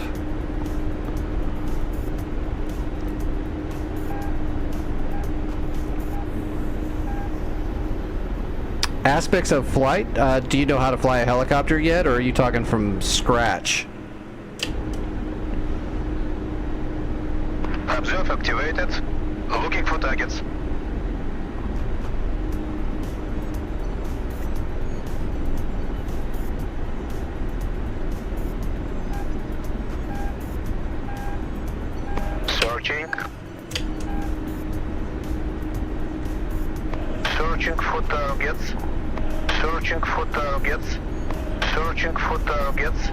Aspects of flight? Do you know how to fly a helicopter yet, or are you talking from scratch? Observe activated. Looking for targets. Searching. Searching for targets. Searching for targets. Searching for targets.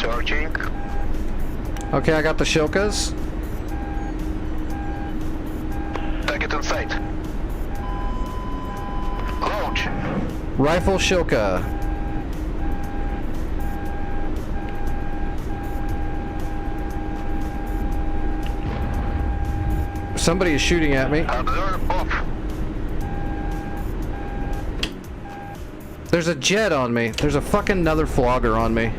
Searching. Okay, I got the Shilkas. Target in sight. Launch. Rifle Shilka. Somebody is shooting at me. Observe off. There's a jet on me. There's a fucking another flogger on me.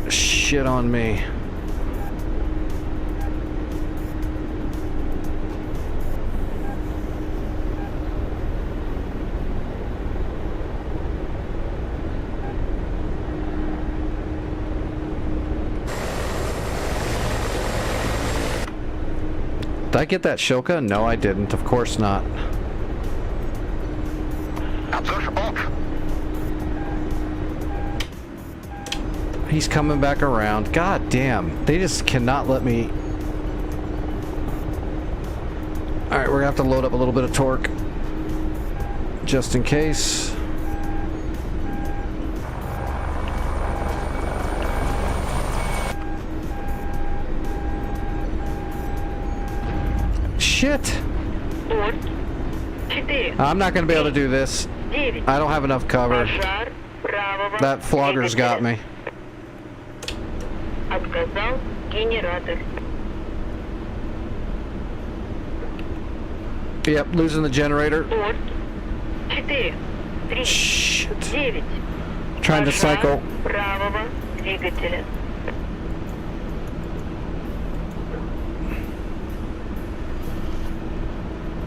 Shit on me. Did I get that Shilka? No, I didn't. Of course not. Observe off. He's coming back around. God damn. They just cannot let me... Alright, we're gonna have to load up a little bit of torque. Just in case. Shit! I'm not gonna be able to do this. I don't have enough cover. That flogger's got me. Отказал генератор. Yep, losing the generator. Порт 4, 3, Shit. 9. Trying to cycle. Правого двигателя.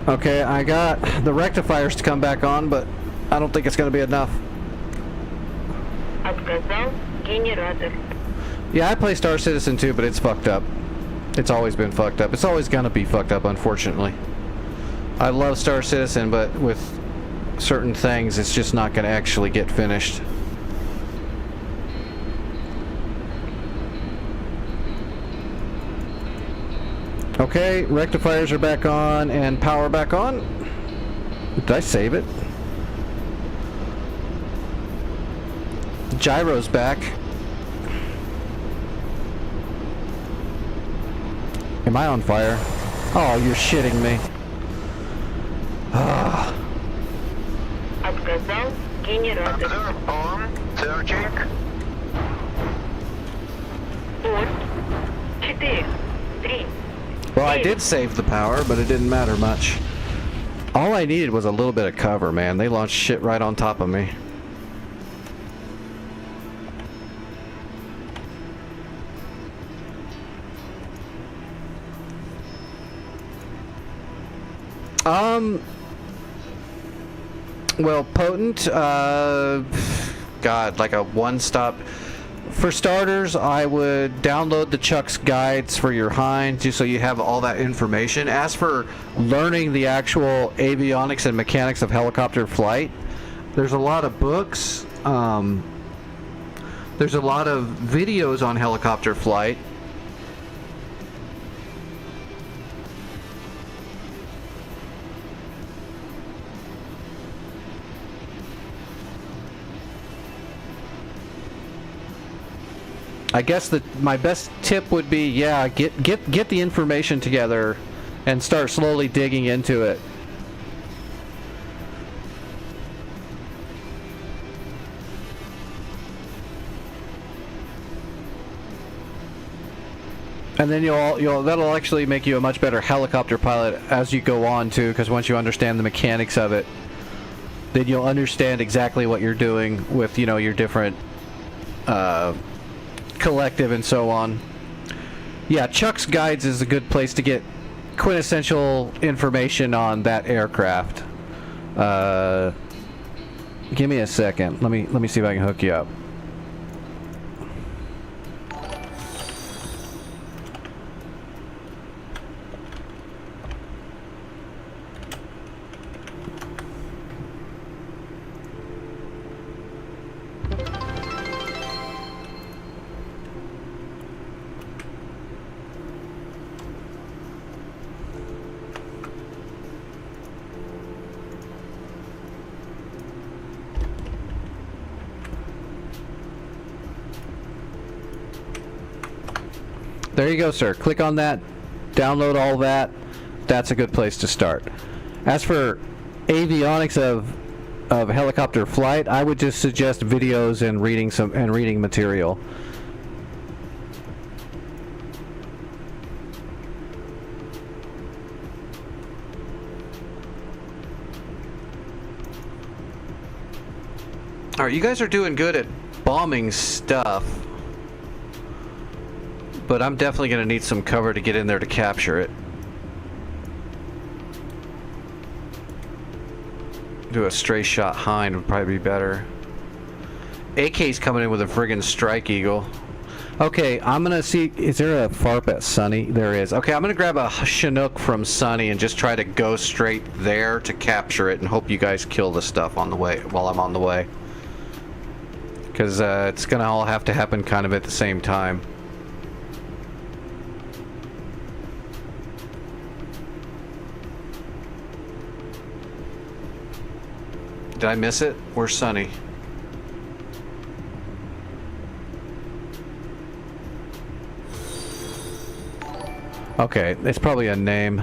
Okay, I got the rectifiers to come back on, but I don't think it's gonna be enough. Отказал генератор. Yeah, I play Star Citizen too, but it's fucked up. It's always been fucked up. It's always gonna be fucked up, unfortunately. I love Star Citizen, but with certain things, it's just not gonna actually get finished. Okay, rectifiers are back on and power back on. Did I save it? Gyro's back. Am I on fire? Oh, you're shitting me. Отказал генератор. Observe on. Searching. Порт 4, 3. Well, I did save the power, but it didn't matter much. All I needed was a little bit of cover, man. They launched shit right on top of me. Well, Potent, God, like a one-stop. For starters, I would download the Chuck's guides for your Hind, just so you have all that information. As for learning the actual avionics and mechanics of helicopter flight, there's a lot of books. There's a lot of videos on helicopter flight. I guess that my best tip would be, yeah, get the information together and start slowly digging into it. And then that'll actually make you a much better helicopter pilot as you go on too, because once you understand the mechanics of it, then you'll understand exactly what you're doing with, you know, your different collective and so on. Yeah, Chuck's Guides is a good place to get quintessential information on that aircraft. Give me a second. Let me see if I can hook you up. There you go, sir. Click on that, download all that. That's a good place to start. As for avionics of helicopter flight, I would just suggest videos and reading material. Alright, you guys are doing good at bombing stuff. But I'm definitely going to need some cover to get in there to capture it. Do a stray shot hind would probably be better. AK's coming in with a friggin' Strike Eagle. Okay, I'm gonna see, is there a FARP at Sunny? There is. Okay, I'm gonna grab a Chinook from Sunny and just try to go straight there to capture it and hope you guys kill the stuff on the way, while I'm on the way. Because it's gonna all have to happen kind of at the same time. Did I miss it? Where's Sunny? Okay, it's probably a name.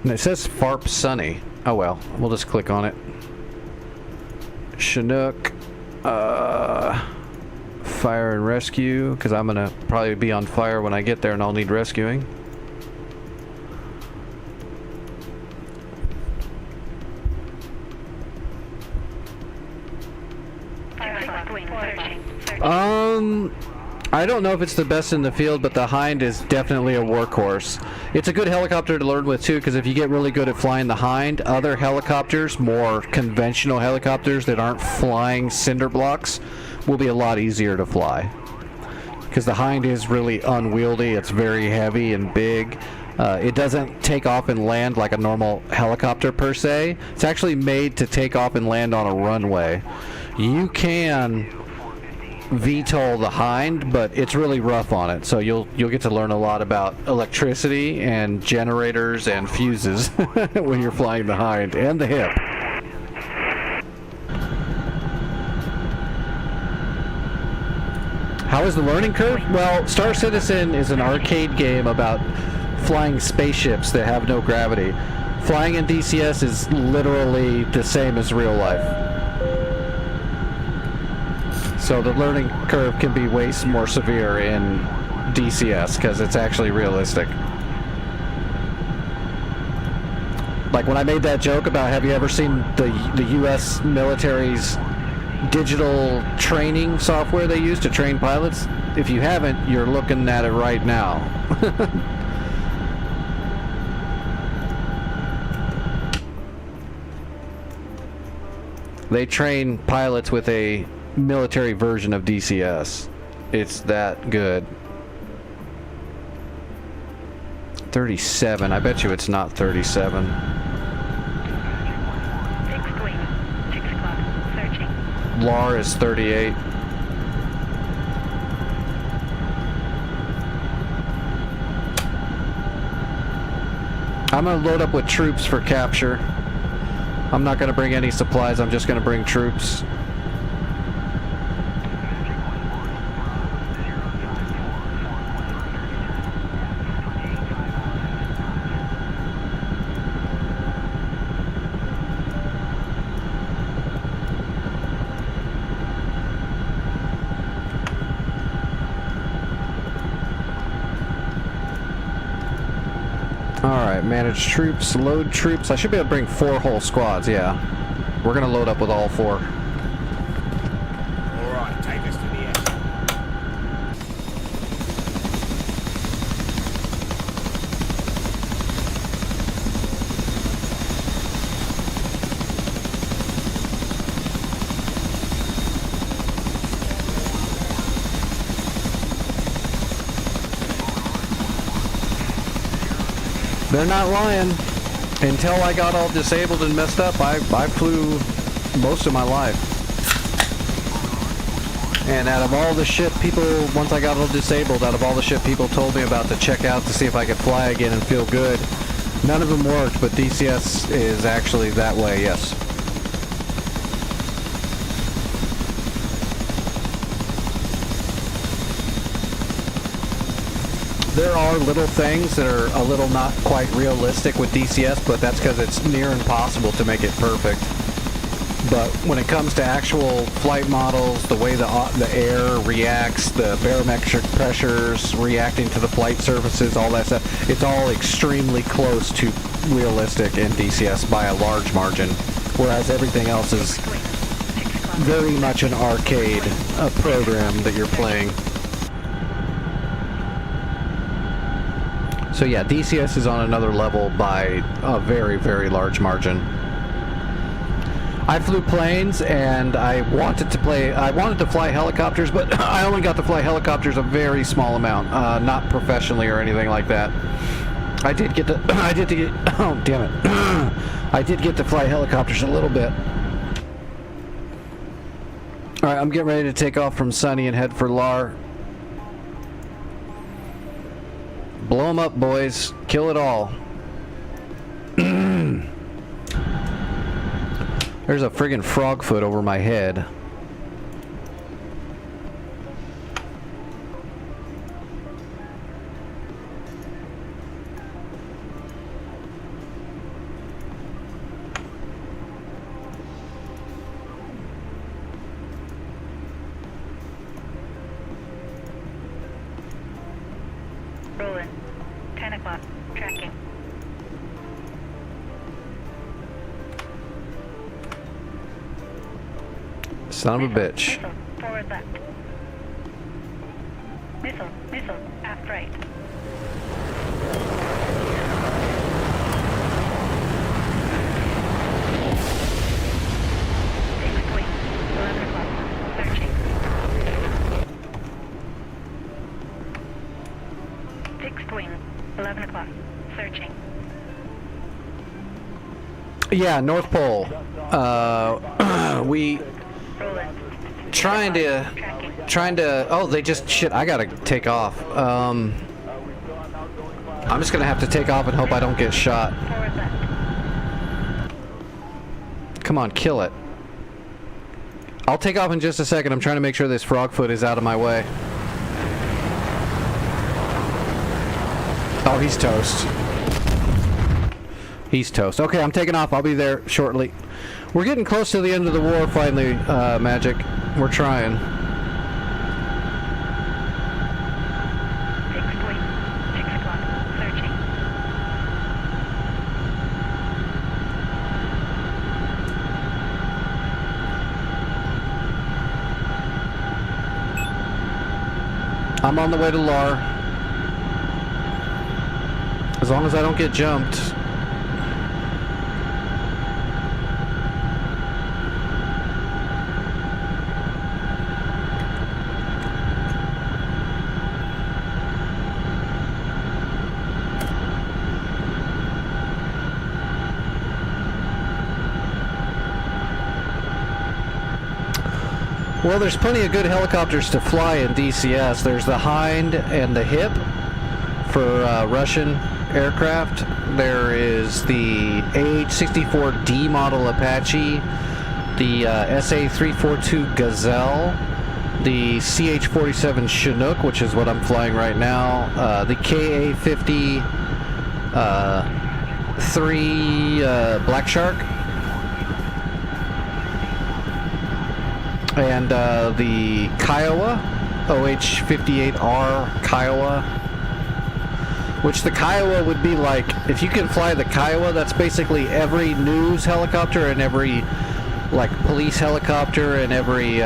And it says FARP Sunny. Oh well, we'll just click on it. Chinook. Fire and rescue, because I'm gonna probably be on fire when I get there and I'll need rescuing. I don't know if it's the best in the field, but the Hind is definitely a workhorse. It's a good helicopter to learn with too, because if you get really good at flying the Hind, other helicopters, more conventional helicopters that aren't flying cinder blocks, will be a lot easier to fly. Because the Hind is really unwieldy, it's very heavy and big. It doesn't take off and land like a normal helicopter per se. It's actually made to take off and land on a runway. You can VTOL the Hind, but it's really rough on it, so you'll get to learn a lot about electricity and generators and fuses when you're flying the Hind, and the Hip. How is the learning curve? Well, Star Citizen is an arcade game about flying spaceships that have no gravity. Flying in DCS is literally the same as real life. So the learning curve can be way more severe in DCS because it's actually realistic. Like when I made that joke about, have you ever seen the US military's digital training software they use to train pilots? If you haven't, you're looking at it right now. They train pilots with a military version of DCS. It's that good. 37. I bet you it's not 37. Fixed wing. 6 o'clock. Searching. LAR is 38. I'm gonna load up with troops for capture. I'm not gonna bring any supplies, I'm just gonna bring troops. Alright, manage troops, load troops. I should be able to bring 4 whole squads, yeah. We're gonna load up with all 4. Alright, take us to the end. They're not lying. Until I got all disabled and messed up, I flew most of my life. And out of all the shit people, once I got all disabled, out of all the shit people told me about to check out to see if I could fly again and feel good, none of them worked, but DCS is actually that way, yes. There are little things that are a little not quite realistic with DCS, but that's because it's near impossible to make it perfect. But when it comes to actual flight models, the way the air reacts, the barometric pressures reacting to the flight surfaces, all that stuff, it's all extremely close to realistic in DCS by a large margin. Whereas everything else is very much an arcade program that you're playing. So yeah, DCS is on another level by a very, very large margin. I flew planes and I wanted to fly helicopters, but I only got to fly helicopters a very small amount, not professionally or anything like that. I did get oh damn it. I did get to fly helicopters a little bit. Alright, I'm getting ready to take off from Sunny and head for LAR. Blow them up, boys. Kill it all. There's a friggin' frog foot over my head. Rolling. 10 o'clock. Tracking. Son of a bitch. Missile. Forward left. Missile. Aft right. Fixed wing. 11 o'clock. Searching. Fixed wing. 11 o'clock. Searching. Yeah, North Pole. We Rolling. trying to oh, they just shit, I gotta take off. I'm just gonna have to take off and hope I don't get shot. Forward left. Come on, kill it. I'll take off in just a second. I'm trying to make sure this frog foot is out of my way. Oh, he's toast. He's toast. Okay, I'm taking off. I'll be there shortly. We're getting close to the end of the war finally, Magic. We're trying. Fixed wing. 6 o'clock. Searching. I'm on the way to LAR. As long as I don't get jumped. Well, there's plenty of good helicopters to fly in DCS. There's the Hind and the Hip for Russian aircraft. There is the AH-64D model Apache, the SA-342 Gazelle, the CH-47 Chinook, which is what I'm flying right now, the KA-50 3 Black Shark, and the Kiowa, OH-58R Kiowa, which the Kiowa would be like, if you can fly the Kiowa, that's basically every news helicopter and every like police helicopter and every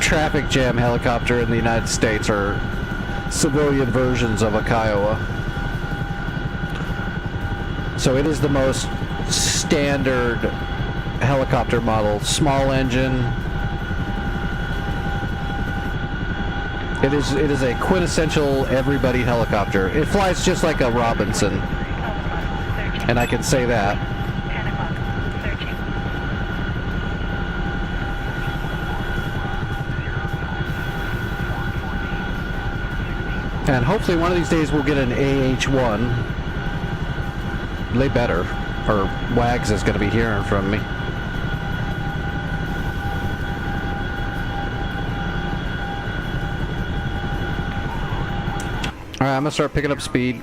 traffic jam helicopter in the United States are civilian versions of a Kiowa. So it is the most standard helicopter model, small engine. It is a quintessential everybody helicopter. It flies just like a Robinson, 12 o'clock. Searching. and I can say that. 10 o'clock. Searching. And hopefully one of these days we'll get an AH-1. They better, or Wags is going to be hearing from me. Alright, I'm going to start picking up speed.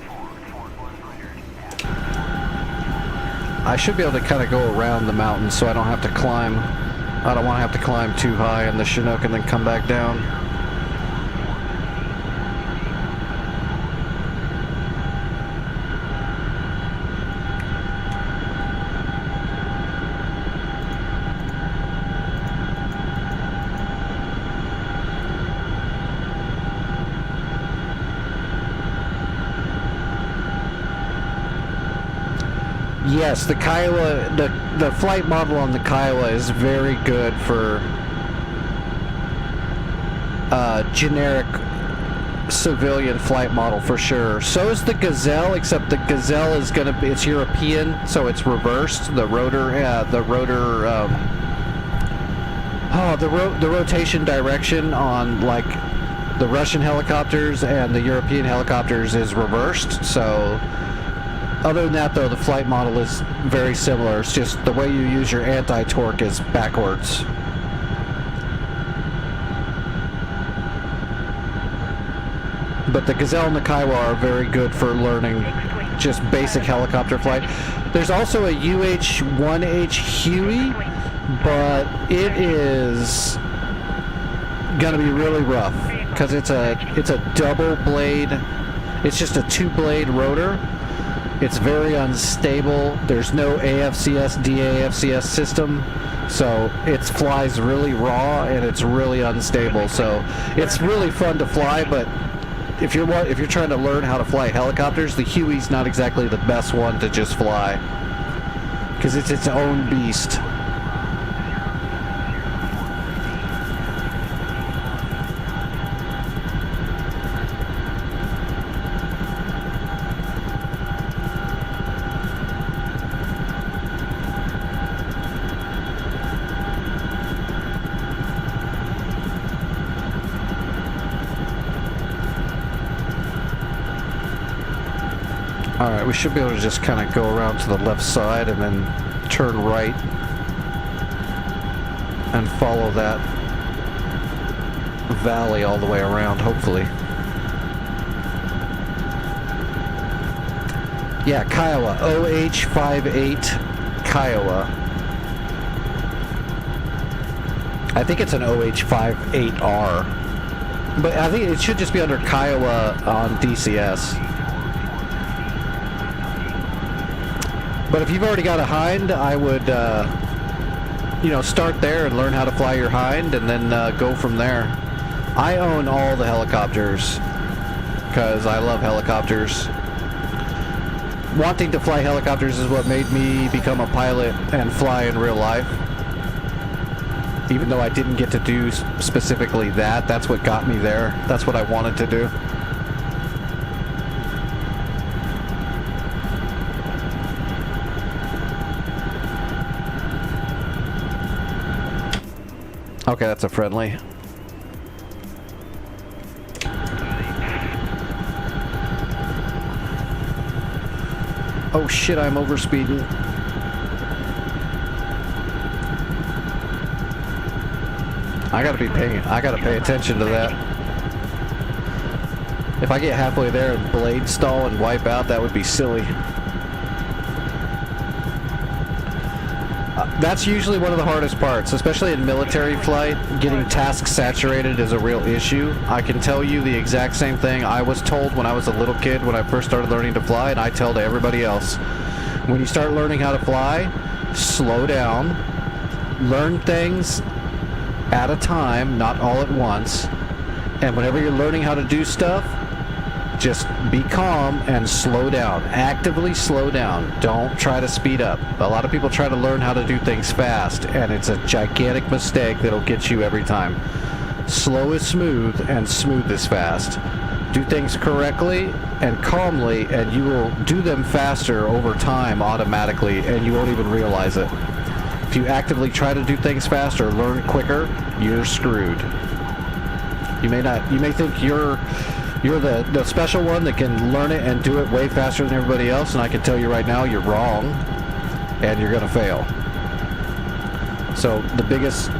I should be able to kind of go around the mountain so I don't have to climb. I don't want to have to climb too high in the Chinook and then come back down. Yes, the Kiowa, the flight model on the Kiowa is very good for generic civilian flight model for sure. So is the Gazelle, except the Gazelle is gonna be, it's European, so it's reversed. The rotation direction on like the Russian helicopters and the European helicopters is reversed. So other than that, though, the flight model is very similar. It's just the way you use your anti-torque is backwards. But the Gazelle and the Kiowa are very good for learning just basic helicopter flight. There's also a UH-1H Huey, but it is gonna be really rough because it's a double blade. It's just a 2-blade rotor. It's very unstable. There's no AFCS, DAFCS system, so it flies really raw and it's really unstable. So it's really fun to fly, but if you're trying to learn how to fly helicopters, the Huey's not exactly the best one to just fly because it's its own beast. Alright, we should be able to just kind of go around to the left side and then turn right and follow that valley all the way around, hopefully. Yeah, Kiowa, OH-58 Kiowa. I think it's an OH-58R, but I think it should just be under Kiowa on DCS. But if you've already got a Hind, I would, start there and learn how to fly your Hind and then go from there. I own all the helicopters because I love helicopters. Wanting to fly helicopters is what made me become a pilot and fly in real life. Even though I didn't get to do specifically that, that's what got me there. That's what I wanted to do. Okay, that's a friendly. Oh shit, I'm overspeeding. I gotta pay attention to that. If I get halfway there and blade stall and wipe out, that would be silly. That's usually one of the hardest parts, especially in military flight. Getting task saturated is a real issue. I can tell you the exact same thing I was told when I was a little kid when I first started learning to fly, and I tell to everybody else. When you start learning how to fly, slow down, learn things at a time, not all at once, and whenever you're learning how to do stuff, just be calm and slow down. Actively slow down. Don't try to speed up. A lot of people try to learn how to do things fast, and it's a gigantic mistake that'll get you every time. Slow is smooth, and smooth is fast. Do things correctly and calmly, and you will do them faster over time automatically, and you won't even realize it. If you actively try to do things faster, learn quicker, you're screwed. You may think you're the special one that can learn it and do it way faster than everybody else, and I can tell you right now, you're wrong, and you're gonna fail. So the biggest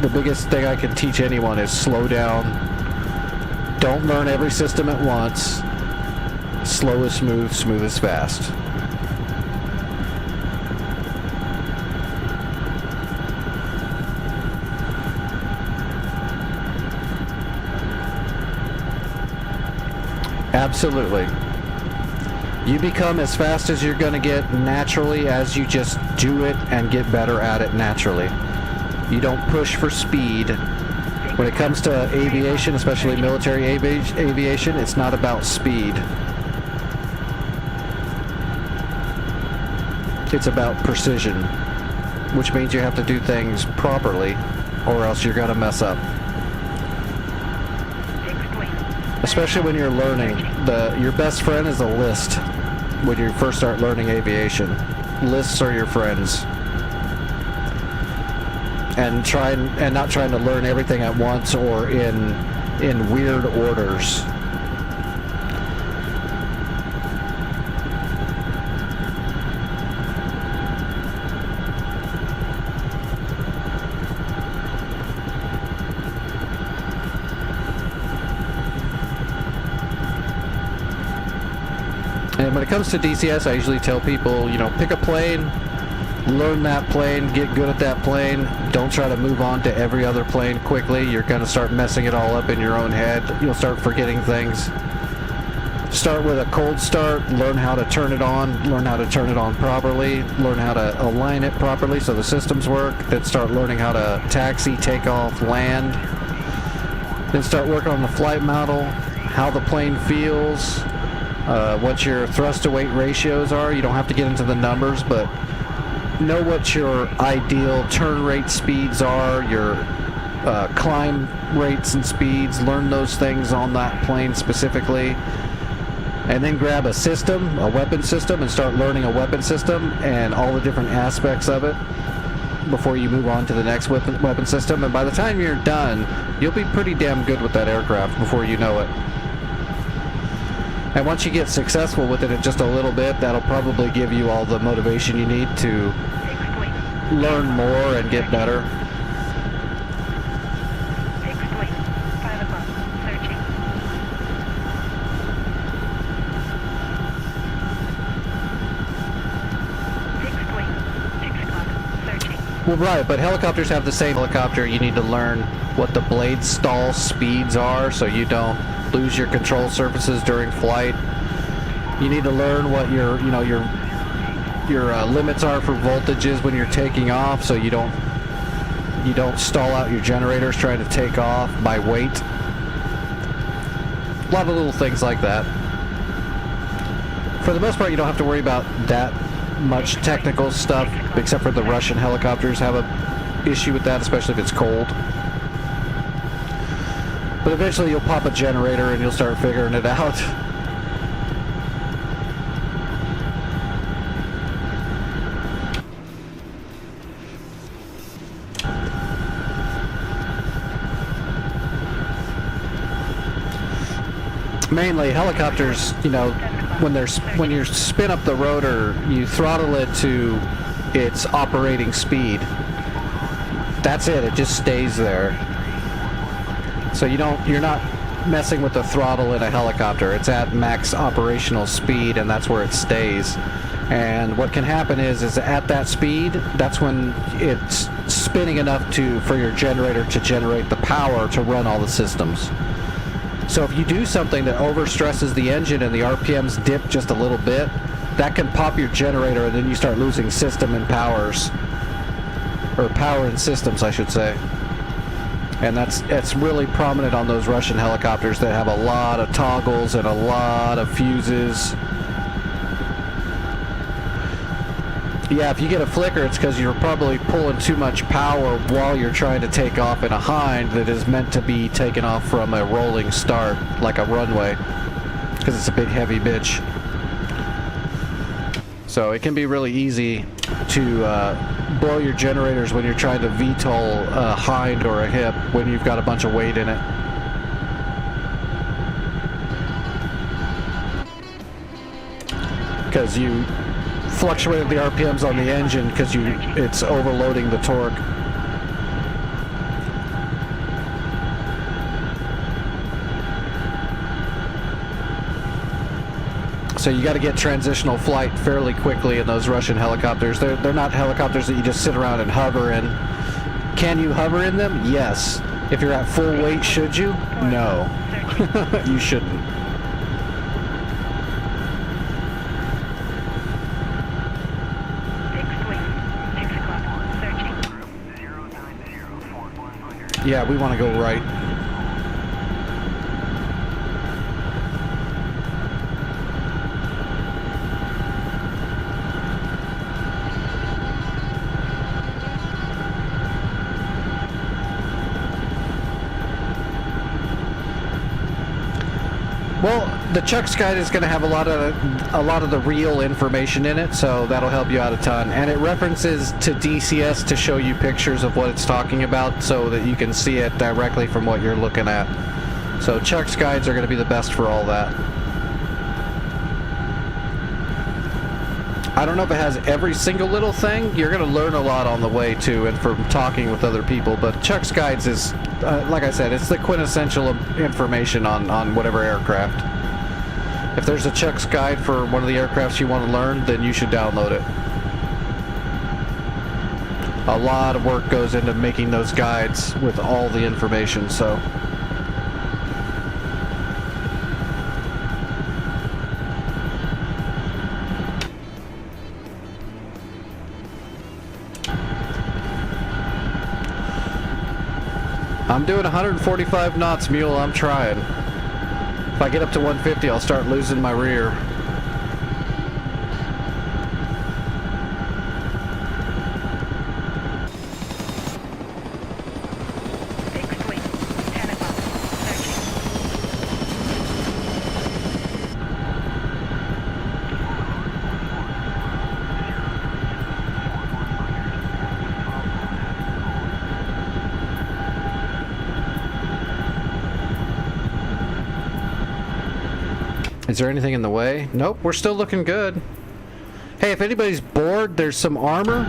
thing I can teach anyone is slow down. Don't learn every system at once. Slow is smooth, smooth is fast. Absolutely. You become as fast as you're going to get naturally as you just do it and get better at it naturally. You don't push for speed. When it comes to aviation, especially military aviation, it's not about speed. It's about precision, which means you have to do things properly or else you're going to mess up. Especially when you're learning. Your best friend is a list when you first start learning aviation. Lists are your friends. And not trying to learn everything at once or in weird orders. And when it comes to DCS, I usually tell people, pick a plane, learn that plane, get good at that plane. Don't try to move on to every other plane quickly. You're going to start messing it all up in your own head. You'll start forgetting things. Start with a cold start, learn how to turn it on properly, learn how to align it properly so the systems work, then start learning how to taxi, take off, land. Then start working on the flight model, how the plane feels, what your thrust to weight ratios are. You don't have to get into the numbers, but know what your ideal turn rate speeds are, your climb rates and speeds. Learn those things on that plane specifically. And then grab a system, a weapon system, and start learning a weapon system and all the different aspects of it before you move on to the next weapon system. And by the time you're done, you'll be pretty damn good with that aircraft before you know it. And once you get successful with it in just a little bit, that'll probably give you all the motivation you need to learn more and get better. Fixed wing, 5 o'clock, searching. Fixed wing, 6 o'clock, searching. Well, right, but helicopters have the same helicopter. You need to learn what the blade stall speeds are so you don't lose your control surfaces during flight. You need to learn what your limits are for voltages when you're taking off, so you don't stall out your generators trying to take off by weight. A lot of little things like that. For the most part, you don't have to worry about that much technical stuff, except for the Russian helicopters have a issue with that, especially if it's cold. But eventually you'll pop a generator and you'll start figuring it out. Mainly helicopters, when you spin up the rotor, you throttle it to its operating speed. That's it. It just stays there. So you're not messing with the throttle in a helicopter. It's at max operational speed, and that's where it stays. And what can happen is at that speed, that's when it's spinning enough for your generator to generate the power to run all the systems. So if you do something that overstresses the engine and the RPMs dip just a little bit, that can pop your generator, and then you start losing system and powers. Or power and systems, I should say. And it's really prominent on those Russian helicopters that have a lot of toggles and a lot of fuses. Yeah, if you get a flicker, it's because you're probably pulling too much power while you're trying to take off in a hind that is meant to be taken off from a rolling start, like a runway, because it's a big heavy bitch. So it can be really easy to blow your generators when you're trying to VTOL a hind or a hip when you've got a bunch of weight in it. Because you fluctuated the RPMs on the engine because it's overloading the torque. So you got to get transitional flight fairly quickly in those Russian helicopters. They're not helicopters that you just sit around and hover in. Can you hover in them? Yes. If you're at full weight, should you? No. You shouldn't. Yeah, we want to go right. Well, the Chuck's Guide is going to have a lot of the real information in it, so that'll help you out a ton. And it references to DCS to show you pictures of what it's talking about, so that you can see it directly from what you're looking at. So Chuck's Guides are going to be the best for all that. I don't know if it has every single little thing. You're going to learn a lot on the way too, and from talking with other people. But Chuck's Guides is, like I said, it's the quintessential information on whatever aircraft. If there's a Chuck's Guide for one of the aircrafts you want to learn, then you should download it. A lot of work goes into making those guides with all the information, so... I'm doing 145 knots, Mule. I'm trying. If I get up to 150, I'll start losing my rear. Fixed wing, 10 o'clock, searching. Is there anything in the way? Nope, we're still looking good. Hey, if anybody's bored, there's some armor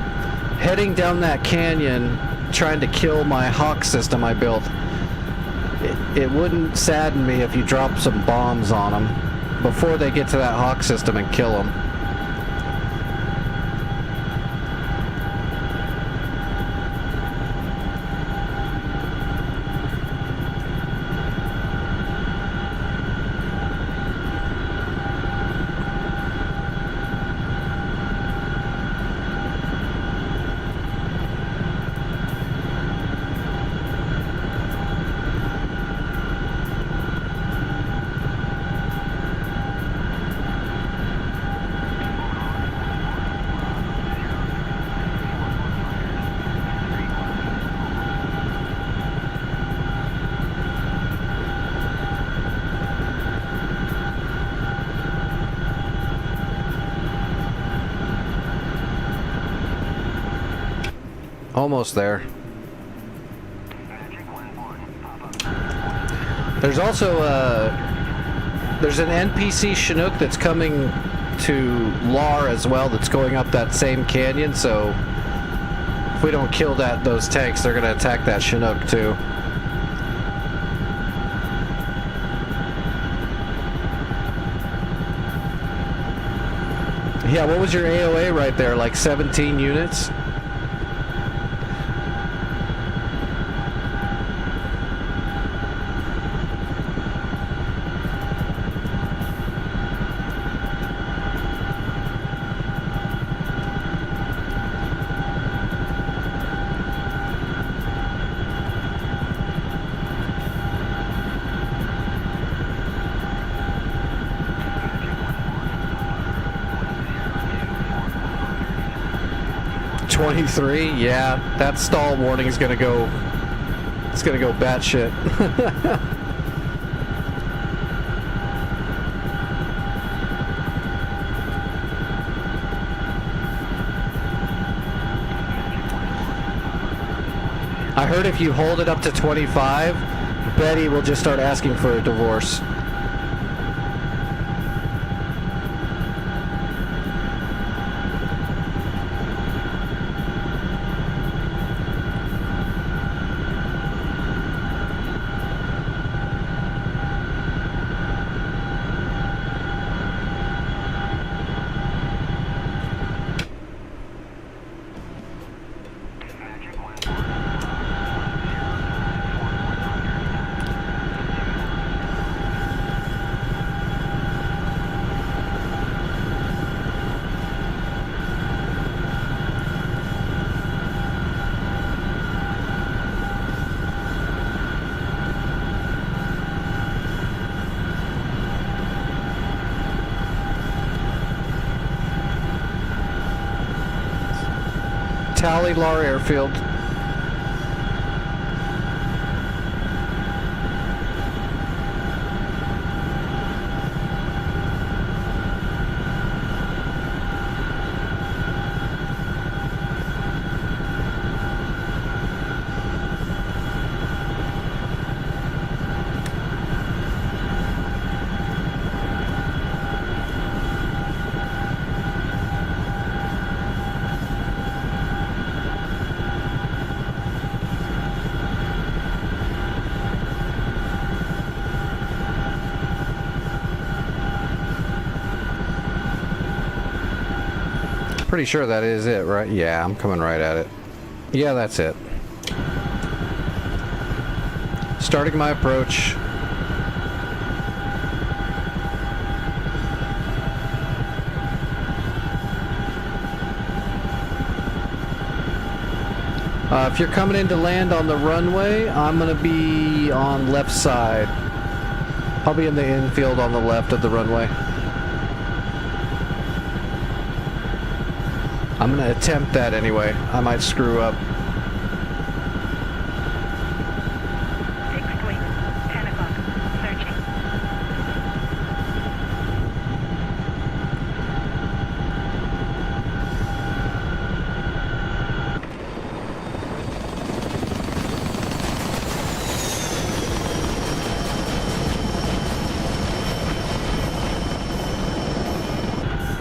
heading down that canyon trying to kill my Hawk system I built. It wouldn't sadden me if you dropped some bombs on them before they get to that Hawk system and kill them. Almost there. There's also there's an NPC Chinook that's coming to LAR as well, that's going up that same canyon, so if we don't kill those tanks, they're gonna attack that Chinook too. Yeah, what was your AOA right there? Like 17 units? Yeah, that stall warning is gonna go. It's gonna go batshit. I heard if you hold it up to 25, Betty will just start asking for a divorce. Tally Lar Airfield. Pretty sure that is it, right? Yeah, I'm coming right at it. Yeah, that's it. Starting my approach. If you're coming in to land on the runway, I'm gonna be on left side. I'll be in the infield on the left of the runway. I'm gonna attempt that anyway. I might screw up. Fixed wing, 10 o'clock, searching.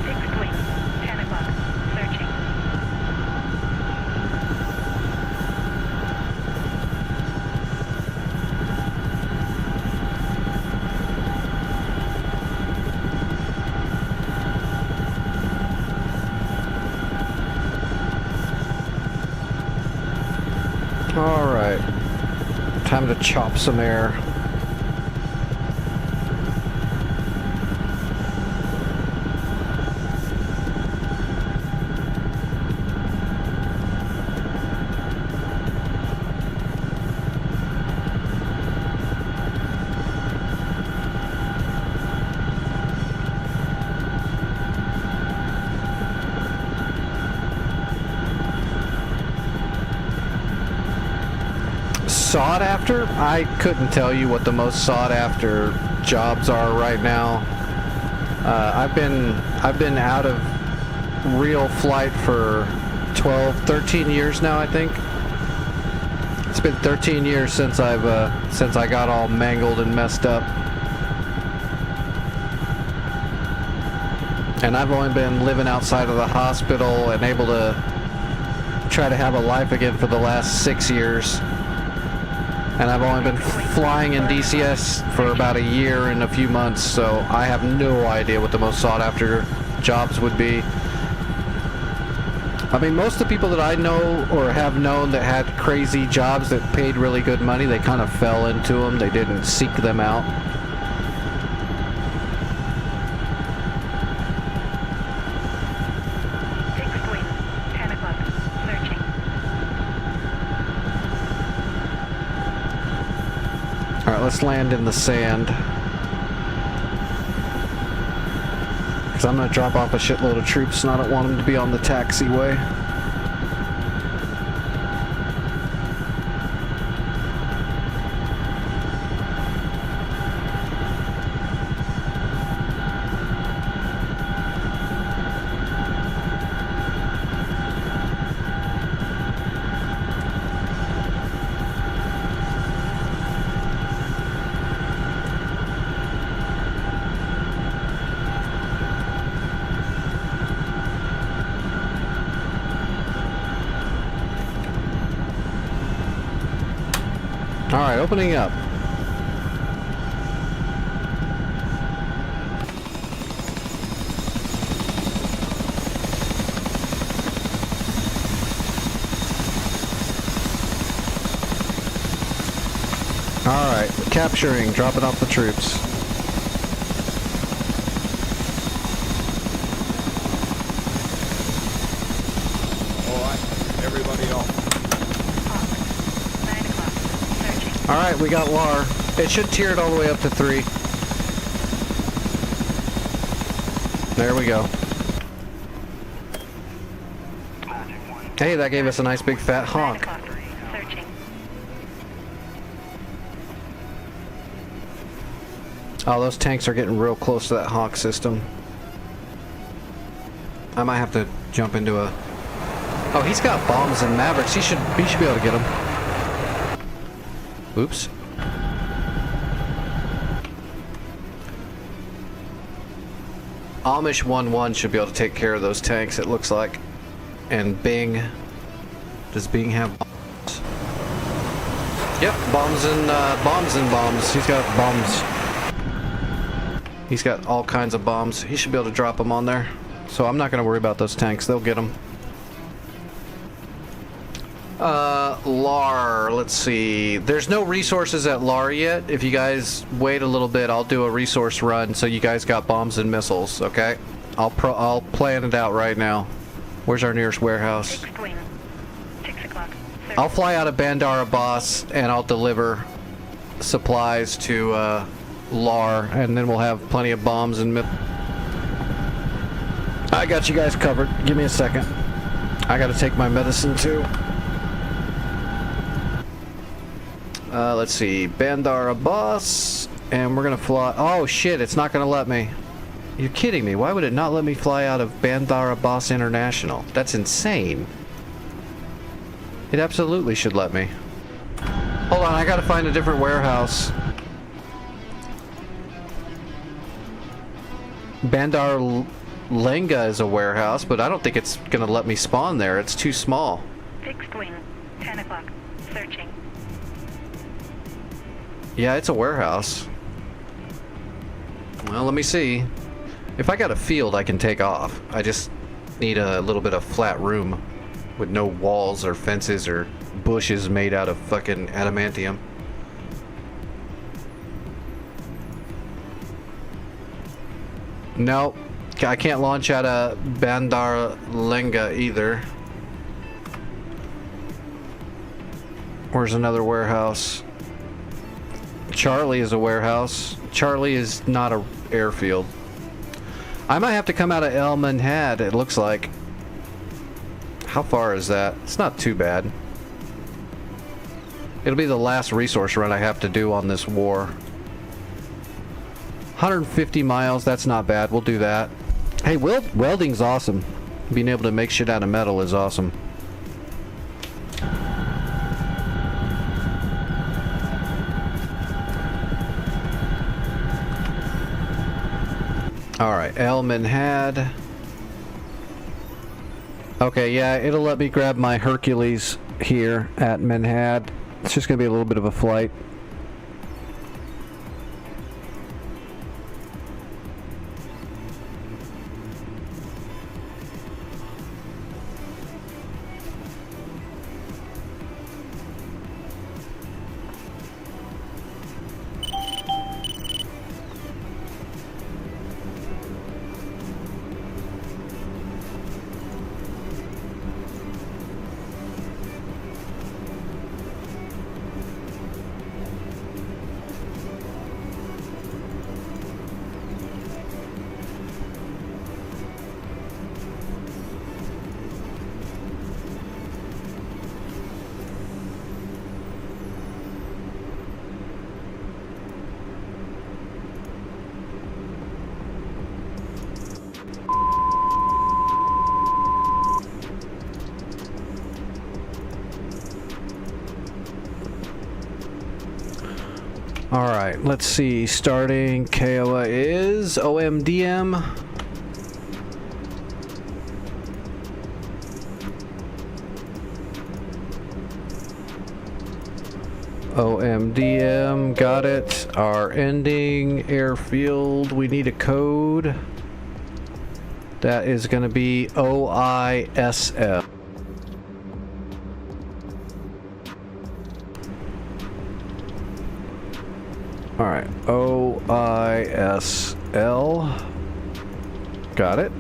Fixed wing, 10 o'clock, searching. Alright. Time to chop some air. Sought after? I couldn't tell you what the most sought after jobs are right now. I've been out of real flight for 13 years now, I think. It's been 13 years since I got all mangled and messed up. And I've only been living outside of the hospital and able to try to have a life again for the last 6 years. And I've only been flying in DCS for about a year and a few months, so I have no idea what the most sought after jobs would be. I mean, most of the people that I know or have known that had crazy jobs that paid really good money, they kind of fell into them. They didn't seek them out. Fixed wing, 10 o'clock, searching. Alright, let's land in the sand. Because I'm going to drop off a shitload of troops and I don't want them to be on the taxiway. Alright, opening up. Alright, capturing, dropping off the troops. Alright, everybody off. Off, 9 o'clock, searching. Alright, we got LAR. It should tier it all the way up to 3. There we go. Magic 1 Hey, that gave us a nice big fat 9 honk. o'clock. Searching. Oh, those tanks are getting real close to that honk system. I might have to jump into a... Oh, he's got bombs and Mavericks. He should be able to get them. Oops. Amish 1-1 should be able to take care of those tanks, it looks like. And Bing. Does Bing have bombs? Yep, bombs and bombs. He's got bombs. He's got all kinds of bombs. He should be able to drop them on there. So I'm not going to worry about those tanks. They'll get them. LAR. Let's see. There's no resources at LAR yet. If you guys wait a little bit, I'll do a resource run so you guys got bombs and missiles, okay? I'll plan it out right now. Where's our nearest warehouse? Fixed wing. 6 o'clock. I'll fly out of Bandar Abbas and I'll deliver supplies to LAR, and then we'll have plenty of bombs and I got you guys covered. Give me a second. I gotta take my medicine too. Let's see. Bandar Abbas, and we're gonna fly. Oh shit, it's not gonna let me. You're kidding me. Why would it not let me fly out of Bandar Abbas International? That's insane. It absolutely should let me. Hold on, I gotta find a different warehouse. Bandar Lenga is a warehouse, but I don't think it's gonna let me spawn there. It's too small. Fixed wing. 10 o'clock. Searching. Yeah, it's a warehouse. Well, let me see. If I got a field, I can take off. I just need a little bit of flat room with no walls or fences or bushes made out of fucking adamantium. Nope. I can't launch out of Bandar Lenga either. Where's another warehouse? Charlie is a warehouse. Charlie is not a airfield. I might have to come out of El Manhad, it looks like. How far is that? It's not too bad. It'll be the last resource run I have to do on this war. 150 miles, that's not bad. We'll do that. Hey, welding's awesome. Being able to make shit out of metal is awesome. Alright, El Manhad. Okay, yeah, it'll let me grab my Hercules here at Manhad. It's just gonna be a little bit of a flight. Alright, let's see. Starting Kiowa is OMDM. OMDM, got it. Our ending airfield, we need a code. That is going to be OISF. Alright, OISL. Got it.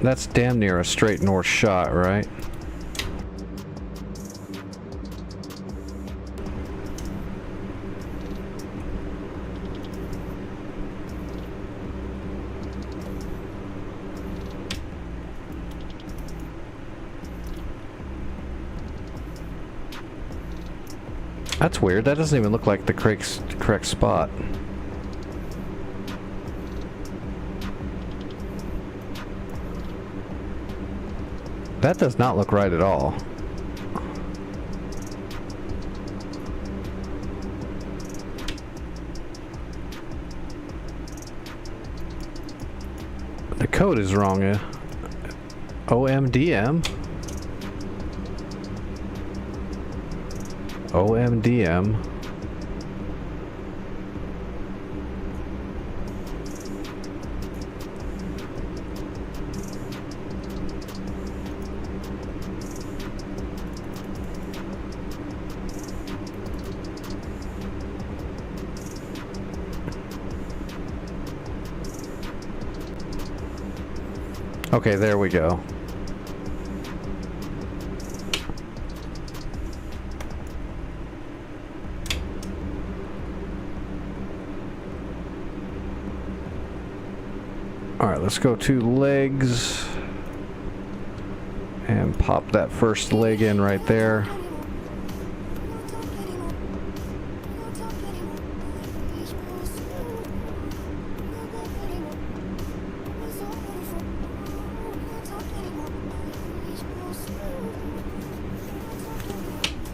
That's damn near a straight north shot, right? That's weird. That doesn't even look like the correct spot. That does not look right at all. The code is wrong. OMDM. OMDM. Okay, there we go. Alright, let's go to legs and pop that first leg in right there.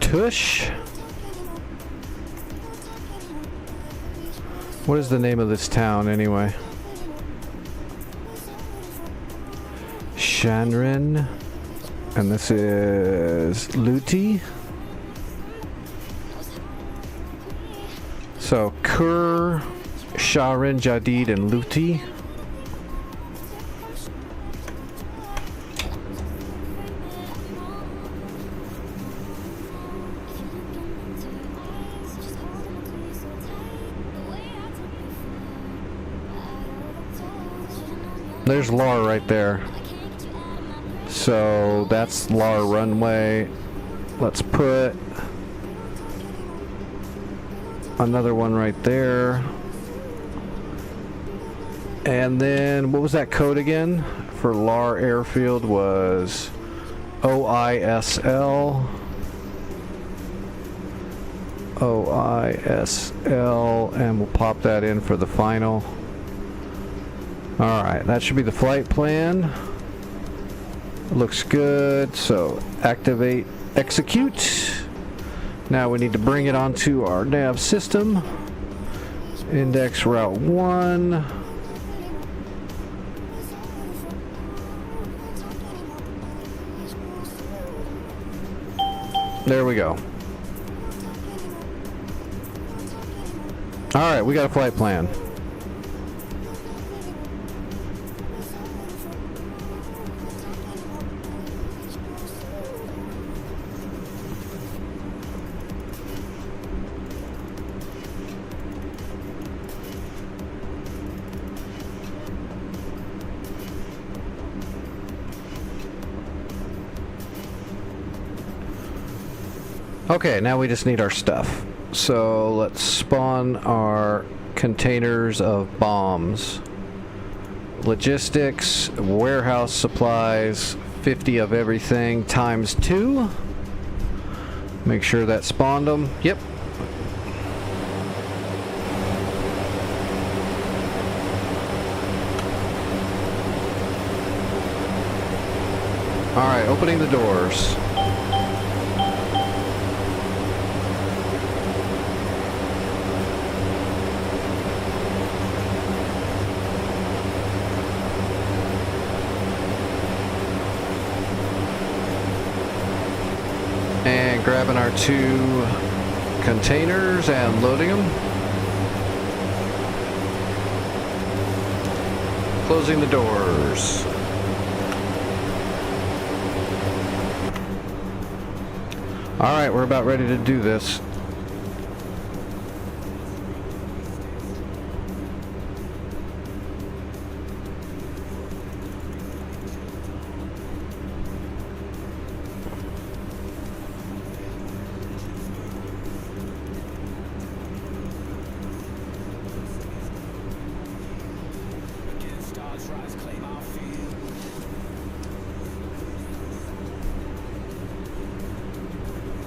Tush. What is the name of this town anyway? Shanren. And this is Luti. So Kur, Sharin, Jadid, and Luti. There's Lar right there. So that's Lar runway. Let's put another one right there. And then what was that code again for Lar airfield? Was OISL. OISL, and we'll pop that in for the final. Alright, that should be the flight plan. Looks good, so activate, execute. Now we need to bring it onto our nav system. Index route 1. There we go. Alright, we got a flight plan. Okay, now we just need our stuff. So let's spawn our containers of bombs. Logistics, warehouse supplies, 50 of everything times 2. Make sure that spawned them. Yep. Alright, opening the doors. And grabbing our 2 containers and loading them. Closing the doors. Alright, we're about ready to do this.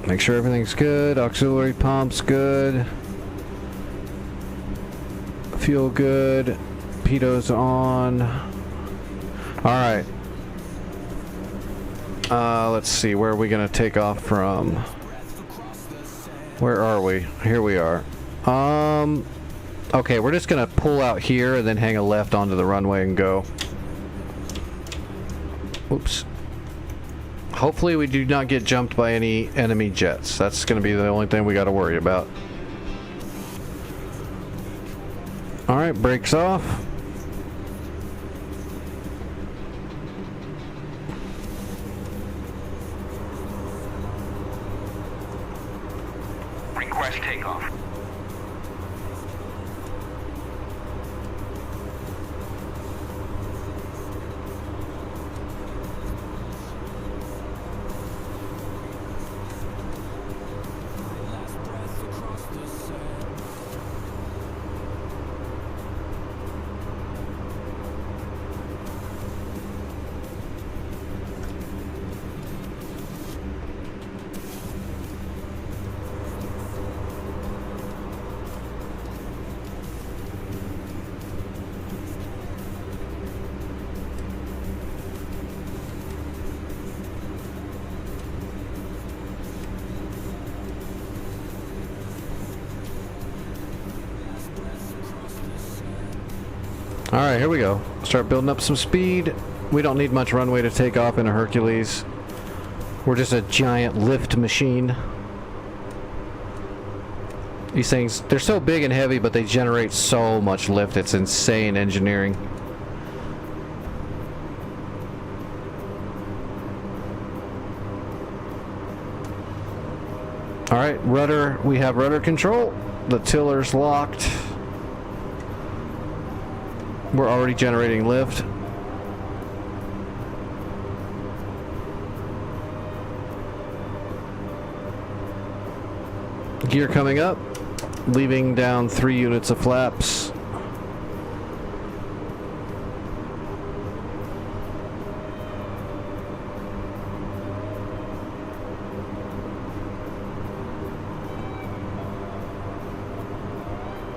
Make sure everything's good. Auxiliary pumps good. Fuel good. Pitos on. Alright. Let's see. Where are we going to take off from? Where are we? Here we are. Okay, we're just going to pull out here and then hang a left onto the runway and go. Oops. Hopefully we do not get jumped by any enemy jets. That's going to be the only thing we got to worry about. Alright, brakes off. Request takeoff. Alright, here we go. Start building up some speed. We don't need much runway to take off in a Hercules. We're just a giant lift machine. These things, they're so big and heavy, but they generate so much lift. It's insane engineering. Alright, rudder. We have rudder control. The tiller's locked. We're already generating lift. Gear coming up, leaving down 3 units of flaps.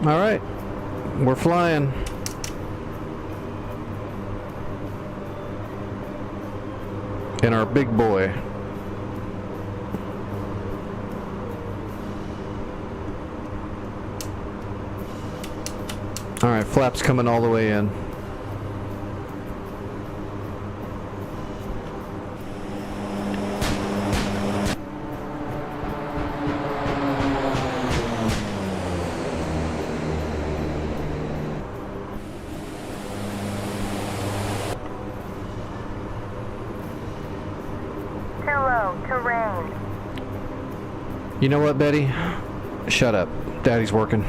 All right, we're flying. In our big boy. Alright, flaps coming all the way in. You know what, Betty? Shut up. Daddy's working.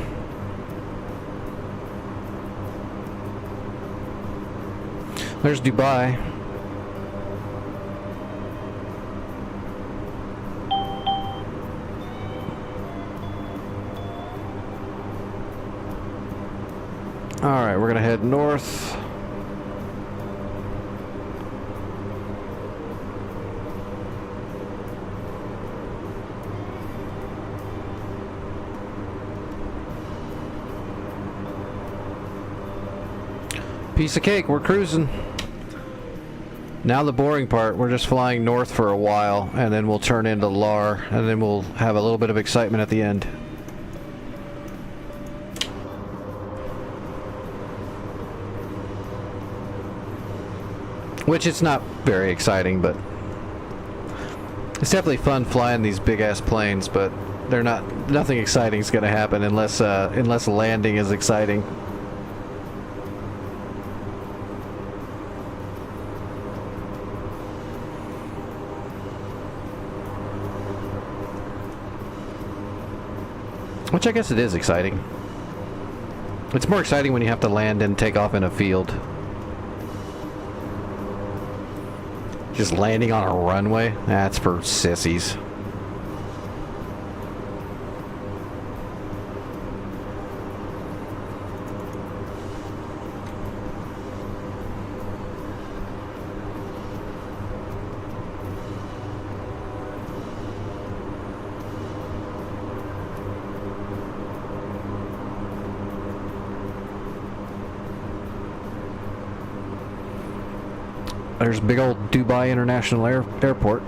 There's Dubai. Alright, we're gonna head north. Piece of cake, we're cruising. Now the boring part, we're just flying north for a while, and then we'll turn into LAR, and then we'll have a little bit of excitement at the end. Which it's not very exciting, but it's definitely fun flying these big-ass planes, but they're not, nothing exciting is going to happen unless landing is exciting. Which I guess it is exciting. It's more exciting when you have to land and take off in a field. Just landing on a runway? That's for sissies. there's big old Dubai International Airport.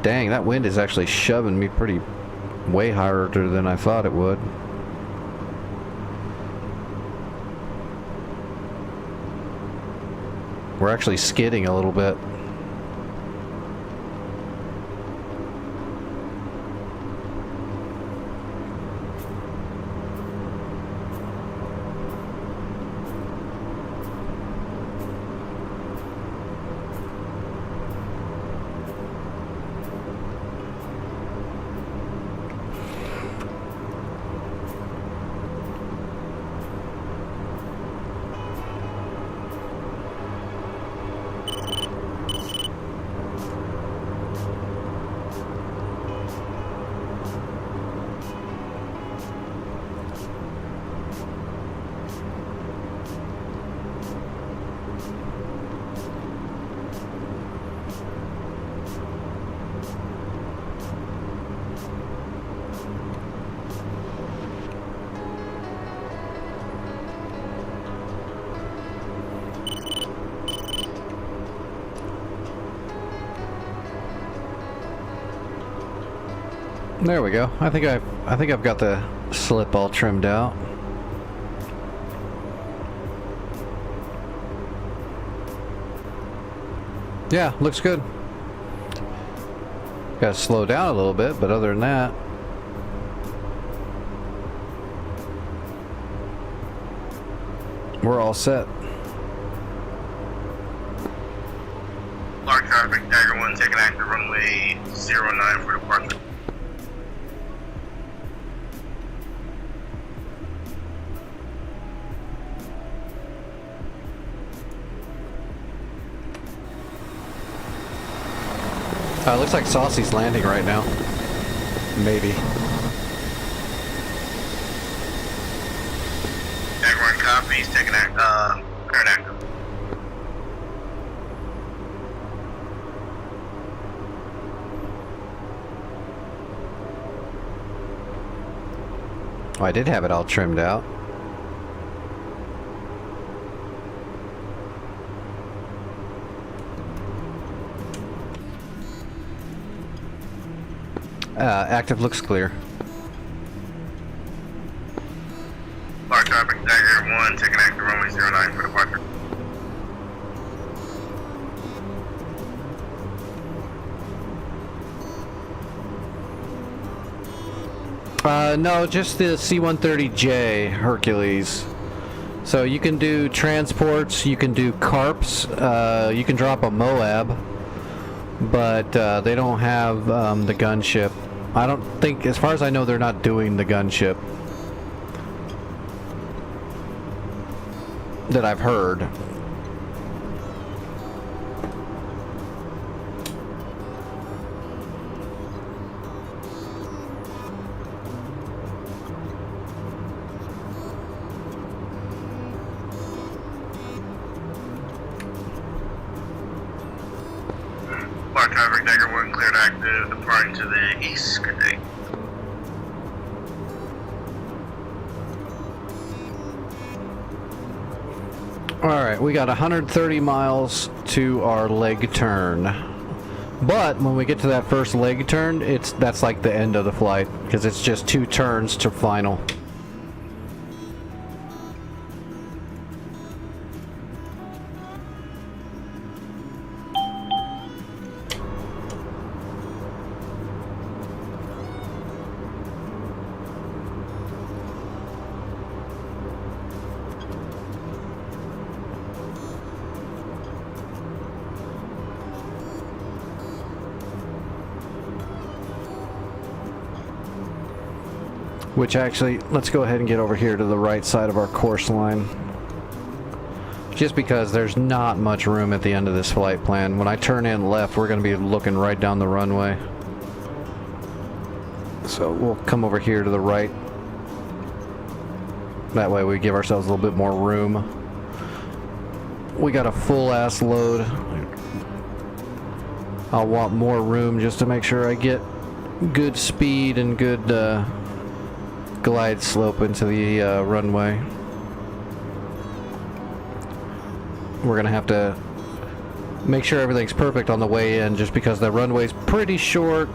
Dang, that wind is actually shoving me pretty way harder than I thought it would. We're actually skidding a little bit. There we go. I think I've got the slip all trimmed out. Yeah, looks good. Got to slow down a little bit, but other than that, we're all set. Large traffic, Dagger 1, taking active runway 09 for departure. Looks like Saucy's landing right now. Maybe. Dagger 1 copies, taking current active. Oh, I did have it all trimmed out. Active looks clear. Large traffic, Dagger 1, taking active runway 09 for departure. No, just the C-130J Hercules. So you can do transports, you can do carps, you can drop a Moab, but they don't have the gunship. I don't think, as far as I know, they're not doing the gunship that I've heard. Large traffic, Dagger 1, cleared active, departing to the east. Good day. Alright, we got 130 miles to our leg turn. But when we get to that first leg turn, that's like the end of the flight, because it's just 2 turns to final. Which actually, let's go ahead and get over here to the right side of our course line. Just because there's not much room at the end of this flight plan. When I turn in left, we're going to be looking right down the runway. So we'll come over here to the right. That way we give ourselves a little bit more room. We got a full ass load. I'll want more room just to make sure I get good speed and good glide slope into the runway. We're gonna have to make sure everything's perfect on the way in, just because the runway's pretty short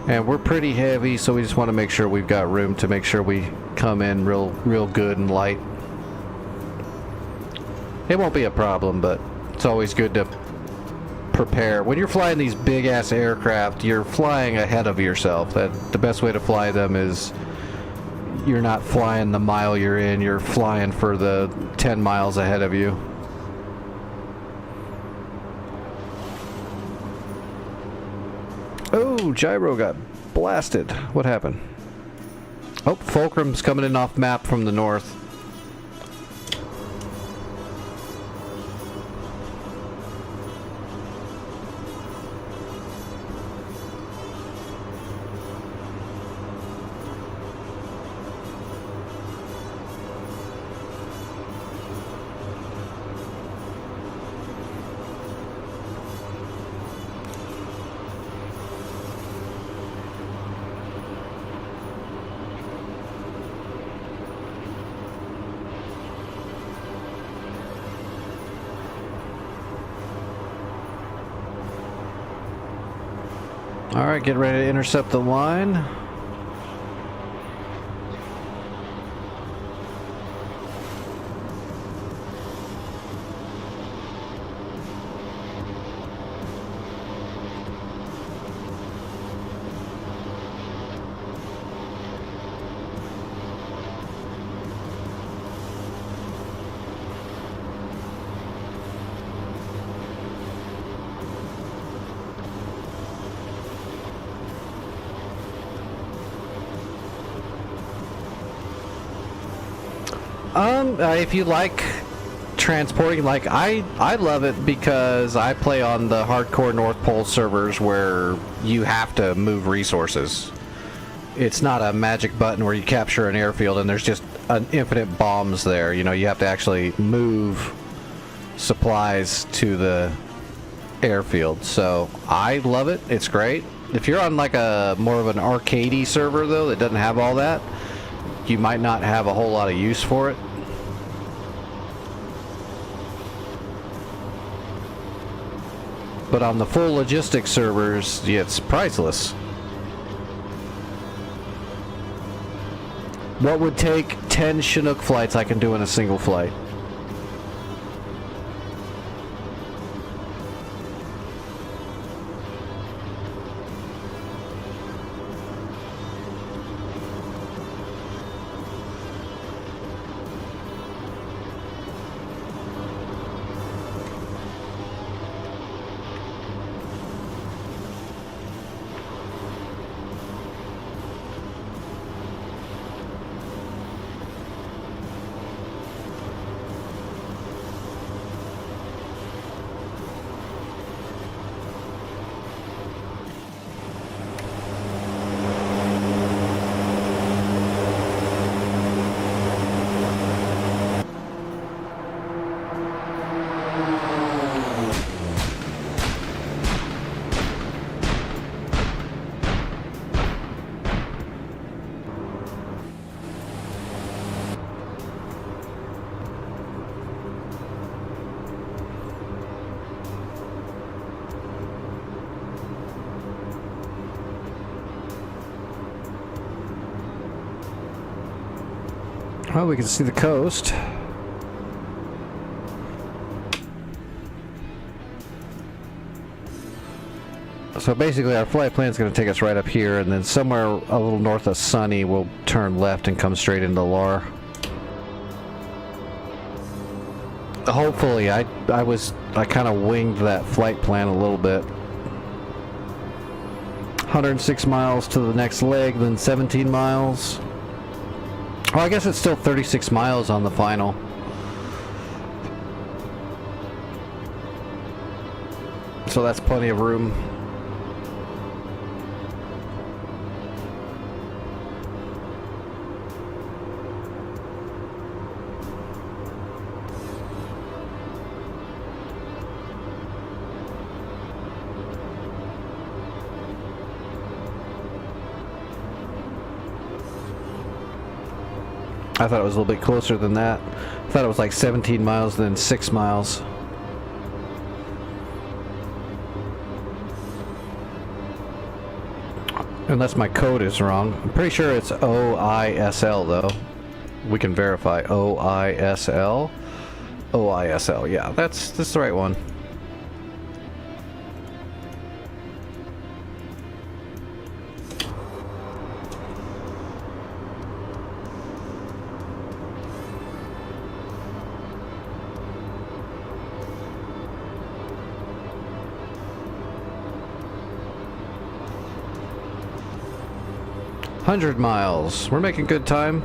and we're pretty heavy, so we just want to make sure we've got room to make sure we come in real good and light. It won't be a problem, but it's always good to prepare. When you're flying these big ass aircraft, you're flying ahead of yourself. The best way to fly them is you're not flying the mile you're in, you're flying for the 10 miles ahead of you. Oh, gyro got blasted. What happened? Oh, Fulcrum's coming in off map from the north. Alright, get ready to intercept the line. If you like transporting, like I love it because I play on the hardcore North Pole servers where you have to move resources. It's not a magic button where you capture an airfield and there's just an infinite bombs there. You know, you have to actually move supplies to the airfield. So I love it. It's great. If you're on like a more of an arcadey server though that doesn't have all that, you might not have a whole lot of use for it. But on the full logistics servers, yeah, it's priceless. What would take 10 Chinook flights I can do in a single flight? Well, we can see the coast. So basically our flight plan is going to take us right up here, and then somewhere a little north of Sunny we'll turn left and come straight into Lar. Hopefully, I kind of winged that flight plan a little bit. 106 miles to the next leg, then 17 miles. Well, I guess it's still 36 miles on the final. So that's plenty of room. I thought it was a little bit closer than that. I thought it was like 17 miles, then 6 miles. Unless my code is wrong. I'm pretty sure it's OISL though. We can verify. OISL? OISL, yeah, that's the right one. $100 miles. We're making good time.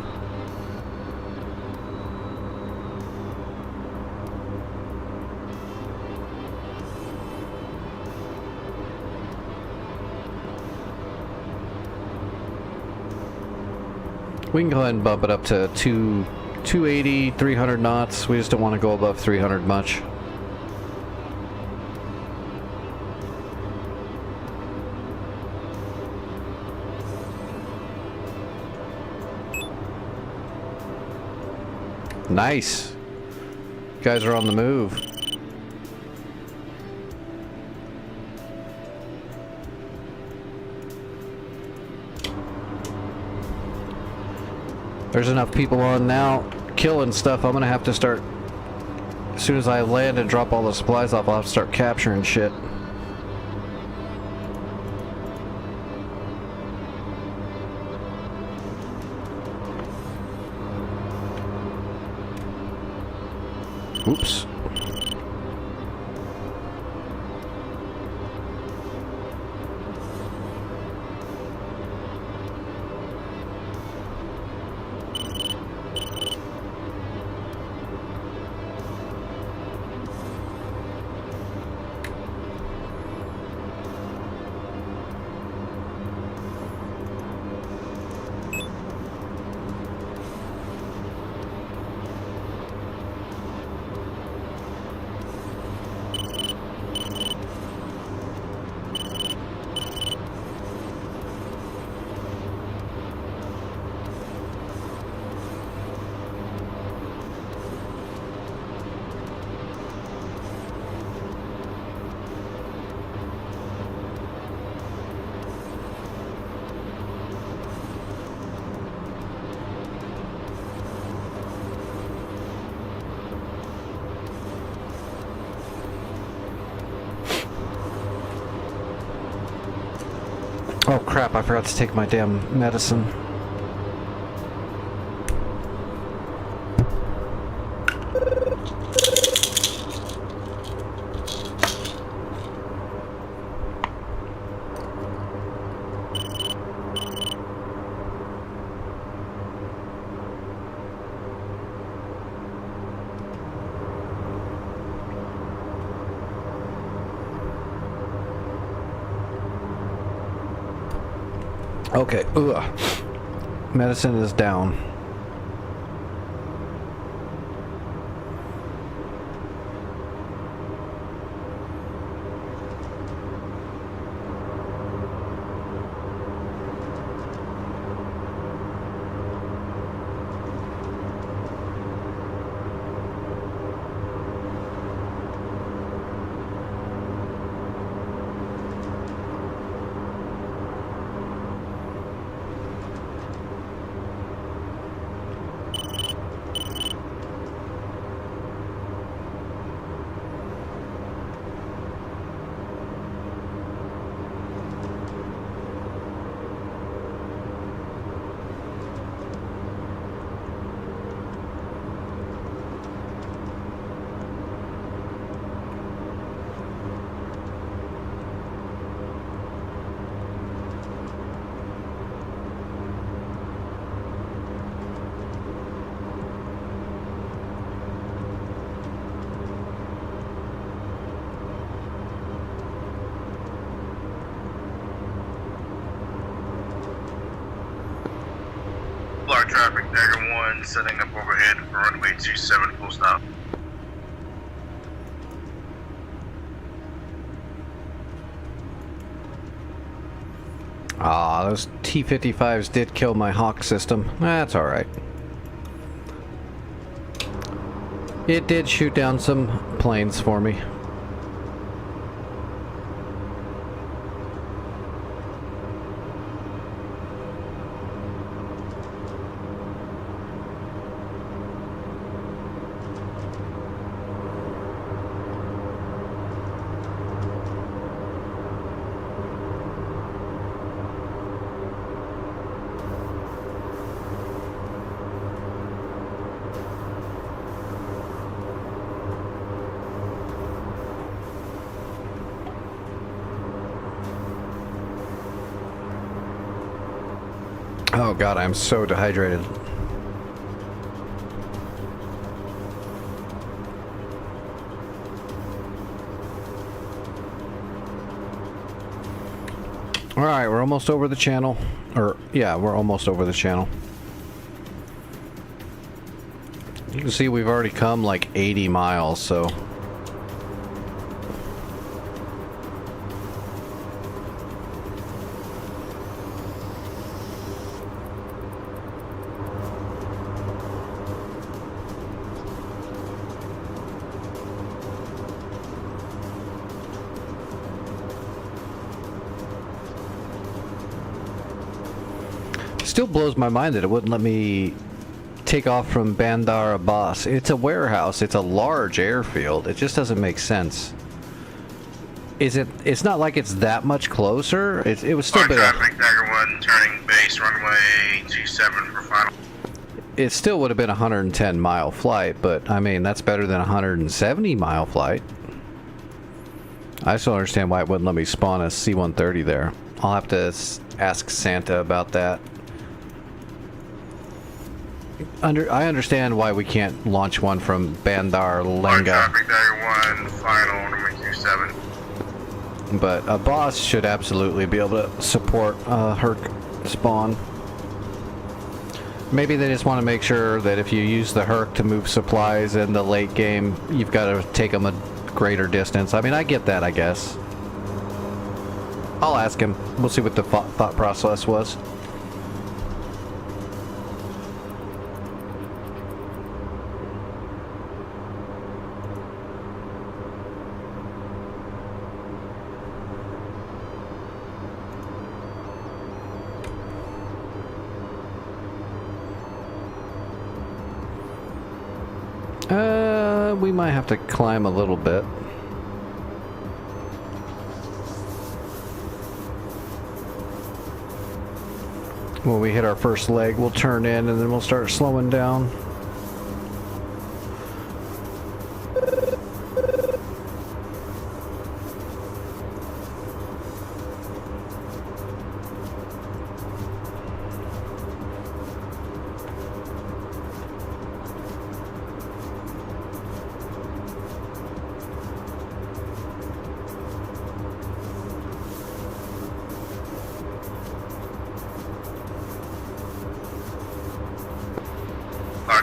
We can go ahead and bump it up to 280, 300 knots. We just don't want to go above 300 much. Nice. You guys are on the move. There's enough people on now killing stuff. I'm gonna have to start, as soon as I land and drop all the supplies off, I'll have to start capturing shit. Oops. Oh crap, I forgot to take my damn medicine. Okay, medicine is down. Block traffic, Dagger 1, setting up overhead for runway 27, full stop. Ah, those T-55s did kill my Hawk system. That's alright. It did shoot down some planes for me. Oh god, I'm so dehydrated. Alright, we're almost over the channel. Or, yeah, we're almost over the channel. You can see we've already come like 80 miles, so... Still blows my mind that it wouldn't let me take off from Bandar Abbas. It's a warehouse. It's a large airfield. It just doesn't make sense. It's not like it's that much closer. It was still a bit. Traffic, Dagger 1, turning base runway 27 for final. It still would have been a 110-mile flight, but I mean that's better than a 170-mile flight. I still understand why it wouldn't let me spawn a C-130 there. I'll have to ask Santa about that. I understand why we can't launch one from Bandar Lenga. Traffic, Dagger 1, final runway 27. But a boss should absolutely be able to support Herc spawn. Maybe they just want to make sure that if you use the Herc to move supplies in the late game, you've got to take them a greater distance. I mean, I get that, I guess. I'll ask him. We'll see what the thought process was. We might have to climb a little bit. When we hit our first leg, we'll turn in and then we'll start slowing down.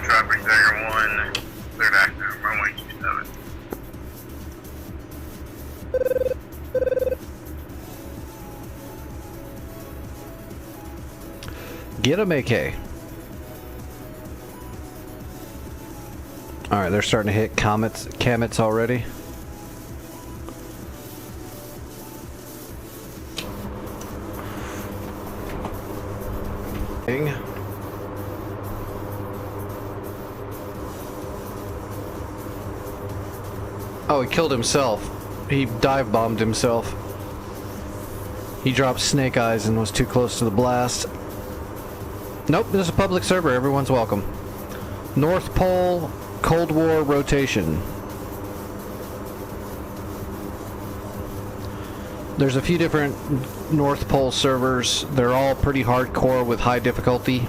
Traffic, Dagger 1, cleared active, runway 27. Get him, AK. Alright, they're starting to hit comets already. Ding. Oh, he killed himself. He dive bombed himself. He dropped Snake Eyes and was too close to the blast. Nope, this is a public server. Everyone's welcome. North Pole Cold War rotation. There's a few different North Pole servers. They're all pretty hardcore with high difficulty.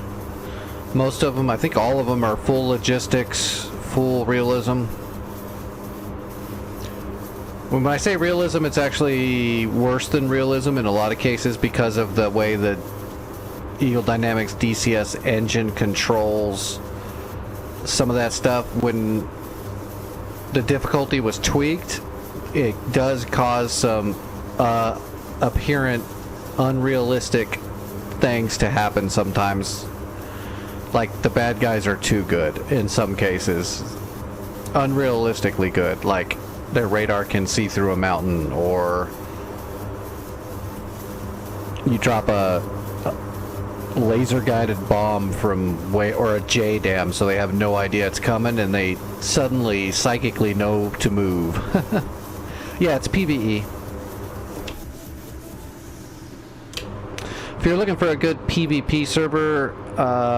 Most of them, I think all of them, are full logistics, full realism. When I say realism, it's actually worse than realism in a lot of cases because of the way the Eagle Dynamics DCS engine controls some of that stuff. When the difficulty was tweaked, it does cause some apparent unrealistic things to happen sometimes. Like the bad guys are too good in some cases. unrealistically good. Like, their radar can see through a mountain, or you drop a laser-guided bomb from or a JDAM, so they have no idea it's coming, and they suddenly psychically know to move. Yeah, it's PvE. If you're looking for a good PvP server,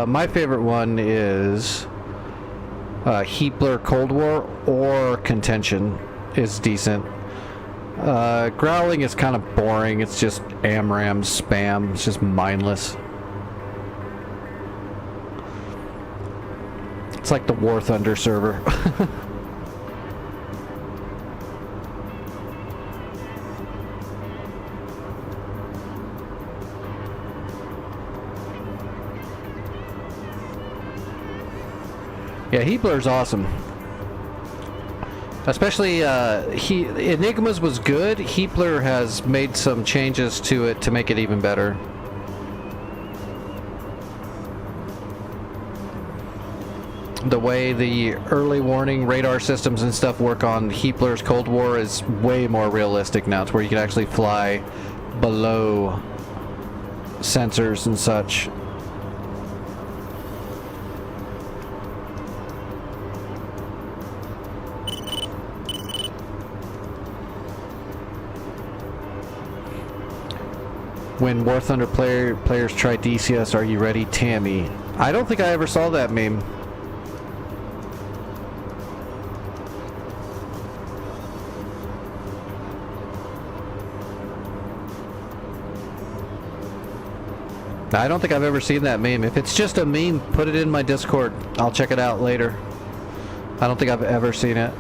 my favorite one is Heapler Cold War, or Contention is decent. Growling is kind of boring. It's just AMRAM spam. It's just mindless. It's like the War Thunder server. Yeah, Heapler's awesome. Especially, Enigma's was good. Heapler has made some changes to it to make it even better. The way the early warning radar systems and stuff work on Heapler's Cold War is way more realistic now. It's where you can actually fly below sensors and such. When War Thunder players try DCS, are you ready, Tammy? I don't think I ever saw that meme. I don't think I've ever seen that meme. If it's just a meme, put it in my Discord. I'll check it out later. I don't think I've ever seen it.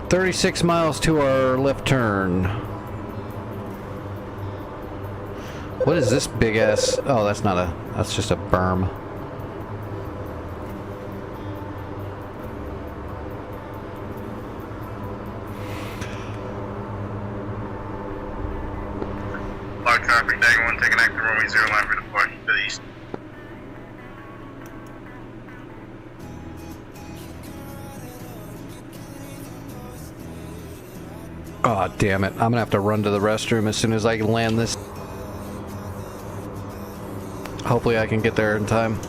"36 miles to our left turn." What is this big ass? Oh, that's not a... that's just a berm. Large traffic, Dagger 1, taking active runway 0 line for departure to the east. Oh, damn it. I'm gonna have to run to the restroom as soon as I can land this. Hopefully I can get there in time.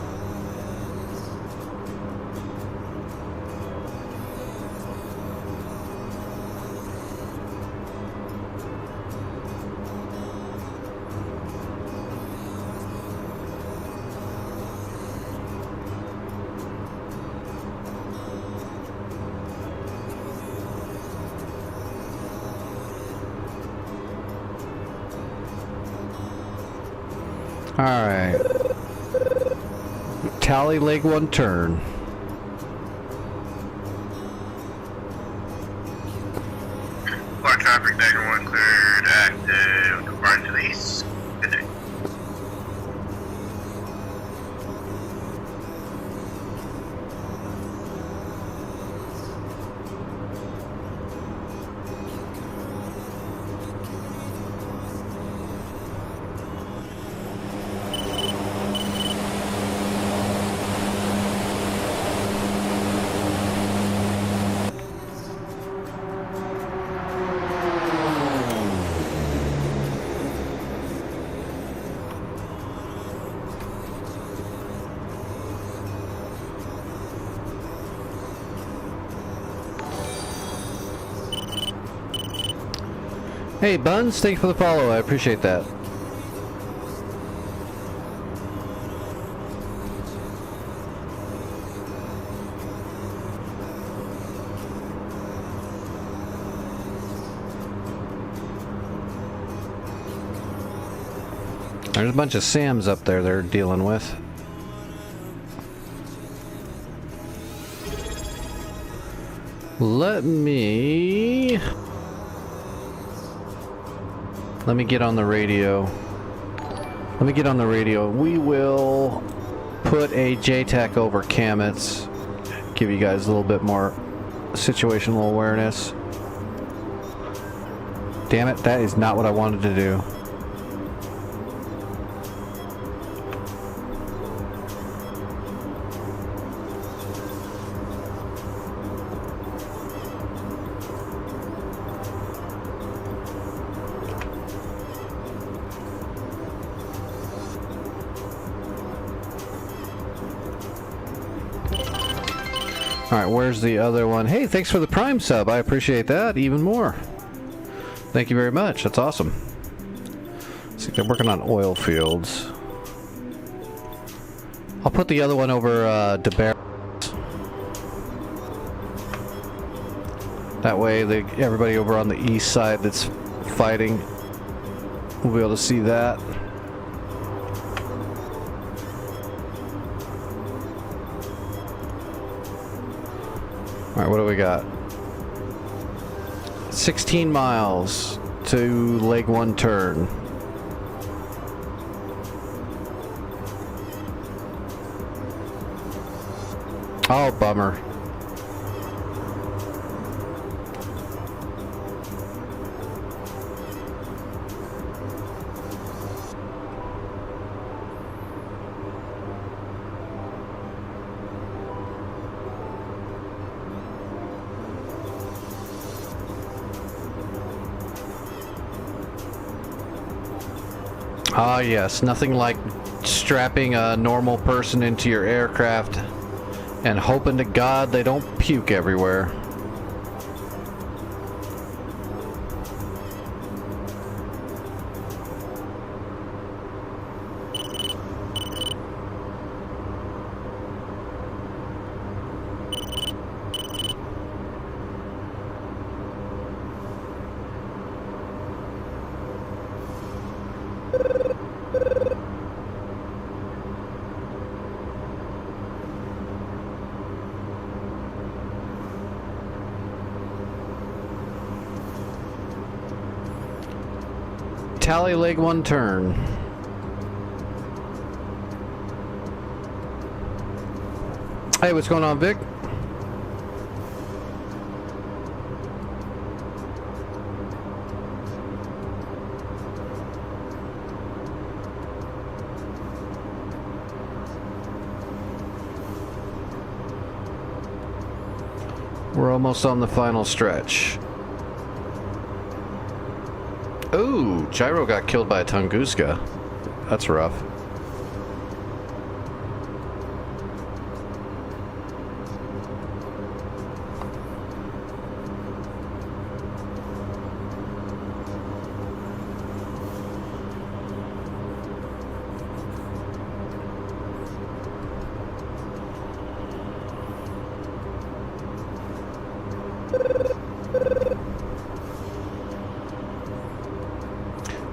Alright. Tally leg 1 turn. Large traffic, Dagger 1 cleared, active, departing to the east. Good day. Hey, Buns, thank you for the follow. I appreciate that. There's a bunch of Sams up there they're dealing with. Let me get on the radio. Let me get on the radio. We will put a JTAC over Kametz. Give you guys a little bit more situational awareness. Damn it, that is not what I wanted to do. Alright, where's the other one? Hey, thanks for the Prime sub. I appreciate that even more. Thank you very much. That's awesome. See, they're working on oil fields. I'll put the other one over to Bear. That way, everybody over on the east side that's fighting will be able to see that. Alright, what do we got? 16 miles to leg 1 turn. Oh, bummer. Ah, yes, nothing like strapping a normal person into your aircraft and hoping to God they don't puke everywhere. Tally leg 1 turn. Hey, what's going on, Vic? We're almost on the final stretch. Ooh, Gyro got killed by a Tunguska. That's rough.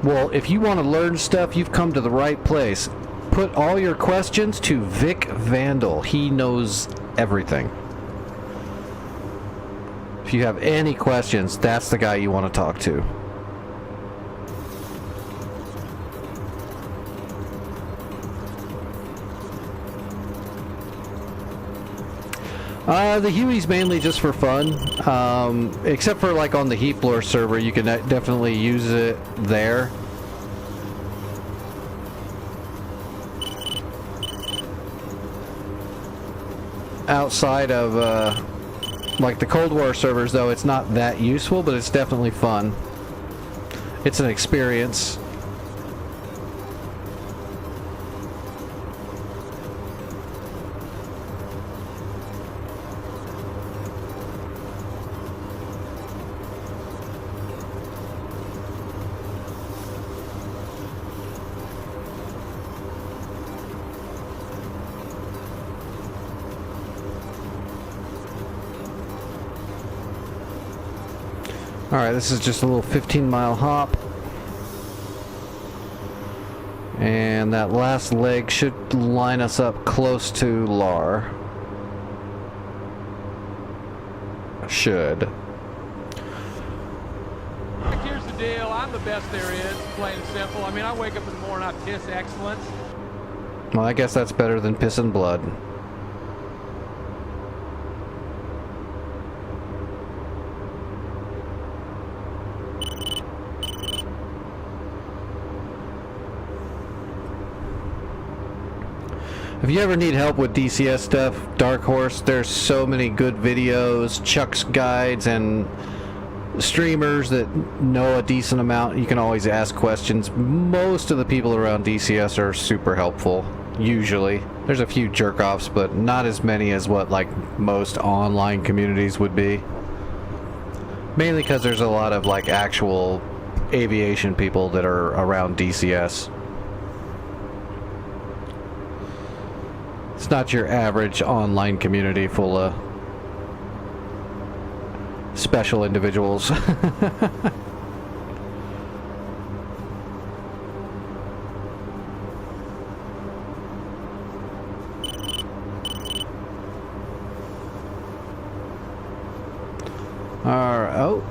Well, if you want to learn stuff, you've come to the right place. Put all your questions to Vic Vandal. He knows everything. If you have any questions, that's the guy you want to talk to. The Huey's mainly just for fun, except for like on the Heat Floor server, you can definitely use it there. Outside of like the Cold War servers, though, it's not that useful, but it's definitely fun. It's an experience. Alright, this is just a little 15-mile hop. And that last leg should line us up close to LAR. Should. Here's the deal. I'm the best there is, plain and simple. I mean, I wake up in the morning, I piss excellence. Well, I guess that's better than pissing blood. If you ever need help with DCS stuff, Dark Horse, there's so many good videos, Chuck's guides, and streamers that know a decent amount. You can always ask questions. Most of the people around DCS are super helpful, usually. There's a few jerk-offs, but not as many as what like most online communities would be. Mainly because there's a lot of like actual aviation people that are around DCS. It's not your average online community full of special individuals. Alright, oh.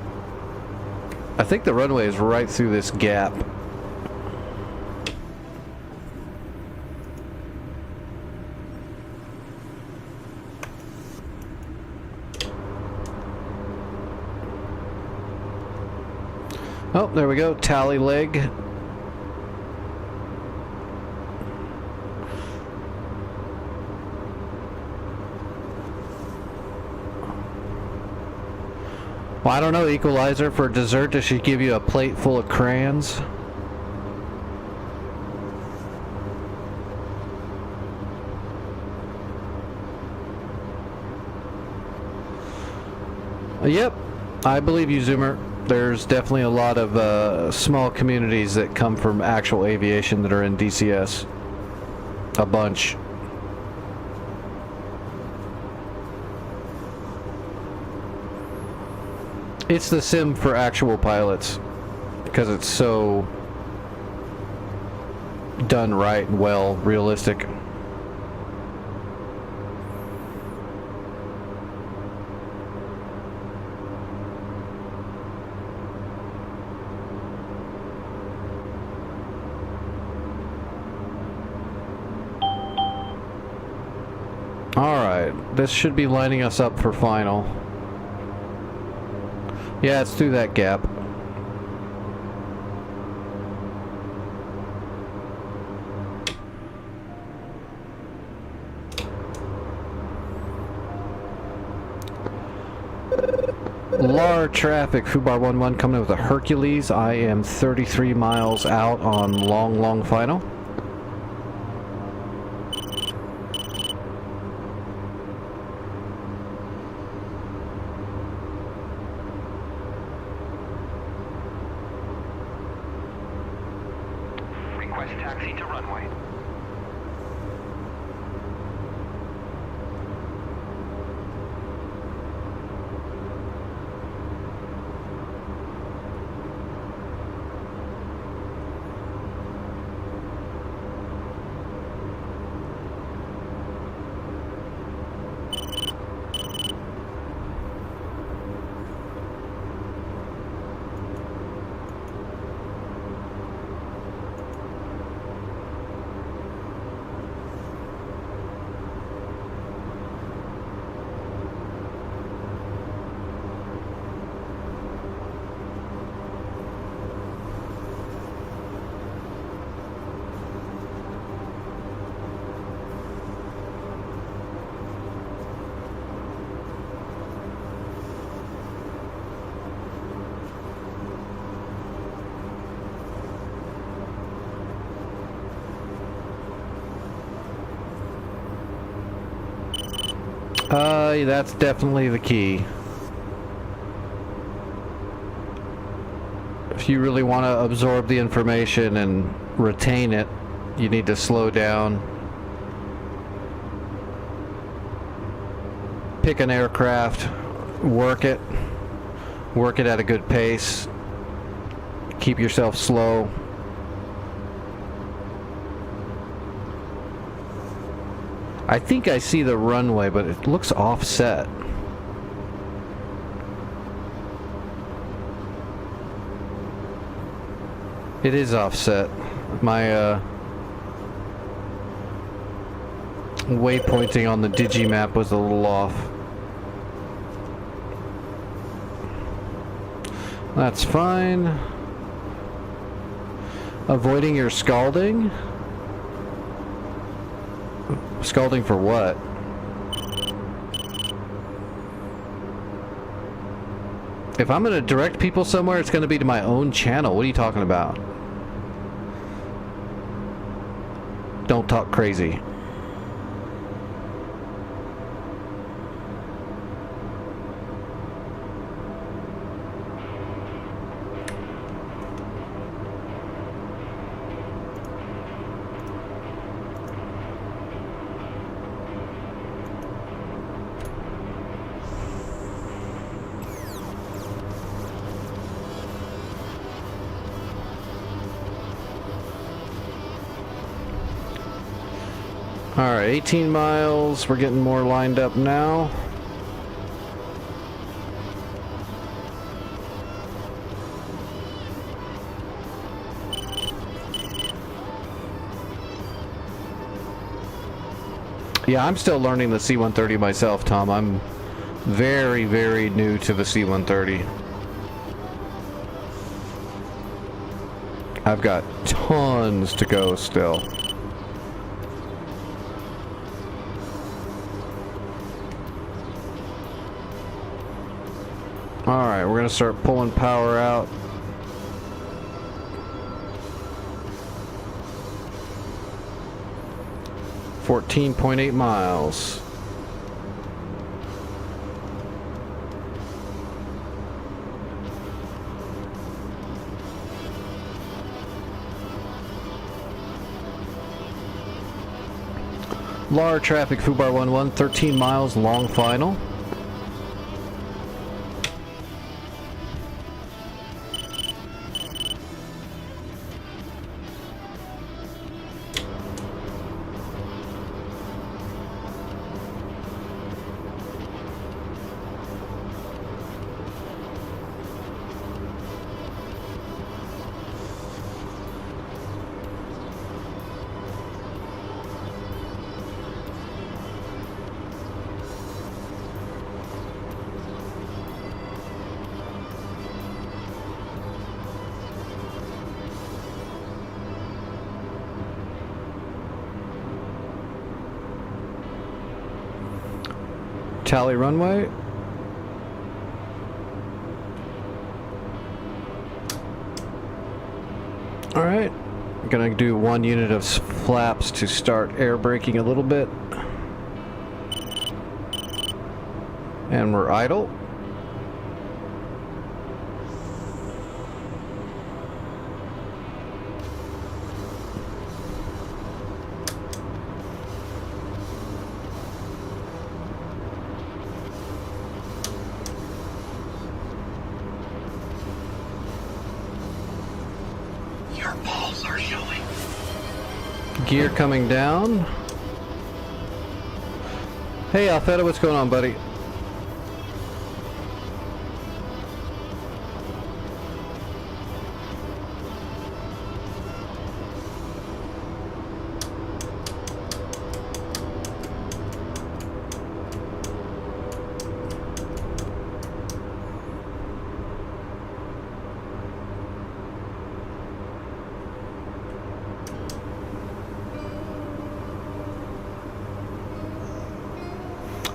I think the runway is right through this gap. Oh, there we go. Tally leg. Well, I don't know, Equalizer. For dessert, does she give you a plate full of crayons? Yep, I believe you, Zoomer. There's definitely a lot of small communities that come from actual aviation that are in DCS. A bunch. It's the sim for actual pilots because it's so done right and well, realistic. Alright, this should be lining us up for final. Yeah, it's through that gap. LAR traffic, Fubar 11 coming in with a Hercules. I am 33 miles out on long final. Request taxi to runway. That's definitely the key. If you really want to absorb the information and retain it, you need to slow down. Pick an aircraft, work it at a good pace, keep yourself slow. I think I see the runway, but it looks offset. It is offset. My waypointing on the Digimap was a little off. That's fine. Avoiding your scalding. Scalding for what? If I'm gonna direct people somewhere, it's gonna be to my own channel. What are you talking about? Don't talk crazy. Alright, 18 miles. We're getting more lined up now. Yeah, I'm still learning the C-130 myself, Tom. I'm very, very new to the C-130. I've got tons to go still. Alright, we're gonna start pulling power out. .8 miles. LAR traffic, Fubar 11, 13 miles, long final. Tally runway. Alright, I'm gonna do 1 unit of flaps to start air braking a little bit. And we're idle. Gear coming down. Hey Alfetta, what's going on, buddy?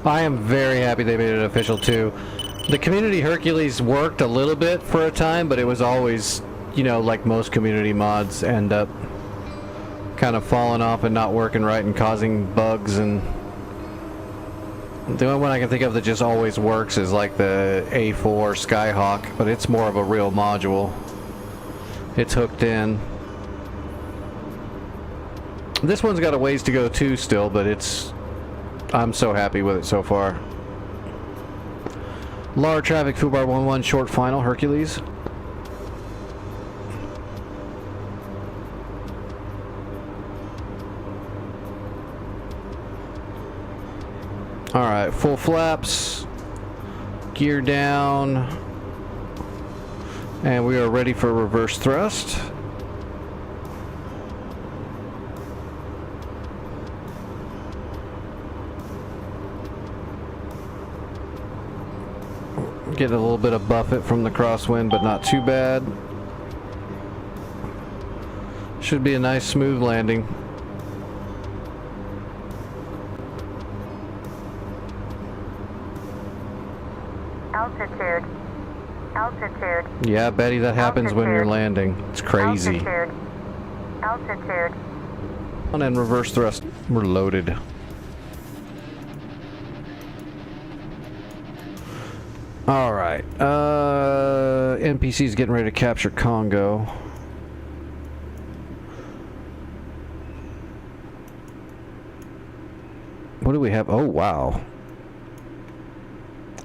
I am very happy they made it official too. The Community Hercules worked a little bit for a time, but it was always, you know, like most community mods end up kind of falling off and not working right and causing bugs. And the only one I can think of that just always works is like the A4 Skyhawk, but it's more of a real module. It's hooked in. This one's got a ways to go too still, but I'm so happy with it so far. LAR traffic, Fubar 11, short final, Hercules. Alright, full flaps. Gear down. And we are ready for reverse thrust. Get a little bit of buffet from the crosswind, but not too bad. Should be a nice smooth landing. Yeah, Betty, that happens when you're landing. It's crazy. Altitude. Altitude. And then reverse thrust. We're loaded. Alright. NPC's getting ready to capture Congo. What do we have? Oh, wow.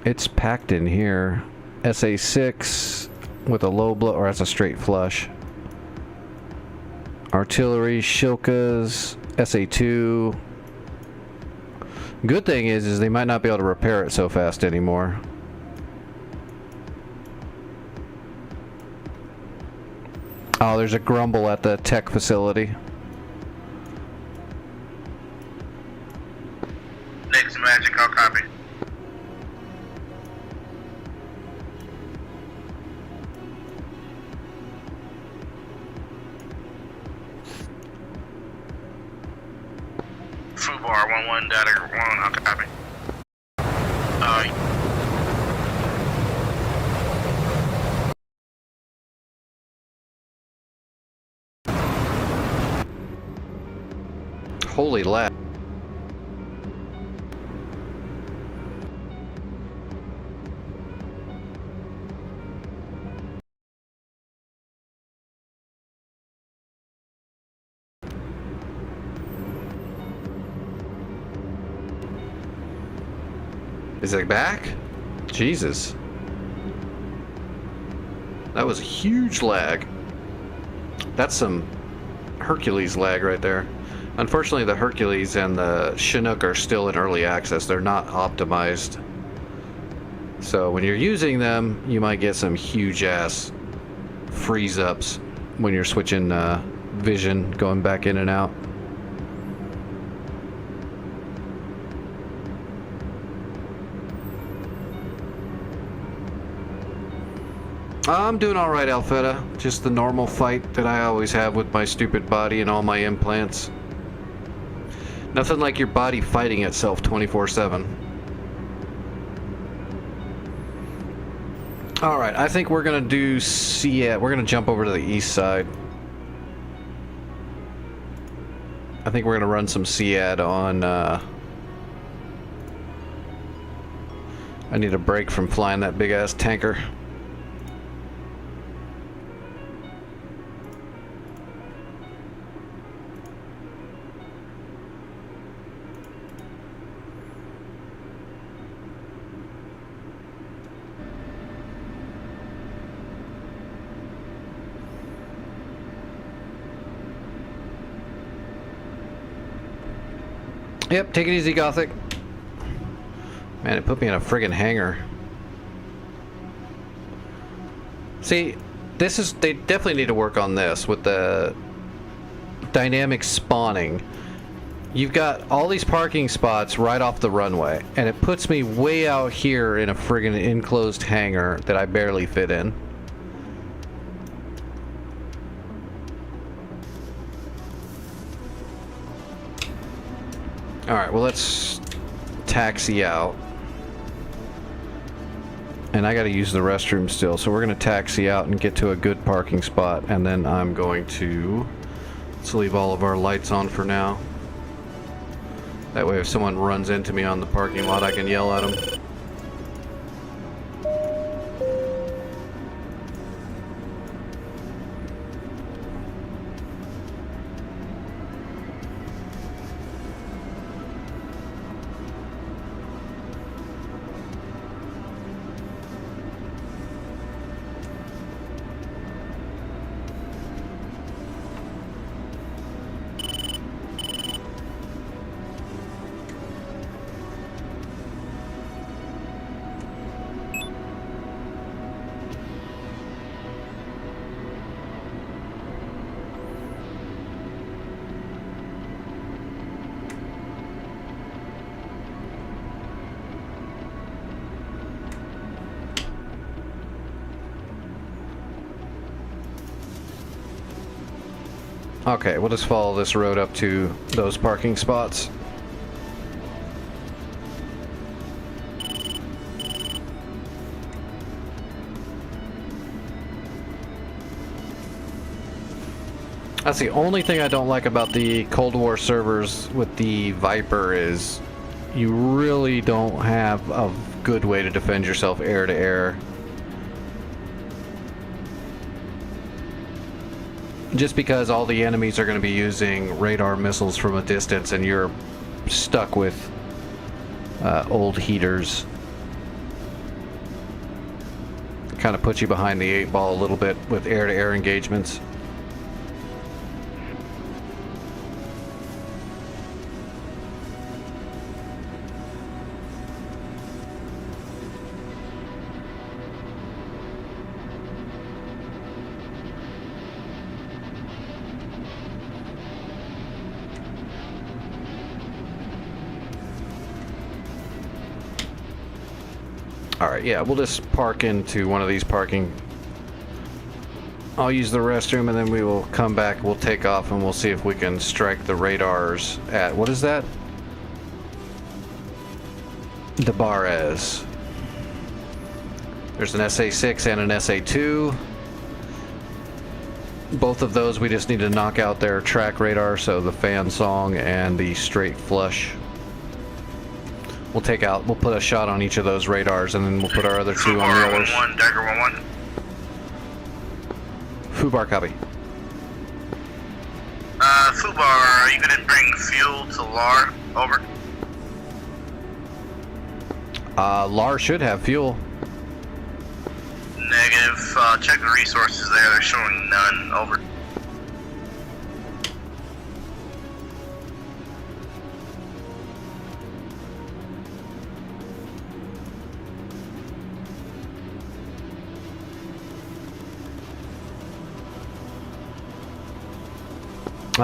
It's packed in here. SA-6 with a low blow, or that's a straight flush. Artillery, Shilkas, SA-2. Good thing is they might not be able to repair it so fast anymore. Oh, there's a grumble at the tech facility. Next magic, I'll copy. Fubar 11 data 1, I'll copy. Holy lag. Is it back? Jesus. That was a huge lag. That's some Hercules lag right there. Unfortunately, the Hercules and the Chinook are still in early access. They're not optimized. So when you're using them, you might get some huge ass freeze ups when you're switching vision, going back in and out. I'm doing alright, Alfetta. Just the normal fight that I always have with my stupid body and all my implants. Nothing like your body fighting itself 24/7. Alright, I think we're gonna do Seat. We're gonna jump over to the east side. I think we're gonna run some Seat on, I need a break from flying that big ass tanker. Yep, take it easy, Gothic. Man, it put me in a friggin' hangar. See, this is... They definitely need to work on this with the dynamic spawning. You've got all these parking spots right off the runway, and it puts me way out here in a friggin' enclosed hangar that I barely fit in. Alright, well, let's taxi out. And I gotta use the restroom still, so we're gonna taxi out and get to a good parking spot, and then I'm going to... Let's leave all of our lights on for now. That way if someone runs into me on the parking lot, I can yell at them. Okay, we'll just follow this road up to those parking spots. That's the only thing I don't like about the Cold War servers with the Viper is you really don't have a good way to defend yourself air to air. Just because all the enemies are going to be using radar missiles from a distance and you're stuck with old heaters. Kind of puts you behind the 8 ball a little bit with air to air engagements. Alright, yeah, we'll just park into one of these parking. I'll use the restroom and then we will come back, we'll take off and we'll see if we can strike the radars at, what is that? Debarez. There's an SA-6 and an SA-2. Both of those we just need to knock out their track radar, so the fan song and the straight flush. We'll put a shot on each of those radars, and then we'll put our other two on the others. Fubar 1-1, Dagger 1-1. Fubar, copy. Fubar, are you gonna bring fuel to LAR? Over. LAR should have fuel. Negative. Check the resources there. They're showing none. Over.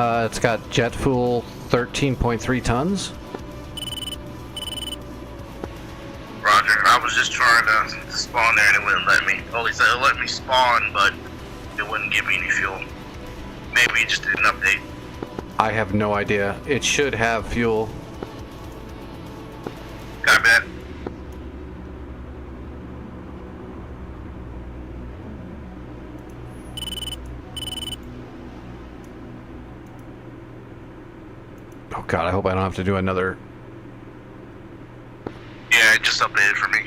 It's got jet fuel 13.3 tons. Roger. I was just trying to spawn there and it wouldn't let me. Well, it let me spawn, but it wouldn't give me any fuel. Maybe it just didn't update. I have no idea. It should have fuel. Copy that. Oh god, I hope I don't have to do another. Yeah, it just updated for me.